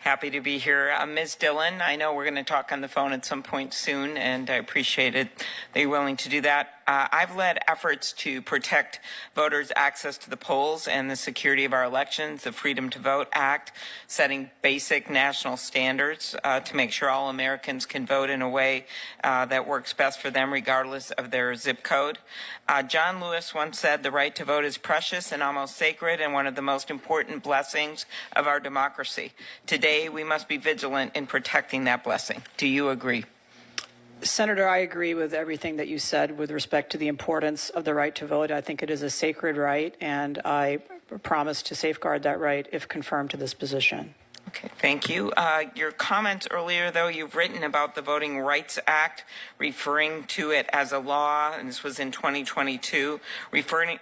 happy to be here. Ms. Dillon, I know we're going to talk on the phone at some point soon, and I appreciate it that you're willing to do that. I've led efforts to protect voters' access to the polls and the security of our elections, the Freedom to Vote Act, setting basic national standards to make sure all Americans can vote in a way that works best for them regardless of their zip code. John Lewis once said, "The right to vote is precious and almost sacred and one of the most important blessings of our democracy. Today, we must be vigilant in protecting that blessing." Do you agree? Senator, I agree with everything that you said with respect to the importance of the right to vote. I think it is a sacred right, and I promise to safeguard that right if confirmed to this position. Okay, thank you. Your comments earlier, though, you've written about the Voting Rights Act, referring to it as a law, and this was in 2022, referring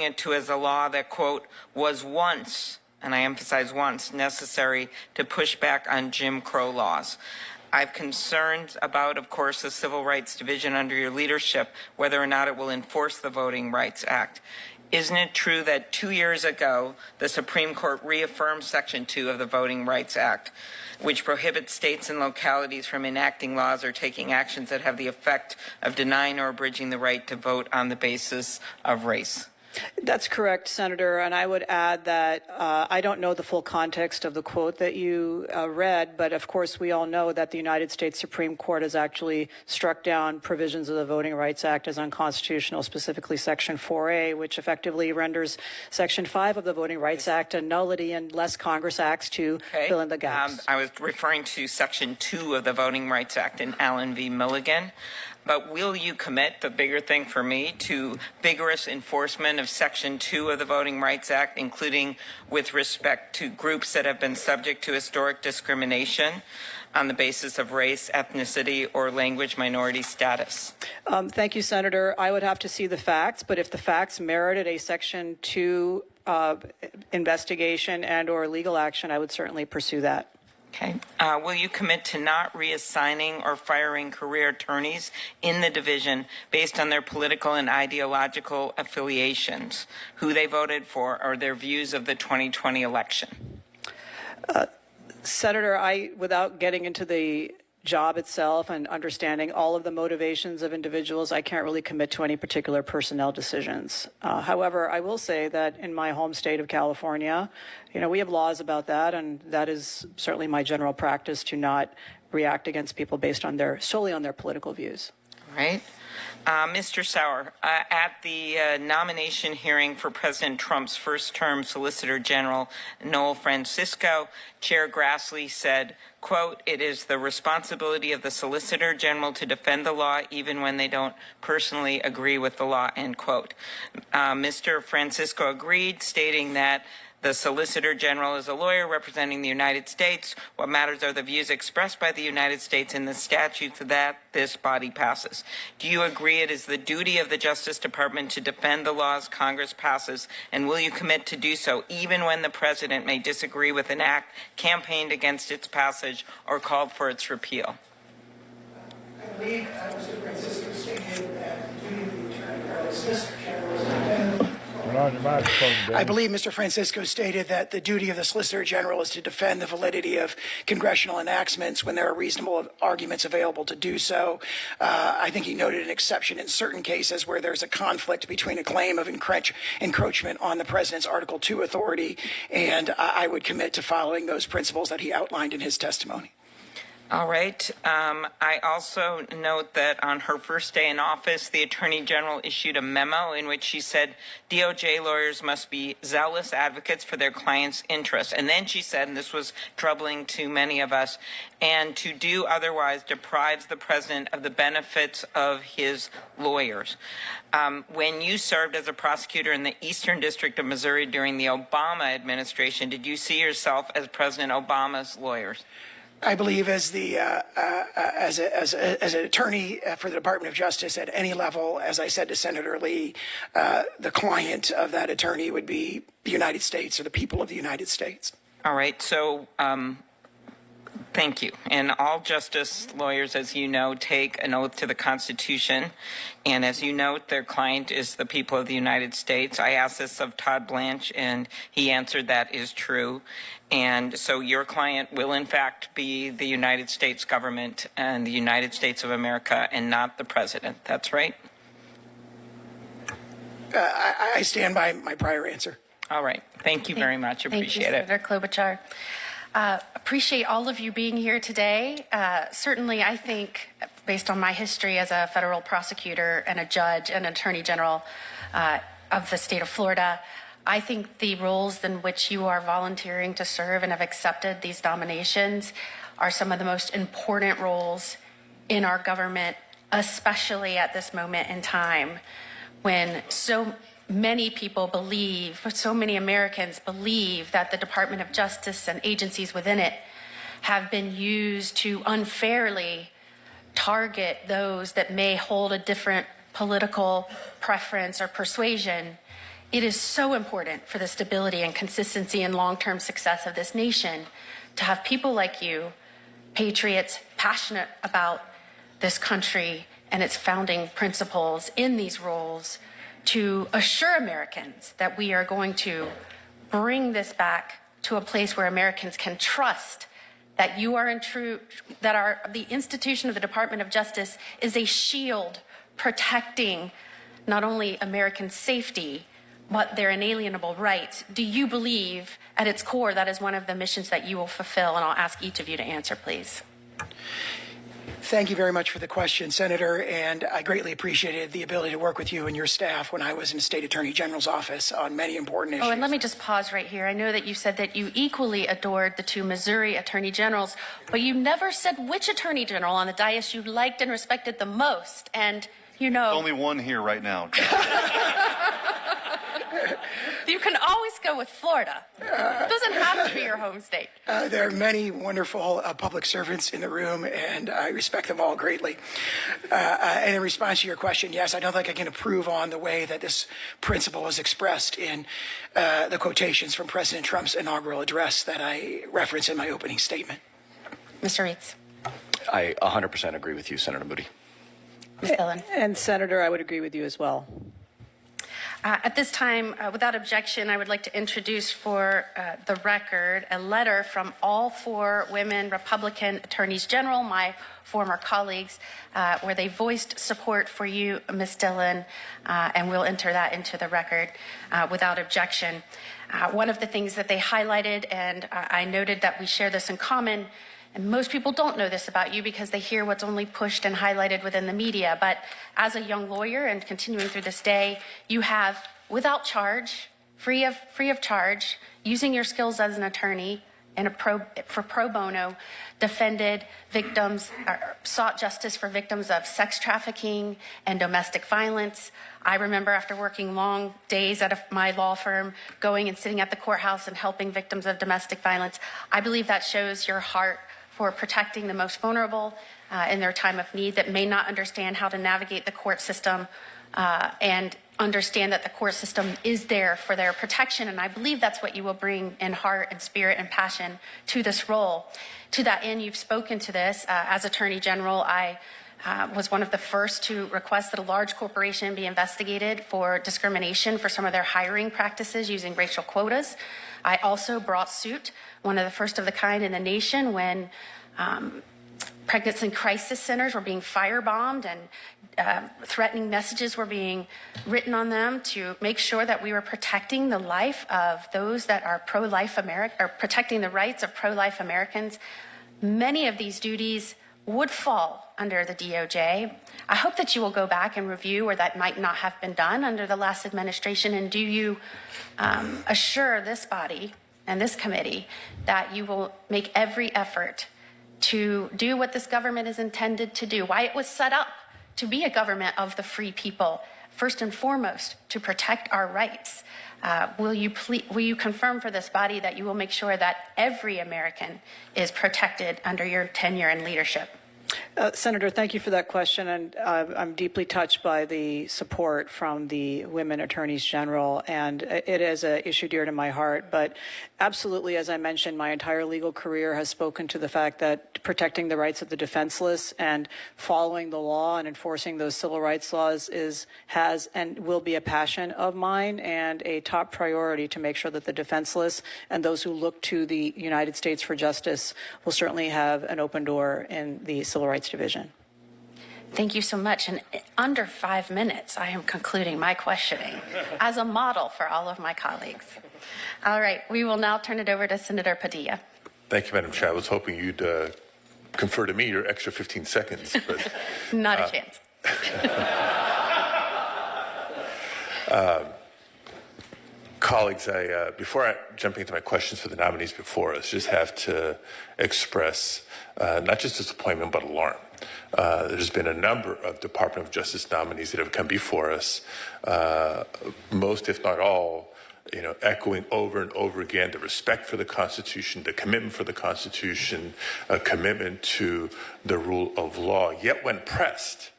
it to as a law that, quote, was once, and I emphasize once, necessary to push back on Jim Crow laws. I have concerns about, of course, the Civil Rights Division under your leadership, whether or not it will enforce the Voting Rights Act. Isn't it true that 2 years ago, the Supreme Court reaffirmed Section 2 of the Voting Rights Act, which prohibits states and localities from enacting laws or taking actions that have the effect of denying or abridging the right to vote on the basis of race? That's correct, Senator. And I would add that I don't know the full context of the quote that you read, but of course we all know that the United States Supreme Court has actually struck down provisions of the Voting Rights Act as unconstitutional, specifically Section 4A, which effectively renders Section 5 of the Voting Rights Act a nullity unless Congress acts to fill in the gaps. I was referring to Section 2 of the Voting Rights Act in Allen v. Milligan. But will you commit, the bigger thing for me, to vigorous enforcement of Section 2 of the Voting Rights Act, including with respect to groups that have been subject to historic discrimination on the basis of race, ethnicity, or language minority status? Thank you, Senator. I would have to see the facts, but if the facts merited a Section 2 investigation and or legal action, I would certainly pursue that. Okay. Will you commit to not reassigning or firing career attorneys in the division based on their political and ideological affiliations, who they voted for, or their views of the 2020 election? Senator, without getting into the job itself and understanding all of the motivations of individuals, I can't really commit to any particular personnel decisions. However, I will say that in my home state of California, we have laws about that, and that is certainly my general practice to not react against people based on solely on their political views. All right. Mr. Sauer, at the nomination hearing for President Trump's first-term Solicitor General, Noel Francisco, Chair Grassley said, quote, "It is the responsibility of the Solicitor General to defend the law even when they don't personally agree with the law," end quote. Mr. Francisco agreed, stating that the Solicitor General is a lawyer representing the United States. What matters are the views expressed by the United States in the statutes that this body passes. Do you agree it is the duty of the Justice Department to defend the laws Congress passes, and will you commit to do so even when the President may disagree with an act, campaigned against its passage, or called for its repeal? I believe Mr. Francisco stated that the duty of the Attorney General is Solicitor General is to defend. I believe Mr. Francisco stated that the duty of the Solicitor General is to defend the validity of congressional enactments when there are reasonable arguments available to do so. I think he noted an exception in certain cases where there's a conflict between a claim of encroachment on the President's Article 2 authority, and I would commit to following those principles that he outlined in his testimony. All right. I also note that on her first day in office, the Attorney General issued a memo in which she said DOJ lawyers must be zealous advocates for their clients' interests. And then she said, and this was troubling to many of us, and to do otherwise deprives the president of the benefits of his lawyers. When you served as a prosecutor in the Eastern District of Missouri during the Obama administration, did you see yourself as President Obama's lawyers? I believe as an attorney for the Department of Justice at any level, as I said to Senator Lee, the client of that attorney would be the United States or the people of the United States. All right. So thank you. And all justice lawyers, as you know, take an oath to the Constitution. And as you note, their client is the people of the United States. I asked this of Todd Blanche, and he answered that is true. And so your client will, in fact, be the United States government and the United States of America and not the president. That's right? I stand by my prior answer. All right. Thank you very much. Appreciate it. Senator Klobuchar. Appreciate all of you being here today. Certainly, I think, based on my history as a federal prosecutor and a judge and attorney general of the state of Florida, I think the roles in which you are volunteering to serve and have accepted these nominations are some of the most important roles in our government, especially at this moment in time when so many people believe, so many Americans believe that the Department of Justice and agencies within it have been used to unfairly target those that may hold a different political preference or persuasion. It is so important for the stability and consistency and long-term success of this nation to have people like you, patriots, passionate about this country and its founding principles in these roles to assure Americans that we are going to bring this back to a place where Americans can trust that you are the institution of the Department of Justice is a shield protecting not only American safety, but their inalienable rights. Do you believe at its core that is one of the missions that you will fulfill? And I'll ask each of you to answer, please. Thank you very much for the question, Senator, and I greatly appreciated the ability to work with you and your staff when I was in the State Attorney General's office on many important issues. Oh, and let me just pause right here. I know that you said that you equally adored the two Missouri Attorney Generals, but you never said which Attorney General on the dais you liked and respected the most, and you know... Only one here right now. You can always go with Florida. It doesn't have to be your home state. There are many wonderful public servants in the room, and I respect them all greatly. And in response to your question, yes, I don't think I can approve on the way that this principle is expressed in the quotations from President Trump's inaugural address that I referenced in my opening statement. Mr. Reeds. I 100% agree with you, Senator Moody. Ms. Dillon. And Senator, I would agree with you as well. At this time, without objection, I would like to introduce for the record a letter from all 4 women Republican attorneys general, my former colleagues, where they voiced support for you, Ms. Dillon, and we'll enter that into the record without objection. One of the things that they highlighted, and I noted that we share this in common, and most people don't know this about you because they hear what's only pushed and highlighted within the media. But as a young lawyer and continuing through this day, you have, without charge, free of charge, using your skills as an attorney for pro bono, defended victims, sought justice for victims of sex trafficking and domestic violence. I remember after working long days at my law firm, going and sitting at the courthouse and helping victims of domestic violence. I believe that shows your heart for protecting the most vulnerable in their time of need that may not understand how to navigate the court system and understand that the court system is there for their protection. And I believe that's what you will bring in heart and spirit and passion to this role. To that end, you've spoken to this. As Attorney General, I was one of the first to request that a large corporation be investigated for discrimination for some of their hiring practices using racial quotas. I also brought suit, one of the first of the kind in the nation, when pregnancy crisis centers were being firebombed and threatening messages were being written on them to make sure that we were protecting the life of those that are pro-life or protecting the rights of pro-life Americans. Many of these duties would fall under the DOJ. I hope that you will go back and review where that might not have been done under the last administration. And do you assure this body and this committee that you will make every effort to do what this government is intended to do, why it was set up to be a government of the free people, first and foremost, to protect our rights? Will you confirm for this body that you will make sure that every American is protected under your tenure and leadership? Senator, thank you for that question, and I'm deeply touched by the support from the women attorneys general, and it is an issue dear to my heart. But absolutely, as I mentioned, my entire legal career has spoken to the fact that protecting the rights of the defenseless and following the law and enforcing those civil rights laws has and will be a passion of mine and a top priority to make sure that the defenseless and those who look to the United States for justice will certainly have an open door in the Civil Rights Division. Thank you so much. And under 5 minutes, I am concluding my questioning as a model for all of my colleagues. All right, we will now turn it over to Senator Padilla. Thank you, Madam Chair. I was hoping you'd confer to me your extra 15 seconds. But, Not a chance. Colleagues, before jumping into my questions for the nominees before us, just have to express not just disappointment but alarm. There's been a number of Department of Justice nominees that have come before us, most, if not all, echoing over and over again the respect for the Constitution, the commitment for the Constitution, a commitment to the rule of law. Yet when pressed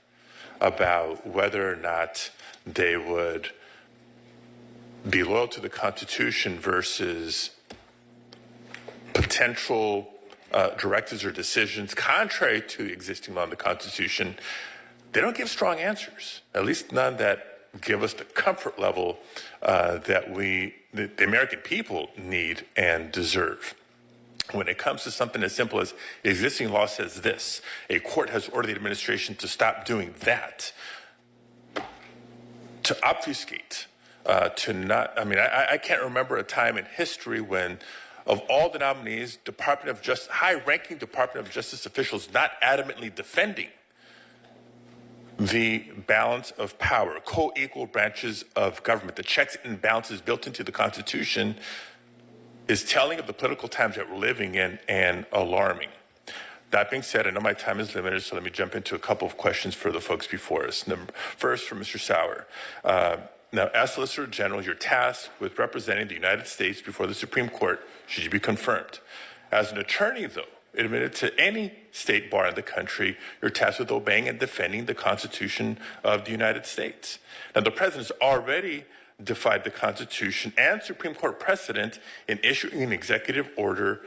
about whether or not they would be loyal to the Constitution versus potential directives or decisions contrary to existing law and the Constitution, they don't give strong answers, at least none that give us the comfort level that the American people need and deserve. When it comes to something as simple as existing law says this, a court has ordered the administration to stop doing that, to obfuscate, to not, I mean, I can't remember a time in history when, of all the nominees, high-ranking Department of Justice officials not adamantly defending the balance of power, co-equal branches of government, the checks and balances built into the Constitution, is telling of the political times that we're living in and alarming. That being said, I know my time is limited, so let me jump into a couple of questions for the folks before us. First, from Mr. Sauer. Now, as Solicitor General, you're tasked with representing the United States before the Supreme Court, should you be confirmed. As an attorney, though, admitted to any state bar in the country, you're tasked with obeying and defending the Constitution of the United States. Now, the President's already defied the Constitution and Supreme Court precedent in issuing an executive order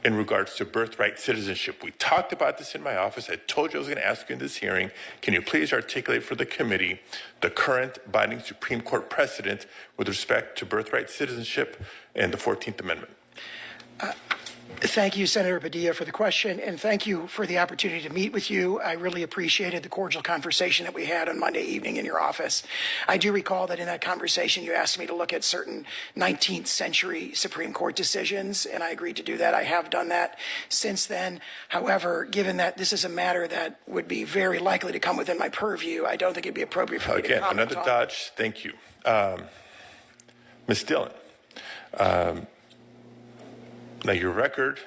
in regards to birthright citizenship. We talked about this in my office. I told you I was going to ask you in this hearing. Can you please articulate for the committee the current binding Supreme Court precedent with respect to birthright citizenship and the 14th Amendment? Thank you, Senator Padilla, for the question, and thank you for the opportunity to meet with you. I really appreciated the cordial conversation that we had on Monday evening in your office. I do recall that in that conversation you asked me to look at certain 19th century Supreme Court decisions, and I agreed to do that. I have done that since then. However, given that this is a matter that would be very likely to come within my purview, I don't think it'd be appropriate for me to comment Another on. dodge. Thank you. Ms. Dillon. Now, your record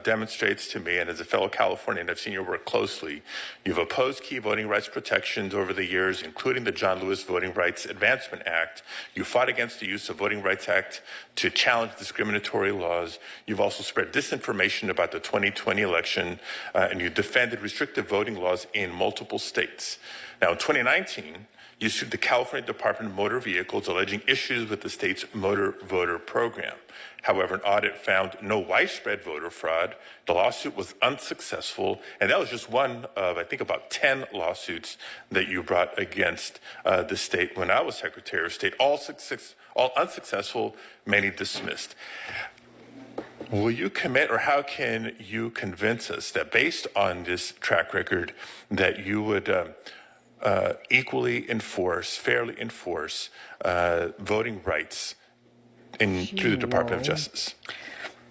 demonstrates to me, and as a fellow Californian, I've seen your work closely, you've opposed key voting rights protections over the years, including the John Lewis Voting Rights Advancement Act. You fought against the use of Voting Rights Act to challenge discriminatory laws. You've also spread disinformation about the 2020 election, and you defended restrictive voting laws in multiple states. Now, in 2019, you sued the California Department of Motor Vehicles, alleging issues with the state's motor voter program. However, an audit found no widespread voter fraud. The lawsuit was unsuccessful, and that was just one of, I think, about 10 lawsuits that you brought against the state when I was Secretary of State, all unsuccessful, many dismissed. Will you commit, or how can you convince us that based on this track record that you would equally enforce, fairly enforce voting rights through the Department of Justice?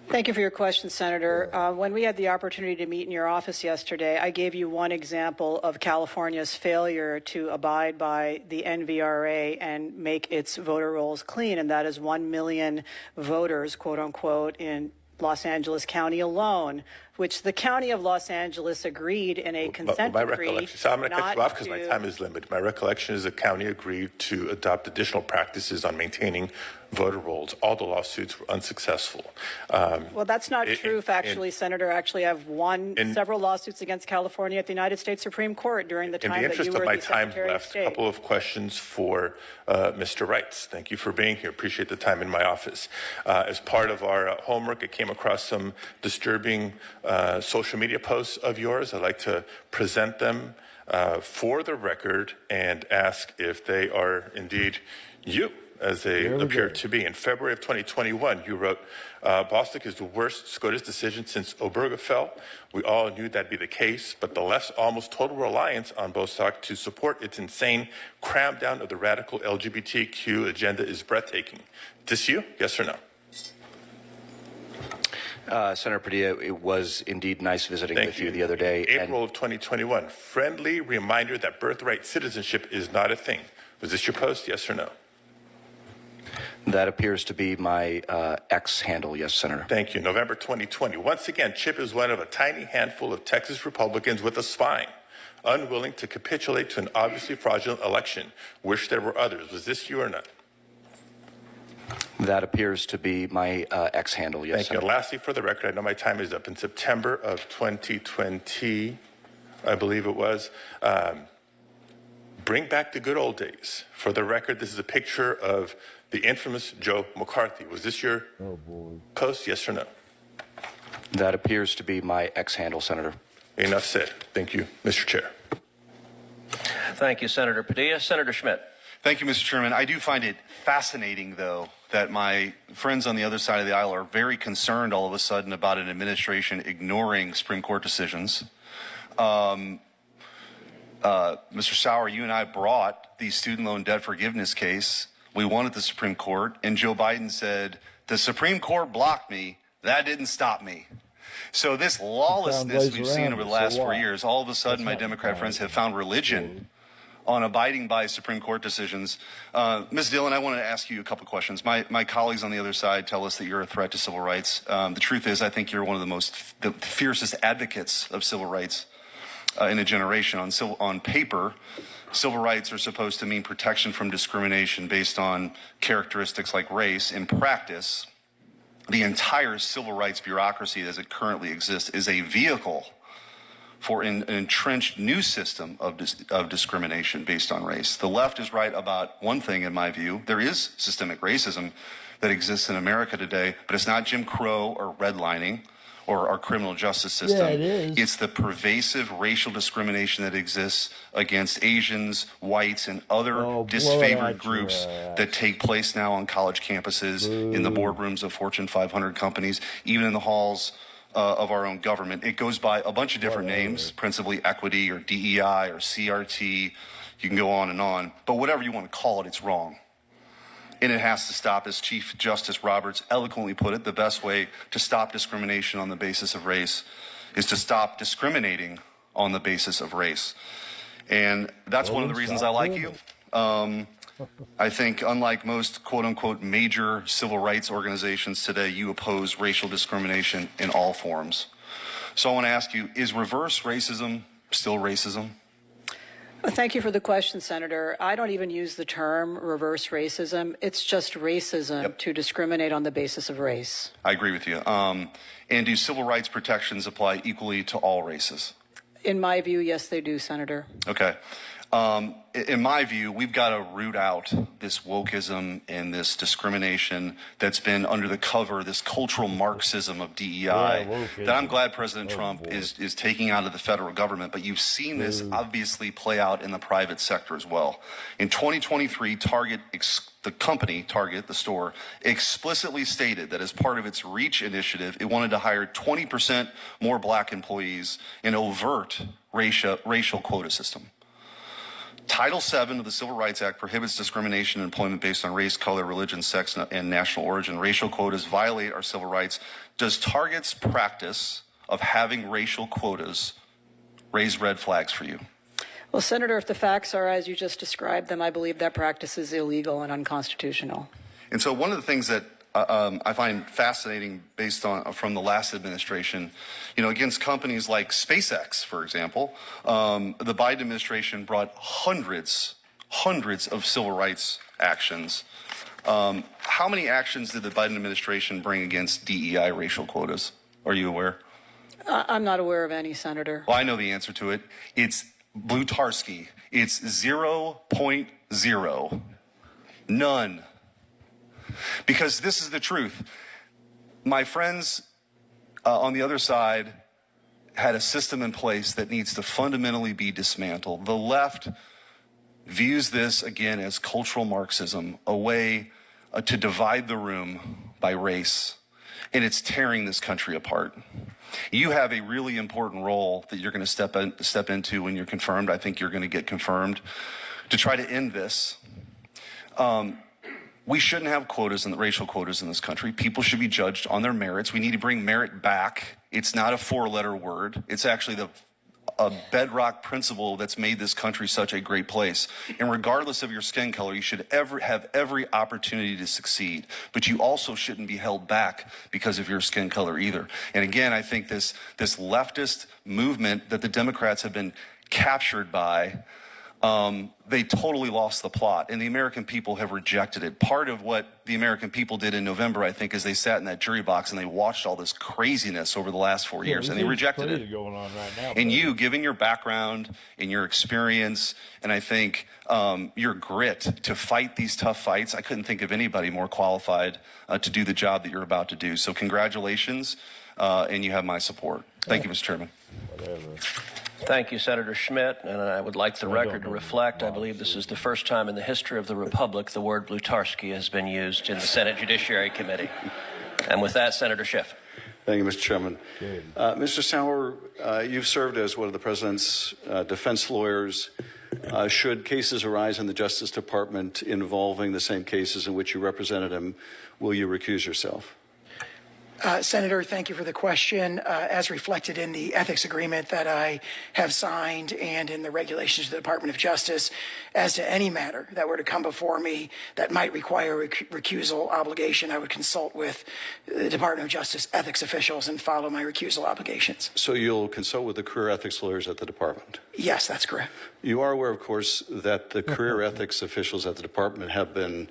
Thank you for your question, Senator. When we had the opportunity to meet in your office yesterday, I gave you one example of California's failure to abide by the NVRA and make its voter rolls clean, and that is 1 million voters, quote unquote, in Los Angeles County alone, which the County of Los Angeles agreed in a consent decree. So I'm going to cut you off because my time is limited. My recollection is the county agreed to adopt additional practices on maintaining voter rolls. All the lawsuits were unsuccessful. Well, that's not true, factually, Senator. Actually, I've won several lawsuits against California at the United States Supreme Court during the time that you were the Secretary of State. A couple of questions for Mr. Wrights. Thank you for being here. Appreciate the time in my office. As part of our homework, I came across some disturbing social media posts of yours. I'd like to present them for the record and ask if they are indeed you, as they appear to be. In February of 2021, you wrote, Bostock is the worst SCOTUS decision since Obergefell. We all knew that'd be the case, but the left's almost total reliance on Bostock to support its insane cram down of the radical LGBTQ agenda is breathtaking. Is this you? Yes or no? Senator Padilla, it was indeed nice visiting with you the other day. April of 2021, friendly reminder that birthright citizenship is not a thing. Was this your post? Yes or no? That appears to be my X handle, yes, Senator. Thank you. November 2020. Once again, Chip is one of a tiny handful of Texas Republicans with a spine, unwilling to capitulate to an obviously fraudulent election. Wish there were others. Was this you or not? That appears to be my X handle, yes, Thank you. And lastly, for the record, I know my time is up. In September of 2020, I believe it was, bring back the good old days. For the record, this is a picture of the infamous Joe McCarthy. Was this your post, yes or no? That appears to be my X handle, Senator. Enough said. Thank you, Mr. Chair. Thank you, Senator Padilla. Senator Schmidt. Thank you, Mr. Chairman. I do find it fascinating, though, that my friends on the other side of the aisle are very concerned all of a sudden about an administration ignoring Supreme Court decisions. Mr. Sauer, you and I brought the student loan debt forgiveness case. We won at the Supreme Court, and Joe Biden said, the Supreme Court blocked me. That didn't stop me. So this lawlessness we've seen over the last 4 years, all of a sudden my Democrat friends have found religion on abiding by Supreme Court decisions. Ms. Dillon, I want to ask you a couple questions. My colleagues on the other side tell us that you're a threat to civil rights. The truth is, I think you're one of the fiercest advocates of civil rights in a generation. On paper, civil rights are supposed to mean protection from discrimination based on characteristics like race. In practice, the entire civil rights bureaucracy as it currently exists is a vehicle for an entrenched new system of discrimination based on race. The left is right about one thing, in my view. There is systemic racism that exists in America today, but it's not Jim Crow or redlining or our criminal justice system. Yeah, it is. It's the pervasive racial discrimination that exists against Asians, whites, and other disfavored groups that take place now on college campuses, in the boardrooms of Fortune 500 companies, even in the halls of our own government. It goes by a bunch of different names, principally equity or DEI or CRT. You can go on, but whatever you want to call it, it's wrong. And it has to stop. As Chief Justice Roberts eloquently put it, the best way to stop discrimination on the basis of race is to stop discriminating on the basis of race. And that's one of the reasons I like you. I think, unlike most quote-unquote major civil rights organizations today, you oppose racial discrimination in all forms. So I want to ask you, is reverse racism still racism? Well, thank you for the question, Senator. I don't even use the term reverse racism. It's just racism to discriminate on the basis of race. I agree with you. And do civil rights protections apply equally to all races? In my view, yes, they do, Senator. Okay. In my view, we've got to root out this wokeism and this discrimination that's been under the cover, this cultural Marxism of DEI that I'm glad President Trump is taking out of the federal government. But you've seen this obviously play out in the private sector as well. In 2023, Target, the store, explicitly stated that as part of its REACH initiative, it wanted to hire 20% more black employees in overt racial quota system. Title VII of the Civil Rights Act prohibits discrimination in employment based on race, color, religion, sex, and national origin. Racial quotas violate our civil rights. Does Target's practice of having racial quotas raise red flags for you? Well, Senator, if the facts are as you just described them, I believe that practice is illegal and unconstitutional. And so one of the things that I find fascinating based on from the last administration, against companies like SpaceX, for example, the Biden administration brought hundreds of civil rights actions. How many actions did the Biden administration bring against DEI racial quotas? Are you aware? I'm not aware of any, Senator. Well, I know the answer to it. It's Blutarski. It's 0.0. None. Because this is the truth. My friends on the other side had a system in place that needs to fundamentally be dismantled. The left views this, again, as cultural Marxism, a way to divide the room by race, and it's tearing this country apart. You have a really important role that you're going to step into when you're confirmed. I think you're going to get confirmed to try to end this. We shouldn't have racial quotas in this country. People should be judged on their merits. We need to bring merit back. It's not a four-letter word. It's actually a bedrock principle that's made this country such a great place. And regardless of your skin color, you should have every opportunity to succeed. But you also shouldn't be held back because of your skin color either. And again, I think this leftist movement that the Democrats have been captured by, they totally lost the plot, and the American people have rejected it. Part of what the American people did in November, I think, is they sat in that jury box and they watched all this craziness over the last 4 years, and they rejected it. Going on right now, and you, given your background and your experience, and I think your grit to fight these tough fights, I couldn't think of anybody more qualified to do the job that you're about to do. So congratulations, and you have my support. Thank you, Mr. Chairman. Whatever. Thank you, Senator Schmidt, and I would like the record to reflect, I believe this is the first time in the history of the Republic the word Blutarski has been used in the Senate Judiciary Committee. And with that, Senator Schiff. Thank you, Mr. Chairman. Mr. Sauer, you've served as one of the President's defense lawyers. Should cases arise in the Justice Department involving the same cases in which you represented him, will you recuse yourself? Senator, thank you for the question. As reflected in the ethics agreement that I have signed and in the regulations of the Department of Justice, as to any matter that were to come before me that might require a recusal obligation, I would consult with the Department of Justice ethics officials and follow my recusal obligations. So you'll consult with the career ethics lawyers at the department? Yes, that's correct. You are aware, of course, that the career ethics officials at the department have been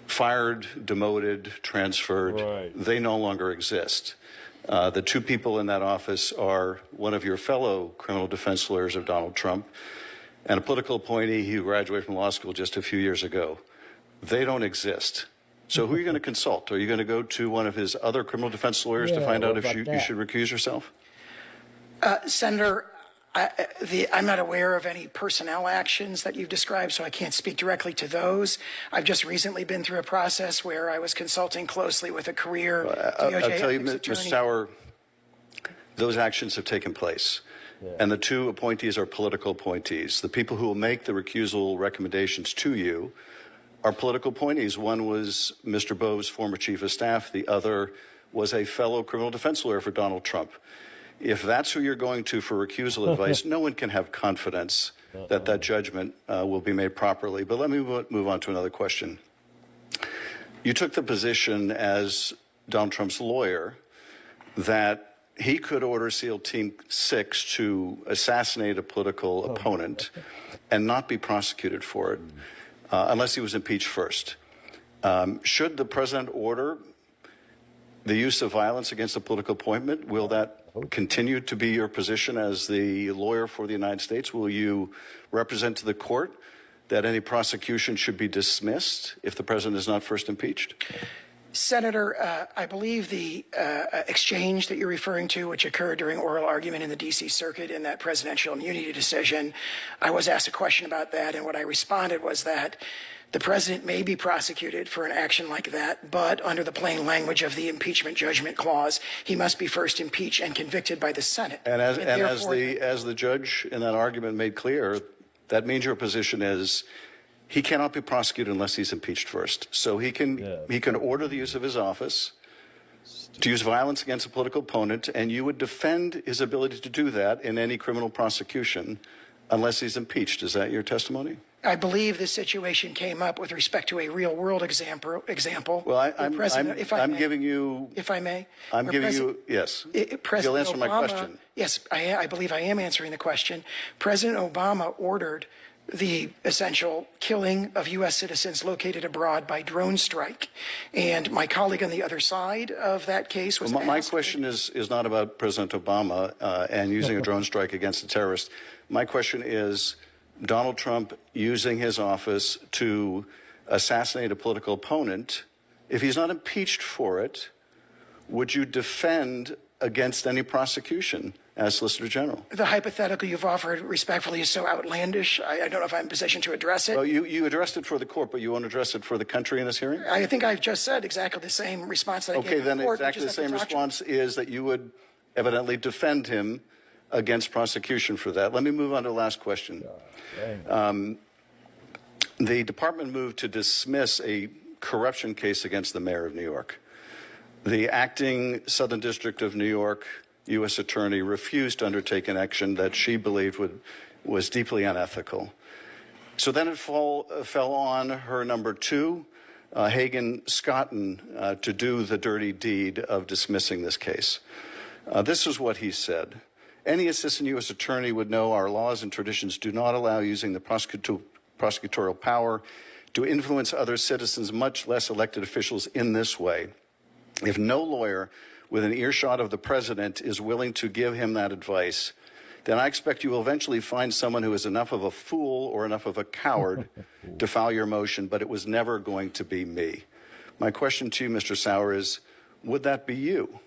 fired, demoted, transferred. Right. They no longer exist. The two people in that office are one of your fellow criminal defense lawyers of Donald Trump and a political appointee who graduated from law school just a few years ago. They don't exist. So who are you going to consult? Are you going to go to one of his other criminal defense lawyers to find out if you should recuse yourself? Senator, I'm not aware of any personnel actions that you've described, so I can't speak directly to those. I've just recently been through a process where I was consulting closely with a career DOJ I'll tell you, ethics Mr. attorney. Sauer, those actions have taken place. And the two appointees are political appointees. The people who will make the recusal recommendations to you are political appointees. One was Mr. Bove's former chief of staff. The other was a fellow criminal defense lawyer for Donald Trump. If that's who you're going to for recusal advice, no one can have confidence that that judgment will be made properly. But let me move on to another question. You took the position as Donald Trump's lawyer that he could order SEAL Team 6 to assassinate a political opponent and not be prosecuted for it unless he was impeached first. Should the president order the use of violence against a political appointment, will that continue to be your position as the lawyer for the United States? Will you represent to the court that any prosecution should be dismissed if the president is not first impeached? Senator, I believe the exchange that you're referring to, which occurred during oral argument in the D.C. Circuit in that presidential immunity decision, I was asked a question about that, and what I responded was that the president may be prosecuted for an action like that, but under the plain language of the impeachment judgment clause, he must be first impeached and convicted by the Senate. And as the judge in that argument made clear, that means your position is he cannot be prosecuted unless he's impeached first. So he can order the use of his office to use violence against a political opponent, and you would defend his ability to do that in any criminal prosecution unless he's impeached. Is that your testimony? I believe this situation came up with respect to a real-world example. Well, I'm giving you... If I may? I'm giving you... Yes. You'll answer my question. Yes, I believe I am answering the question. President Obama ordered the essential killing of U.S. citizens located abroad by drone strike. And my colleague on the other side of that case was my question is not about President Obama and using a drone strike against a terrorist. My question is Donald Trump using his office to assassinate a political opponent. If he's not impeached for it, would you defend against any prosecution as Solicitor General? The hypothetical you've offered respectfully is so outlandish, I don't know if I'm in a position to address it. Well, you addressed it for the court, but you won't address it for the country in this hearing? I think I've just said exactly the same response that I gave Okay, then the court, exactly the same response is that you would evidently defend him against prosecution for that. Let me move on to the last question. The department moved to dismiss a corruption case against the mayor of New York. The acting Southern District of New York U.S. attorney refused to undertake an action that she believed was deeply unethical. So then it fell on her number two, Hagan Scotton, to do the dirty deed of dismissing this case. This is what he said. Any assistant U.S. attorney would know our laws and traditions do not allow using the prosecutorial power to influence other citizens, much less elected officials, in this way. If no lawyer with an earshot of the president is willing to give him that advice, then I expect you will eventually find someone who is enough of a fool or enough of a coward to file your motion, but it was never going to be me. My question to you, Mr. Sauer, is, would that be you?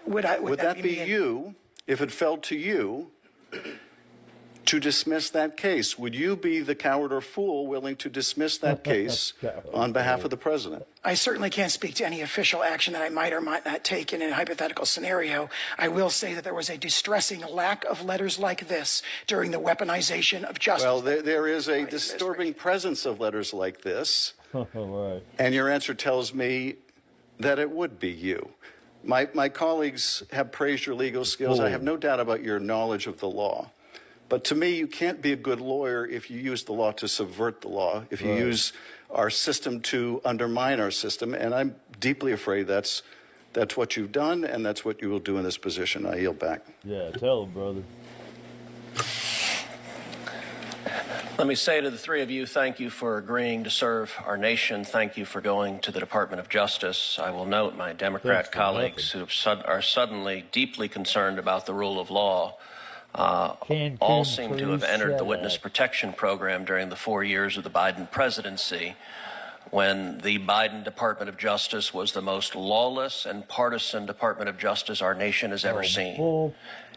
Would that be you if it fell to you to dismiss that case? Would you be the coward or fool willing to dismiss that case on behalf of the president? I certainly can't speak to any official action that I might or might not take in a hypothetical scenario. I will say that there was a distressing lack of letters like this during the weaponization of justice. Well, there is a disturbing presence of letters like this, and your answer tells me that it would be you. My colleagues have praised your legal skills. I have no doubt about your knowledge of the law. But to me, you can't be a good lawyer if you use the law to subvert the law, if you use our system to undermine our system. And I'm deeply afraid that's what you've done, and that's what you will do in this position. I yield back. Yeah, tell him, brother. Let me say to the three of you, thank you for agreeing to serve our nation. Thank you for going to the Department of Justice. I will note my Democrat colleagues who are suddenly deeply concerned about the rule of law all seem to have entered the witness protection program during the 4 years of the Biden presidency, when the Biden Department of Justice was the most lawless and partisan Department of Justice our nation has ever seen.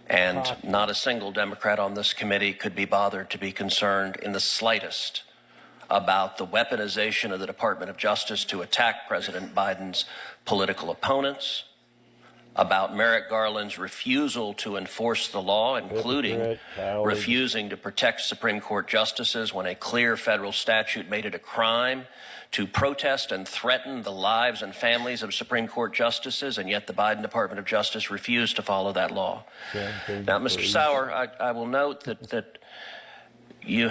And not a single Democrat on this committee could be bothered to be concerned in the slightest about the weaponization of the Department of Justice to attack President Biden's political opponents, about Merrick Garland's refusal to enforce the law, including refusing to protect Supreme Court justices when a clear federal statute made it a crime to protest and threaten the lives and families of Supreme Court justices, and yet the Biden Department of Justice refused to follow that law. Now, Mr. Sauer, I will note that you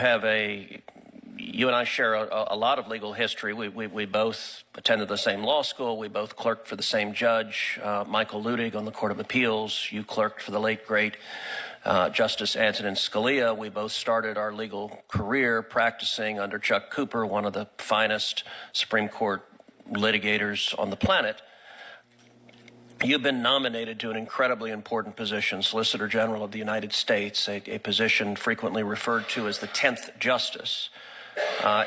and I share a lot of legal history. We both attended the same law school. We both clerked for the same judge, Michael Ludig, on the Court of Appeals. You clerked for the late, great Justice Antonin Scalia. We both started our legal career practicing under Chuck Cooper, one of the finest Supreme Court litigators on the planet. You've been nominated to an incredibly important position, Solicitor General of the United States, a position frequently referred to as the 10th Justice.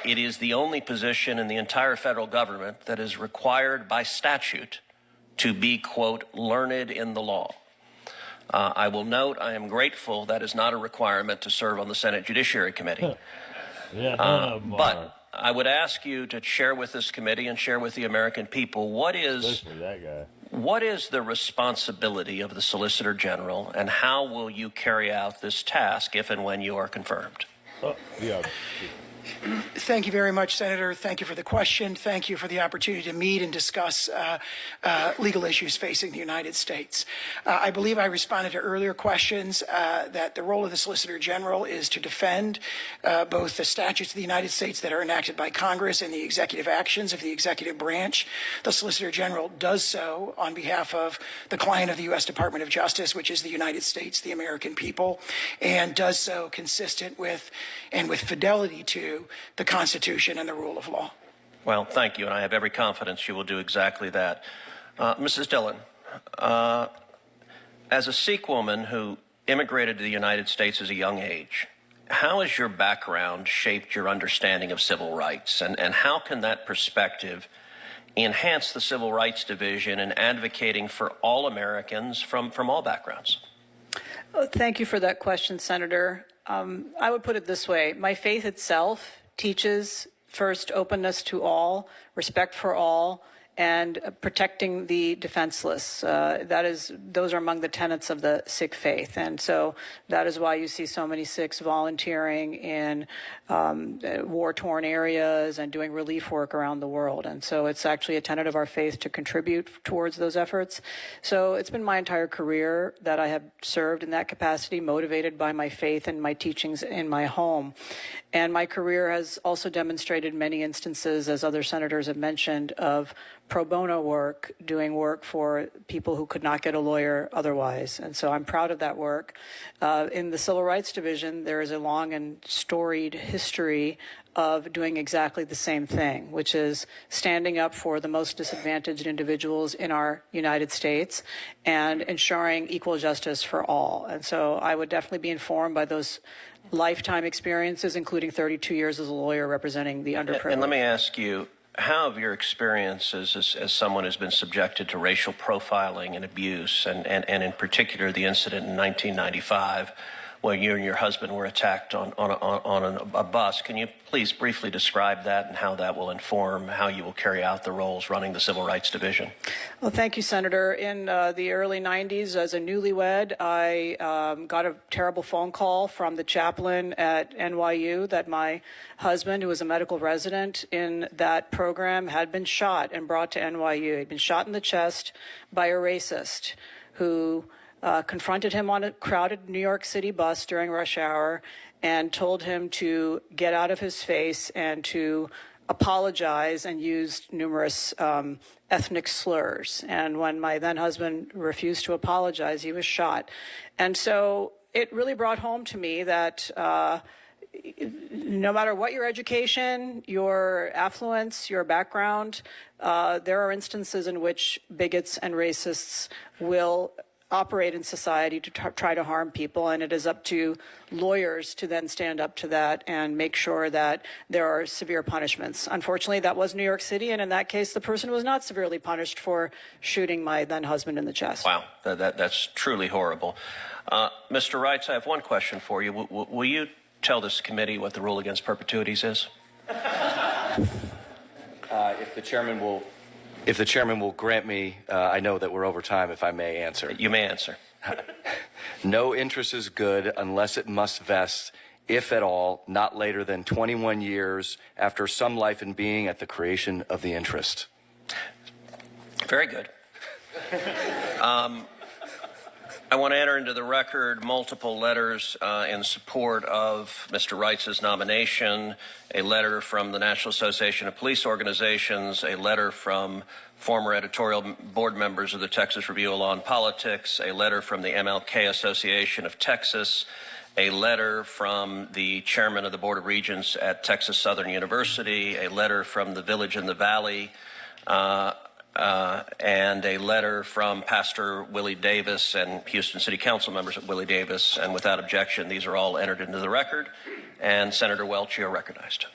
It is the only position in the entire federal government that is required by statute to be, quote, learned in the law. I will note I am grateful that is not a requirement to serve on the Senate Judiciary Committee. But I would ask you to share with this committee and share with the American people what is the responsibility of the Solicitor General, and how will you carry out this task if and when you are confirmed? Thank you very much, Senator. Thank you for the question. Thank you for the opportunity to meet and discuss legal issues facing the United States. I believe I responded to earlier questions that the role of the Solicitor General is to defend both the statutes of the United States that are enacted by Congress and the executive actions of the executive branch. The Solicitor General does so on behalf of the client of the U.S. Department of Justice, which is the United States, the American people, and does so consistent with and with fidelity to the Constitution and the rule of law. Well, thank you, and I have every confidence you will do exactly that. Mrs. Dillon, as a Sikh woman who immigrated to the United States at a young age, how has your background shaped your understanding of civil rights, and how can that perspective enhance the Civil Rights Division in advocating for all Americans from all backgrounds? Thank you for that question, Senator. I would put it this way. My faith itself teaches, first, openness to all, respect for all, and protecting the defenseless. Those are among the tenets of the Sikh faith. And so that is why you see so many Sikhs volunteering in war-torn areas and doing relief work around the world. And so it's actually a tenet of our faith to contribute towards those efforts. So it's been my entire career that I have served in that capacity, motivated by my faith and my teachings in my home. And my career has also demonstrated many instances, as other senators have mentioned, of pro bono work, doing work for people who could not get a lawyer otherwise. And so I'm proud of that work. In the Civil Rights Division, there is a long and storied history of doing exactly the same thing, which is standing up for the most disadvantaged individuals in our United States and ensuring equal justice for all. And so I would definitely be informed by those lifetime experiences, including 32 years as a lawyer representing the underprivileged. And let me ask you, how have your experiences as someone who's been subjected to racial profiling and abuse, and in particular the incident in 1995 when you and your husband were attacked on a bus, can you please briefly describe that and how that will inform how you will carry out the roles running the Civil Rights Division? Well, thank you, Senator. In the early 90s, as a newlywed, I got a terrible phone call from the chaplain at NYU that my husband, who was a medical resident in that program, had been shot and brought to NYU. He'd been shot in the chest by a racist who confronted him on a crowded New York City bus during rush hour and told him to get out of his face and to apologize, and used numerous ethnic slurs. And when my then husband refused to apologize, he was shot. And so it really brought home to me that no matter what your education, your affluence, your background, there are instances in which bigots and racists will operate in society to try to harm people, and it is up to lawyers to then stand up to that and make sure that there are severe punishments. Unfortunately, that was New York City, and in that case, the person was not severely punished for shooting my then husband in the chest. Wow, that's truly horrible. Mr. Reitz, I have one question for you. Will you tell this committee what the rule against perpetuities is? If the chairman will grant me, I know that we're over time, if I may answer. You may answer. No interest is good unless it must vest, if at all, not later than 21 years after some life and being at the creation of the interest. Very good. I want to enter into the record multiple letters in support of Mr. Reitz's nomination, a letter from the National Association of Police Organizations, a letter from former editorial board members of the Texas Review of Law and Politics, a letter from the MLK Association of Texas, a letter from the chairman of the Board of Regents at Texas Southern University, a letter from the Village in the Valley, and a letter from Pastor Willie Davis and Houston City Council members at Willie Davis. And without objection, these are all entered into the record. And Senator Welch, you are recognized.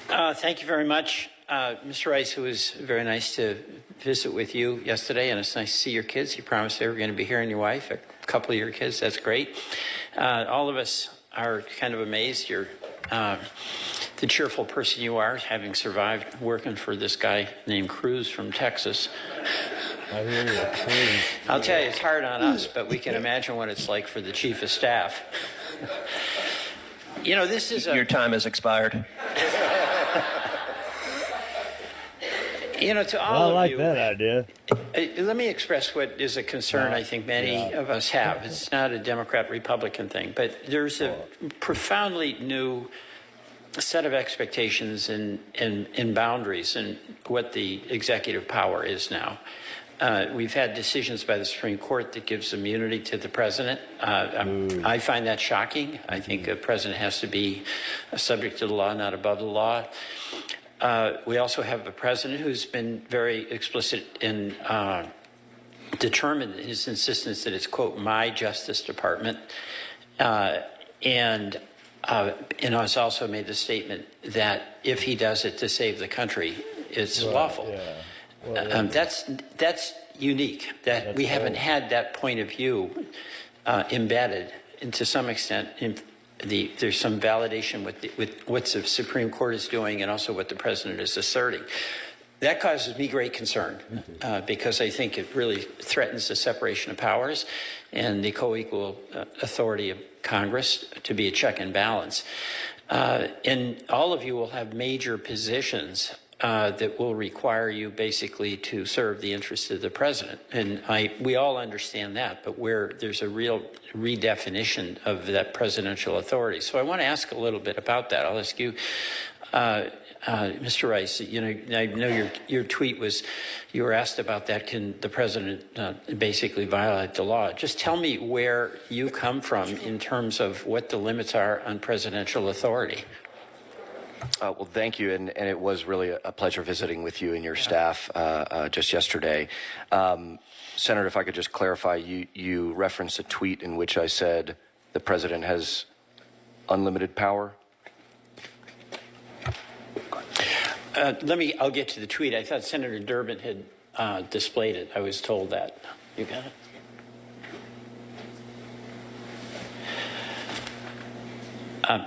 Thank you very much. Mr. Rice, it was very nice to visit with you yesterday, and it's nice to see your kids. You promised they were going to be here, and your wife, a couple of your kids. That's great. All of us are kind of amazed. You're the cheerful person you are, having survived working for this guy named Cruz from Texas. I'll tell you, it's hard on us, but we can imagine what it's like for the chief of staff. You know, this is your time has expired. You know, to all I like of you, that idea. Let me express what is a concern I think many of us have. It's not a Democrat-Republican thing, but there's a profoundly new set of expectations and boundaries in what the executive power is now. We've had decisions by the Supreme Court that gives immunity to the president. I find that shocking. I think a president has to be subject to the law, not above the law. We also have a president who's been very explicit in determined his insistence that it's, quote, my Justice Department. And has also made the statement that if he does it to save the country, it's lawful. Yeah. Well, that's unique, that we haven't had that point of view embedded, and to some extent there's some validation with what the Supreme Court is doing and also what the president is asserting. That causes me great concern because I think it really threatens the separation of powers and the co-equal authority of Congress to be a check and balance. And all of you will have major positions that will require you basically to serve the interests of the president. And we all understand that, but where there's a real redefinition of that presidential authority. So I want to ask a little bit about that. I'll ask you, Mr. Rice, you know, I know your tweet was, you were asked about that, can the president basically violate the law? Just tell me where you come from in terms of what the limits are on presidential authority. Well, thank you, and it was really a pleasure visiting with you and your staff just yesterday. Senator, if I could just clarify, you referenced a tweet in which I said the president has unlimited power? I'll get to the tweet. I thought Senator Durbin had displayed it. I was told that. You got it?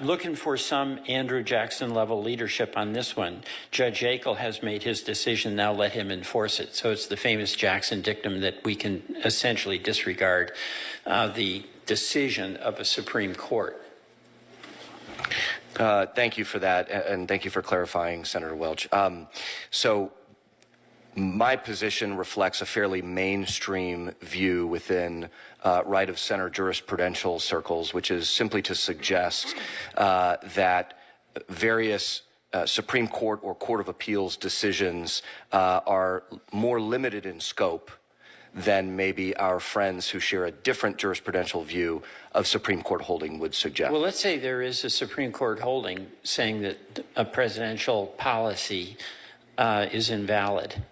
Looking for some Andrew Jackson level leadership on this one. Judge Yackel has made his decision. Now let him enforce it. So it's the famous Jackson dictum that we can essentially disregard the decision of a Supreme Court. Thank you for that, and thank you for clarifying, Senator Welch. So my position reflects a fairly mainstream view within right of center jurisprudential circles, which is simply to suggest that various Supreme Court or Court of Appeals decisions are more limited in scope than maybe our friends who share a different jurisprudential view of Supreme Court holding would suggest. Well, let's say there is a Supreme Court holding saying that a presidential policy is invalid.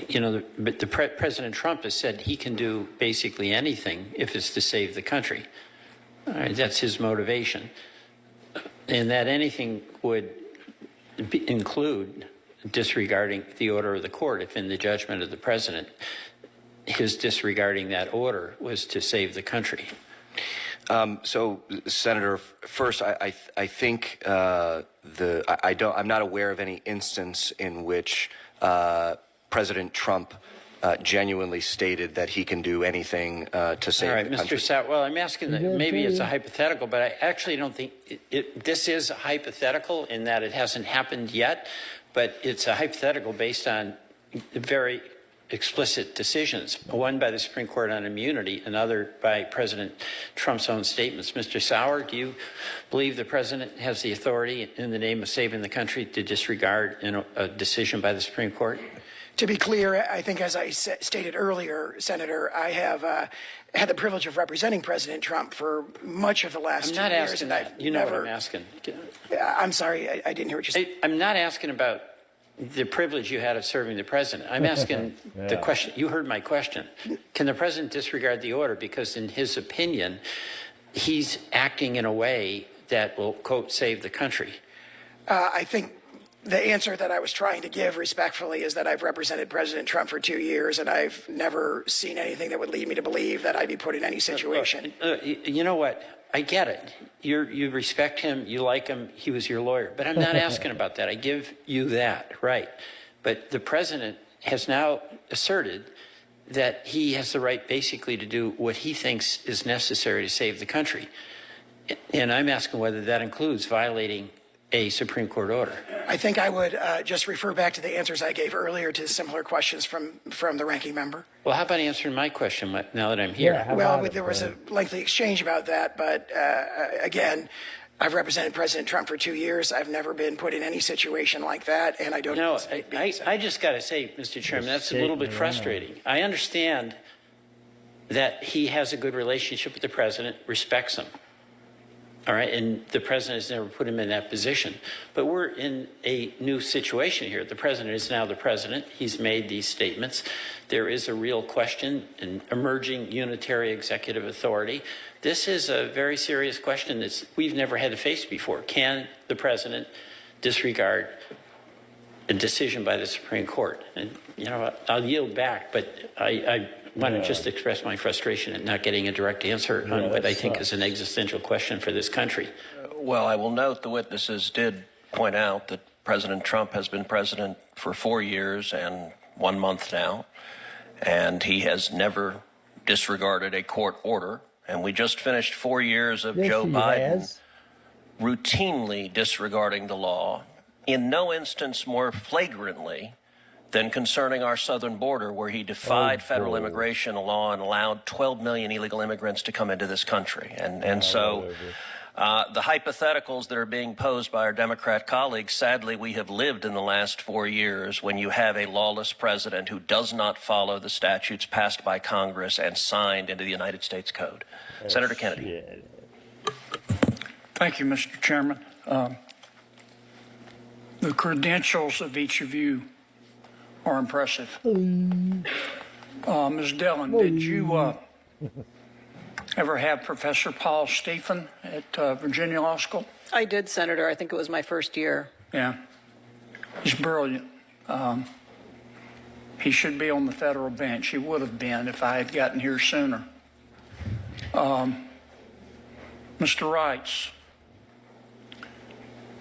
You know, but President Trump has said he can do basically anything if it's to save the country. All right, that's his motivation. And that anything would include disregarding the order of the court if in the judgment of the president, his disregarding that order was to save the country. So, Senator, first, I think I'm not aware of any instance in which President Trump genuinely stated that he can do anything to save the country. Mr. Sauer, well, I'm asking that maybe it's a hypothetical, but I actually don't think this is a hypothetical in that it hasn't happened yet, but it's a hypothetical based on very explicit decisions, one by the Supreme Court on immunity, another by President Trump's own statements. Mr. Sauer, do you believe the president has the authority in the name of saving the country to disregard a decision by the Supreme Court? To be clear, I think as I stated earlier, Senator, I have had the privilege of representing President Trump for much of the last 2 years. I'm not asking that. You know what I'm asking. I'm sorry, I didn't hear what you said. I'm not asking about the privilege you had of serving the president. I'm asking the question. You heard my question. Can the president disregard the order because in his opinion, he's acting in a way that will, quote, save the country? I think the answer that I was trying to give respectfully is that I've represented President Trump for 2 years, and I've never seen anything that would lead me to believe that I'd be put in any situation. You know what? I get it. You respect him. You like him. He was your lawyer. But I'm not asking about that. I give you that, right? But the president has now asserted that he has the right basically to do what he thinks is necessary to save the country. And I'm asking whether that includes violating a Supreme Court order. I think I would just refer back to the answers I gave earlier to similar questions from the ranking member. Well, how about answering my question now that I'm here? Yeah, well, there was a lengthy exchange about that, but again, I've represented President Trump for 2 years. I've never been put in any situation like that, and I don't know. I just got to say, Mr. Chairman, that's a little bit frustrating. I understand that he has a good relationship with the president, respects him. All right, and the president has never put him in that position. But we're in a new situation here. The president is now the president. He's made these statements. There is a real question in emerging unitary executive authority. This is a very serious question that we've never had to face before. Can the president disregard a decision by the Supreme Court? And, you know, I'll yield back, but I want to just express my frustration at not getting a direct answer on what I think is an existential question for this country. Well, I will note the witnesses did point out that President Trump has been president for 4 years and 1 month now, and he has never disregarded a court order. And we just finished 4 years of Joe Biden routinely disregarding the law, in no instance more flagrantly than concerning our southern border, where he defied federal immigration law and allowed 12 million illegal immigrants to come into this country. And so the hypotheticals that are being posed by our Democrat colleagues, sadly, we have lived in the last 4 years when you have a lawless president who does not follow the statutes passed by Congress and signed into the United States Code. Senator Kennedy. Thank you, Mr. Chairman. The credentials of each of you are impressive. Ms. Dillon, did you ever have Professor Paul Stephen at Virginia Law School? I did, Senator. I think it was my first year. Yeah. He's brilliant. He should be on the federal bench. He would have been if I had gotten here sooner. Mr. Wrights.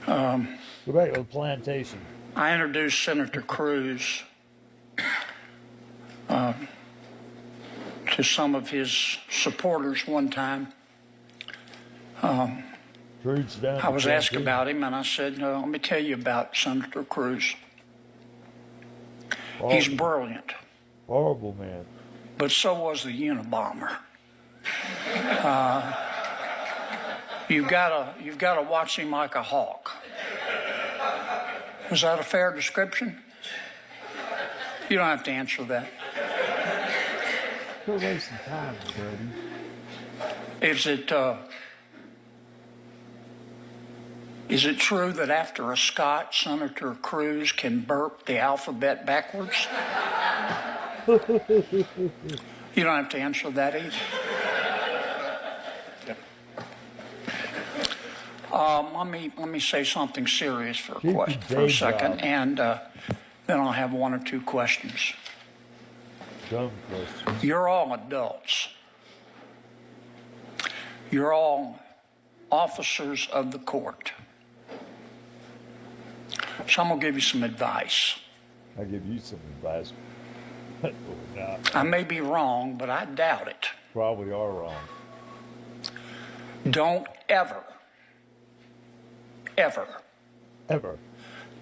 Go back to the plantation. I introduced Senator Cruz to some of his supporters one time. I was asked about him, and I said, no, let me tell you about Senator Cruz. He's brilliant. Horrible man. But so was the Unabomber. You've got to watch him like a hawk. Is that a fair description? You don't have to answer that. Quit wasting time, Brady. Is it true that after a Scot, Senator Cruz can burp the alphabet backwards? You don't have to answer that either. Let me say something serious for a second, and then I'll have one or two questions. Dumb questions. You're all adults. You're all officers of the court. So I'm going to give you some advice. I'll give you some advice. No. I may be wrong, but I doubt it. Probably are wrong. Don't ever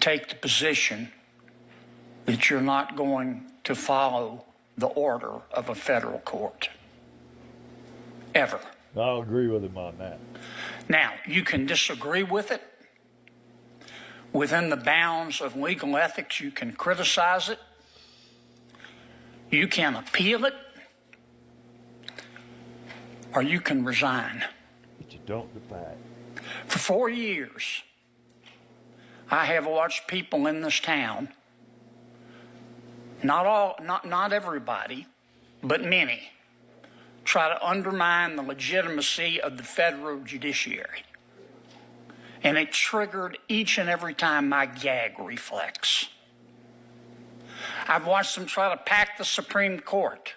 take the position that you're not going to follow the order of a federal court. Ever. I'll agree with him on that. Now, you can disagree with it. Within the bounds of legal ethics, you can criticize it. You can appeal it. Or you can resign. But you don't defy it. For 4 years, I have watched people in this town, not everybody, but many, try to undermine the legitimacy of the federal judiciary. And it triggered each and every time my gag reflex. I've watched them try to pack the Supreme Court.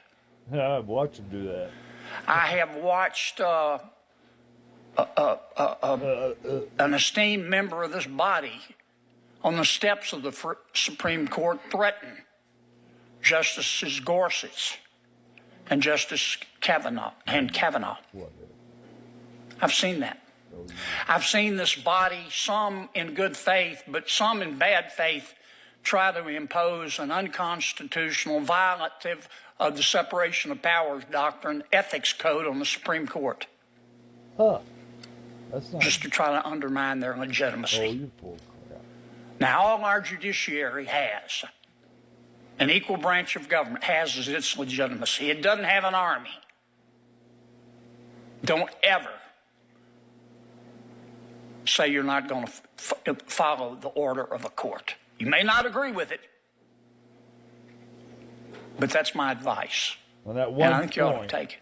Yeah, I've watched them do that. I have watched an esteemed member of this body on the steps of the Supreme Court threaten Justices Gorsuch and Justice Kavanaugh. I've seen that. I've seen this body, some in good faith, but some in bad faith, try to impose an unconstitutional, violative of the separation of powers doctrine, ethics code on the Supreme Court. Huh. That's not... Just to try to undermine their legitimacy. Oh, you poor crap. Now, all our judiciary has, an equal branch of government has its legitimacy. It doesn't have an army. Don't ever say you're not going to follow the order of a court. You may not agree with it, but that's my advice. On that one and I think you ought to take it.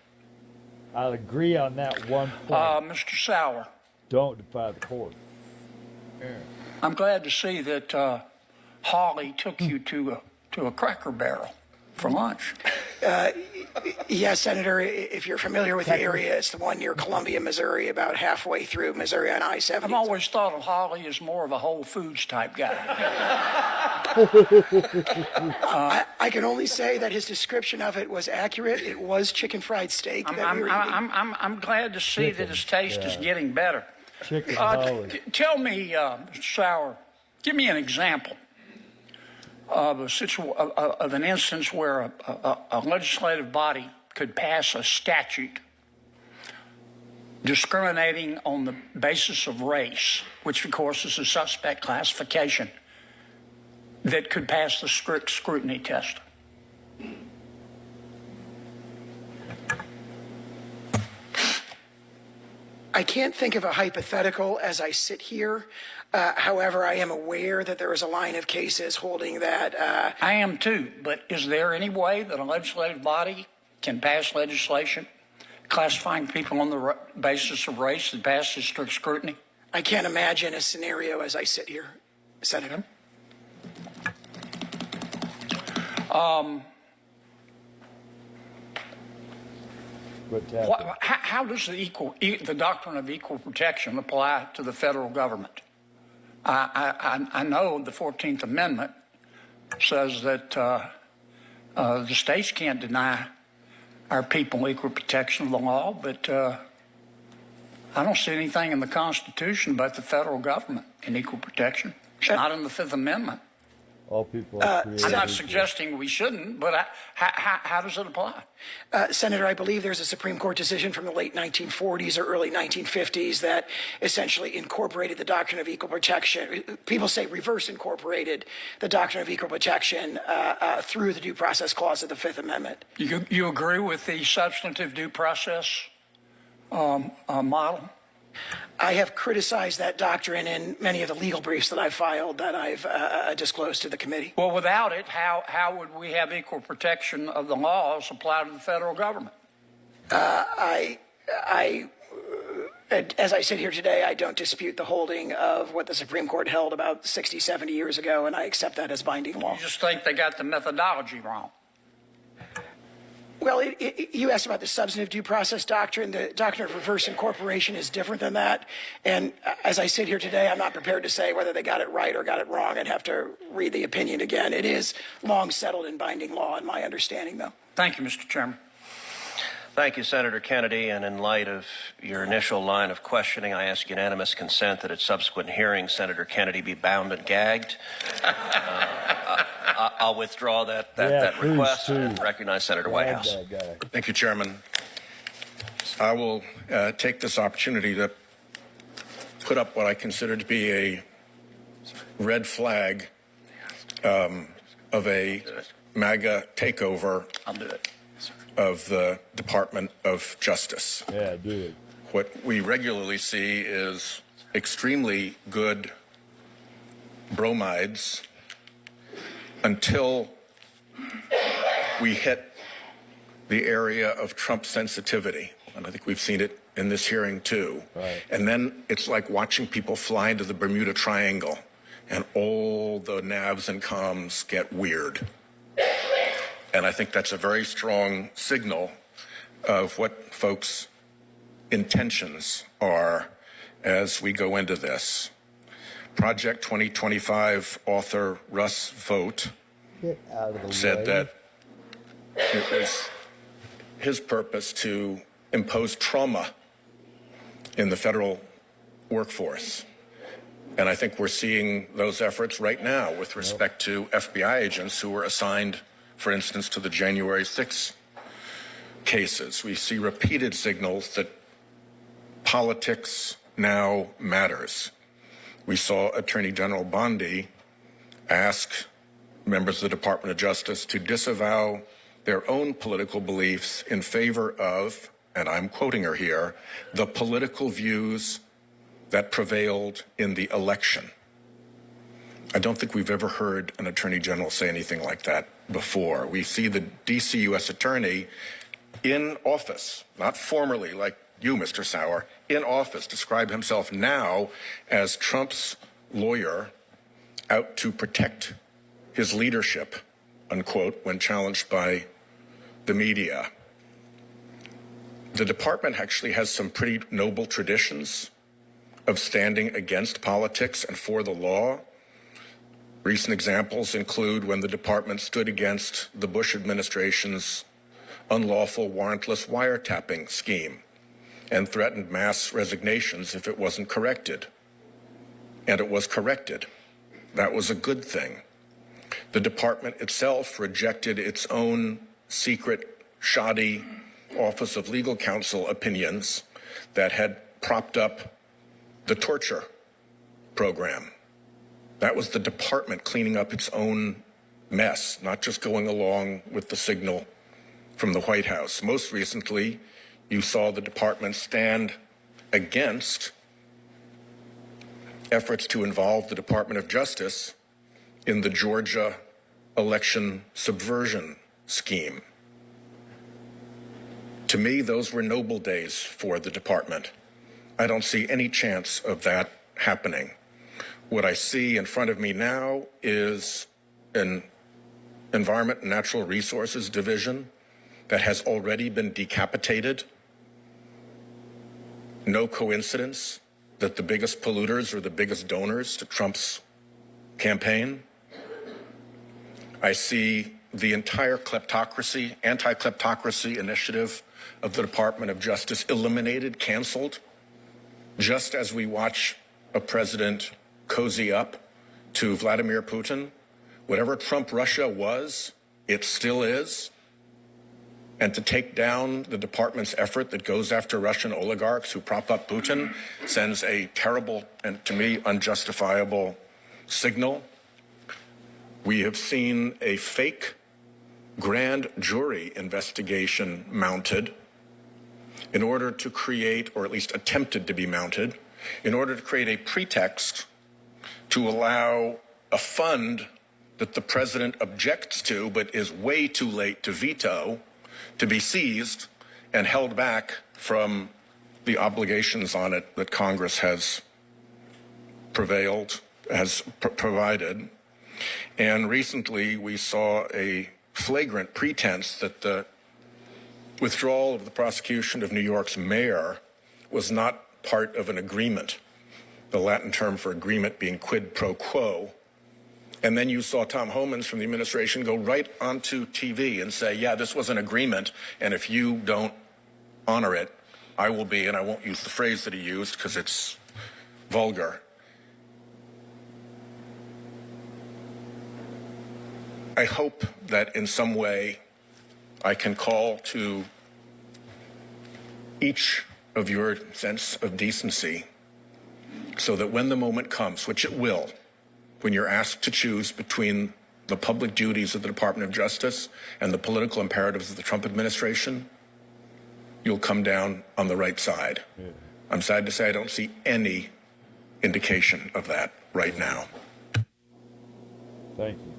I'll agree on that one point. Mr. Sauer. Don't defy the court. Yeah. I'm glad to see that Holly took you to a Cracker Barrel for lunch. Yes, Senator, if you're familiar with the area, it's the one near Columbia, Missouri, about halfway through Missouri on I-70. I've always thought of Holly as more of a Whole Foods type guy. I can only say that his description of it was accurate. It was chicken fried steak that we were eating. I'm glad to see that his taste is getting better. Chicken tell me, Mr. Sauer, give me an example of an instance where a legislative body could pass a statute discriminating on the basis of race, which of course is a suspect classification, that could pass the strict scrutiny test. I can't think of a hypothetical as I sit here. However, I am aware that there is a line of cases holding that. I am too, but is there any way that a legislative body can pass legislation classifying people on the basis of race that passes strict scrutiny? I can't imagine a scenario as I sit here, Senator. How does the doctrine of equal protection apply to the federal government? I know the 14th Amendment says that the states can't deny our people equal protection of the law, but I don't see anything in the Constitution about the federal government in equal protection. It's not in the Fifth Amendment. All people are created I'm not equal. suggesting we shouldn't, but how does it apply? Senator, I believe there's a Supreme Court decision from the late 1940s or early 1950s that essentially incorporated the doctrine of equal protection. People say reverse incorporated the doctrine of equal protection through the Due Process Clause of the Fifth Amendment. You agree with the substantive due process model? I have criticized that doctrine in many of the legal briefs that I've filed that I've disclosed to the committee. Well, without it, how would we have equal protection of the laws applied to the federal government? As I sit here today, I don't dispute the holding of what the Supreme Court held about 60, 70 years ago, and I accept that as binding law. You just think they got the methodology wrong? Well, you asked about the substantive due process doctrine. The doctrine of reverse incorporation is different than that. And as I sit here today, I'm not prepared to say whether they got it right or got it wrong. I'd have to read the opinion again. It is long settled in binding law, in my understanding, though. Thank you, Mr. Chairman. Thank you, Senator Kennedy. And in light of your initial line of questioning, I ask unanimous consent that at subsequent hearings, Senator Kennedy be bound and gagged. I'll withdraw that request and recognize Senator Whitehouse. Thank you, Chairman. I will take this opportunity to put up what I consider to be a red flag of a MAGA takeover of the Department of Justice. Yeah, do it. What we regularly see is extremely good bromides until we hit the area of Trump sensitivity. And I think we've seen it in this hearing too. Right. And then it's like watching people fly into the Bermuda Triangle and all the navs and comms get weird. And I think that's a very strong signal of what folks' intentions are as we go into this. Project 2025 author Russ Vogt said that it was his purpose to impose trauma in the federal workforce. And I think we're seeing those efforts right now with respect to FBI agents who were assigned, for instance, to the January 6th cases. We see repeated signals that politics now matters. We saw Attorney General Bondi ask members of the Department of Justice to disavow their own political beliefs in favor of, and I'm quoting her here, the political views that prevailed in the election. I don't think we've ever heard an Attorney General say anything like that before. We see the D.C. U.S. Attorney in office, not formerly like you, Mr. Sauer, in office, describe himself now as Trump's lawyer out to protect his leadership, unquote, when challenged by the media. The department actually has some pretty noble traditions of standing against politics and for the law. Recent examples include when the department stood against the Bush administration's unlawful warrantless wiretapping scheme and threatened mass resignations if it wasn't corrected. And it was corrected. That was a good thing. The department itself rejected its own secret, shoddy Office of Legal Counsel opinions that had propped up the torture program. That was the department cleaning up its own mess, not just going along with the signal from the White House. Most recently, you saw the department stand against efforts to involve the Department of Justice in the Georgia election subversion scheme. To me, those were noble days for the department. I don't see any chance of that happening. What I see in front of me now is an Environment and Natural Resources Division that has already been decapitated. No coincidence that the biggest polluters are the biggest donors to Trump's campaign. I see the entire kleptocracy, anti-kleptocracy initiative of the Department of Justice eliminated, canceled, just as we watch a president cozy up to Vladimir Putin. Whatever Trump Russia was, it still is. And to take down the department's effort that goes after Russian oligarchs who prop up Putin sends a terrible and, to me, unjustifiable signal. We have seen a fake grand jury investigation mounted in order to create, or at least attempted to be mounted, in order to create a pretext to allow a fund that the president objects to but is way too late to veto to be seized and held back from the obligations on it that Congress has provided. And recently we saw a flagrant pretense that the withdrawal of the prosecution of New York's mayor was not part of an agreement, the Latin term for agreement being quid pro quo. And then you saw Tom Homans from the administration go right onto TV and say, yeah, this was an agreement, and if you don't honor it, I will be, and I won't use the phrase that he used because it's vulgar. I hope that in some way I can call to each of your sense of decency so that when the moment comes, which it will, when you're asked to choose between the public duties of the Department of Justice and the political imperatives of the Trump administration, you'll come down on the right side. Yeah. I'm sad to say I don't see any indication of that right now. Thank you.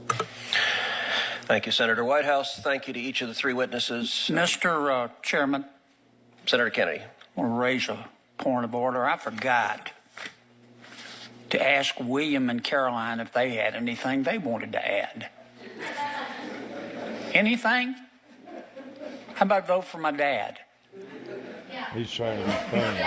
Thank you, Senator Whitehouse. Thank you to each of the three witnesses. Mr. Chairman. Senator Kennedy. I want to raise a point of order. I forgot to ask William and Caroline if they had anything they wanted to add. Anything? How about vote for my dad? He's trying to be funny.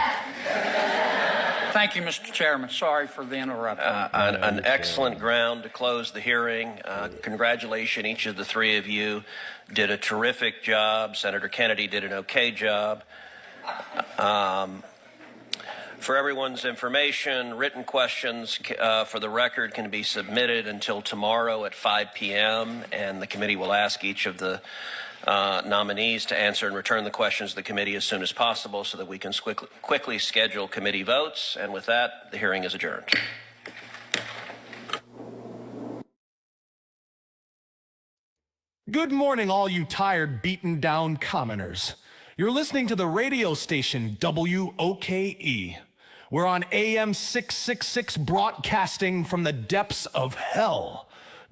Thank you, Mr. Chairman. Sorry for the interruption. An excellent ground to close the hearing. Congratulations, each of the three of you did a terrific job. Senator Kennedy did an okay job. For everyone's information, written questions for the record can be submitted until tomorrow at 5 p.m. and the committee will ask each of the nominees to answer and return the questions to the committee as soon as possible so that we can quickly schedule committee votes. And with that, the hearing is adjourned. Good morning, all you tired, beaten down commoners. You're listening to the radio station WOKE. We're on AM 666 broadcasting from the depths of hell.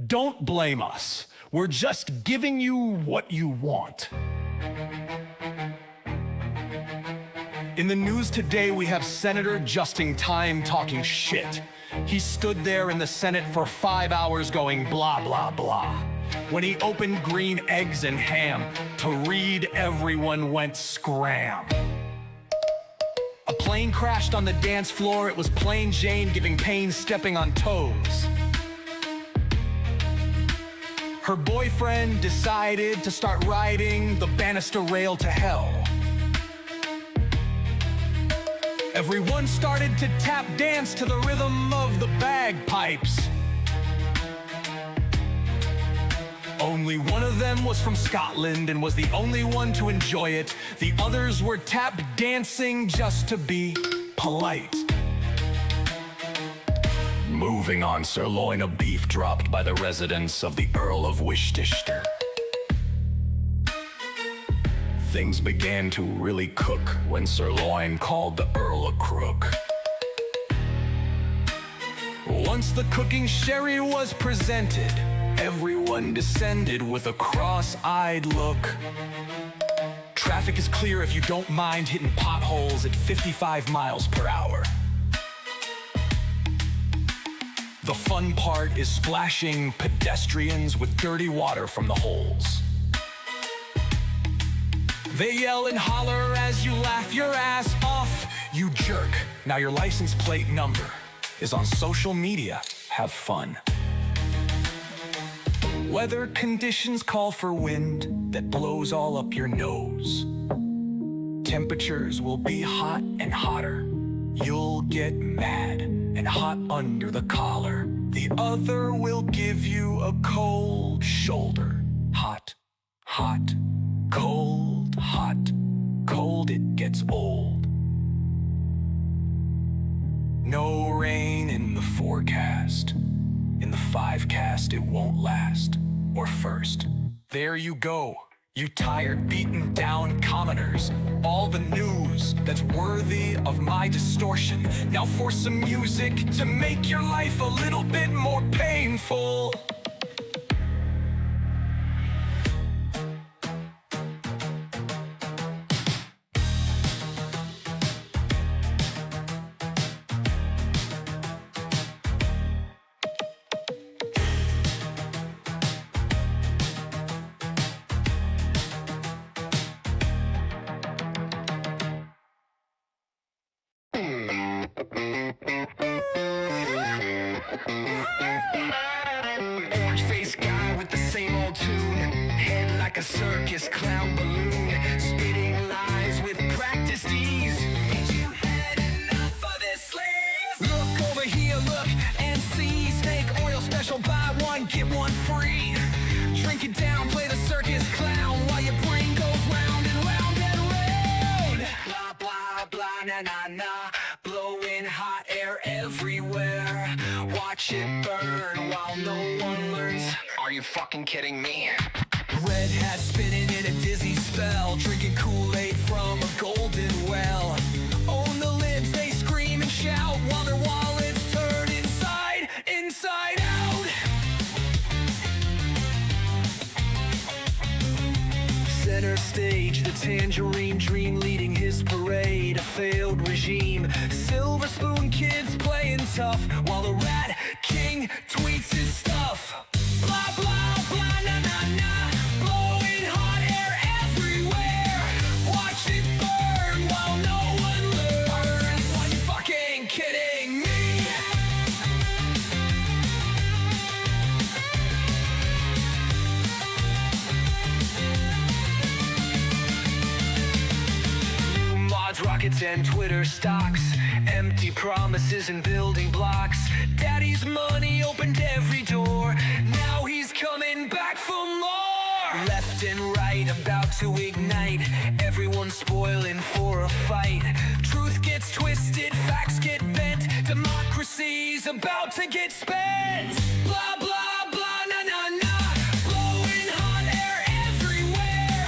Don't blame us. We're just giving you what you want. In the news today, we have Senator Justin Time talking shit. He stood there in the Senate for 5 hours going blah, blah, blah. When he opened green eggs and ham to read, everyone went scram. A plane crashed on the dance floor. It was plain Jane giving pain stepping on toes. Her boyfriend decided to start riding the banister rail to hell. Everyone started to tap dance to the rhythm of the bagpipes. Only one of them was from Scotland and was the only one to enjoy it. The others were tap dancing just to be polite. Moving on, sirloin of beef dropped by the residence of the Earl of Worcester. Things began to really cook when Sirloin called the Earl a crook. Once the cooking sherry was presented, everyone descended with a cross-eyed look. Traffic is clear if you don't mind hitting potholes at 55 miles per hour. The fun part is splashing pedestrians with dirty water from the holes. They yell and holler as you laugh your ass off, you jerk. Now your license plate number is on social media. Have fun. Weather conditions call for wind that blows all up your nose. Temperatures will be hot and hotter. You'll get mad and hot under the collar. The other will give you a cold shoulder. Hot, hot, cold, hot, cold, it gets old. No rain in the forecast. In the 5-cast, it won't last. Or first. There you go. You tired, beaten down commoners. All the news that's worthy of my distortion. Now for some music to make your life a little bit more painful. Orange-faced guy with the same old tune. Head like a circus clown balloon. Spitting lies with practiced ease. Ain't you had enough of this sleaze? Look over here, look and see. Snake oil special, buy one, get one free. Drink it down, play the circus clown while your brain goes round and round and round. Blah, blah, blah, na, na, na. Blowing hot air everywhere. Watch it burn while no one learns. Are you fucking kidding me? Red hat spinning in a dizzy spell. Drinking Kool-Aid from a golden well. Own the libs, they scream and shout while their wallets turn inside out. Center stage, the tangerine dream leading his parade. A failed regime. Silver spoon kids playing tough while the rat king tweets his stuff. Blah, blah, blah, na, na, na. Blowing hot air everywhere. Watch it burn while no one learns. Are you fucking kidding me? Rockets and Twitter stocks, empty promises and building blocks. Daddy's money opened every door. Now he's coming back for more. Left and right about to ignite. Everyone spoiling for a fight. Truth gets twisted, facts get bent. Democracy's about to get spent. Blah, blah, blah, na, na, na. Blowing hot air everywhere.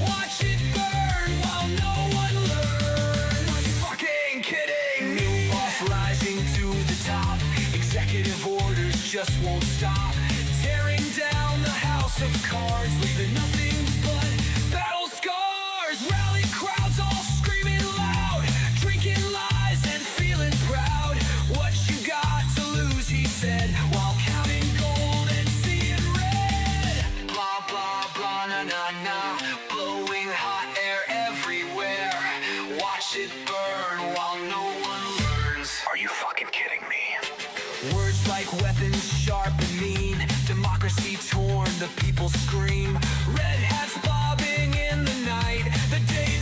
Watch it burn while no one learns. Are you fucking kidding me? New boss rising to the top. Executive orders just won't stop. Tearing down the house of cards, leaving nothing but battle scars. Rally crowds all screaming loud, drinking lies and feeling proud. What you got to lose, he said, while counting gold and seeing red. Blah, blah, blah, na, na, na. Blowing hot air everywhere. Watch it burn while no one learns. Are you fucking kidding me? Words like weapons, sharp and mean. Democracy torn, the people scream. Red hats bobbing in the night. The day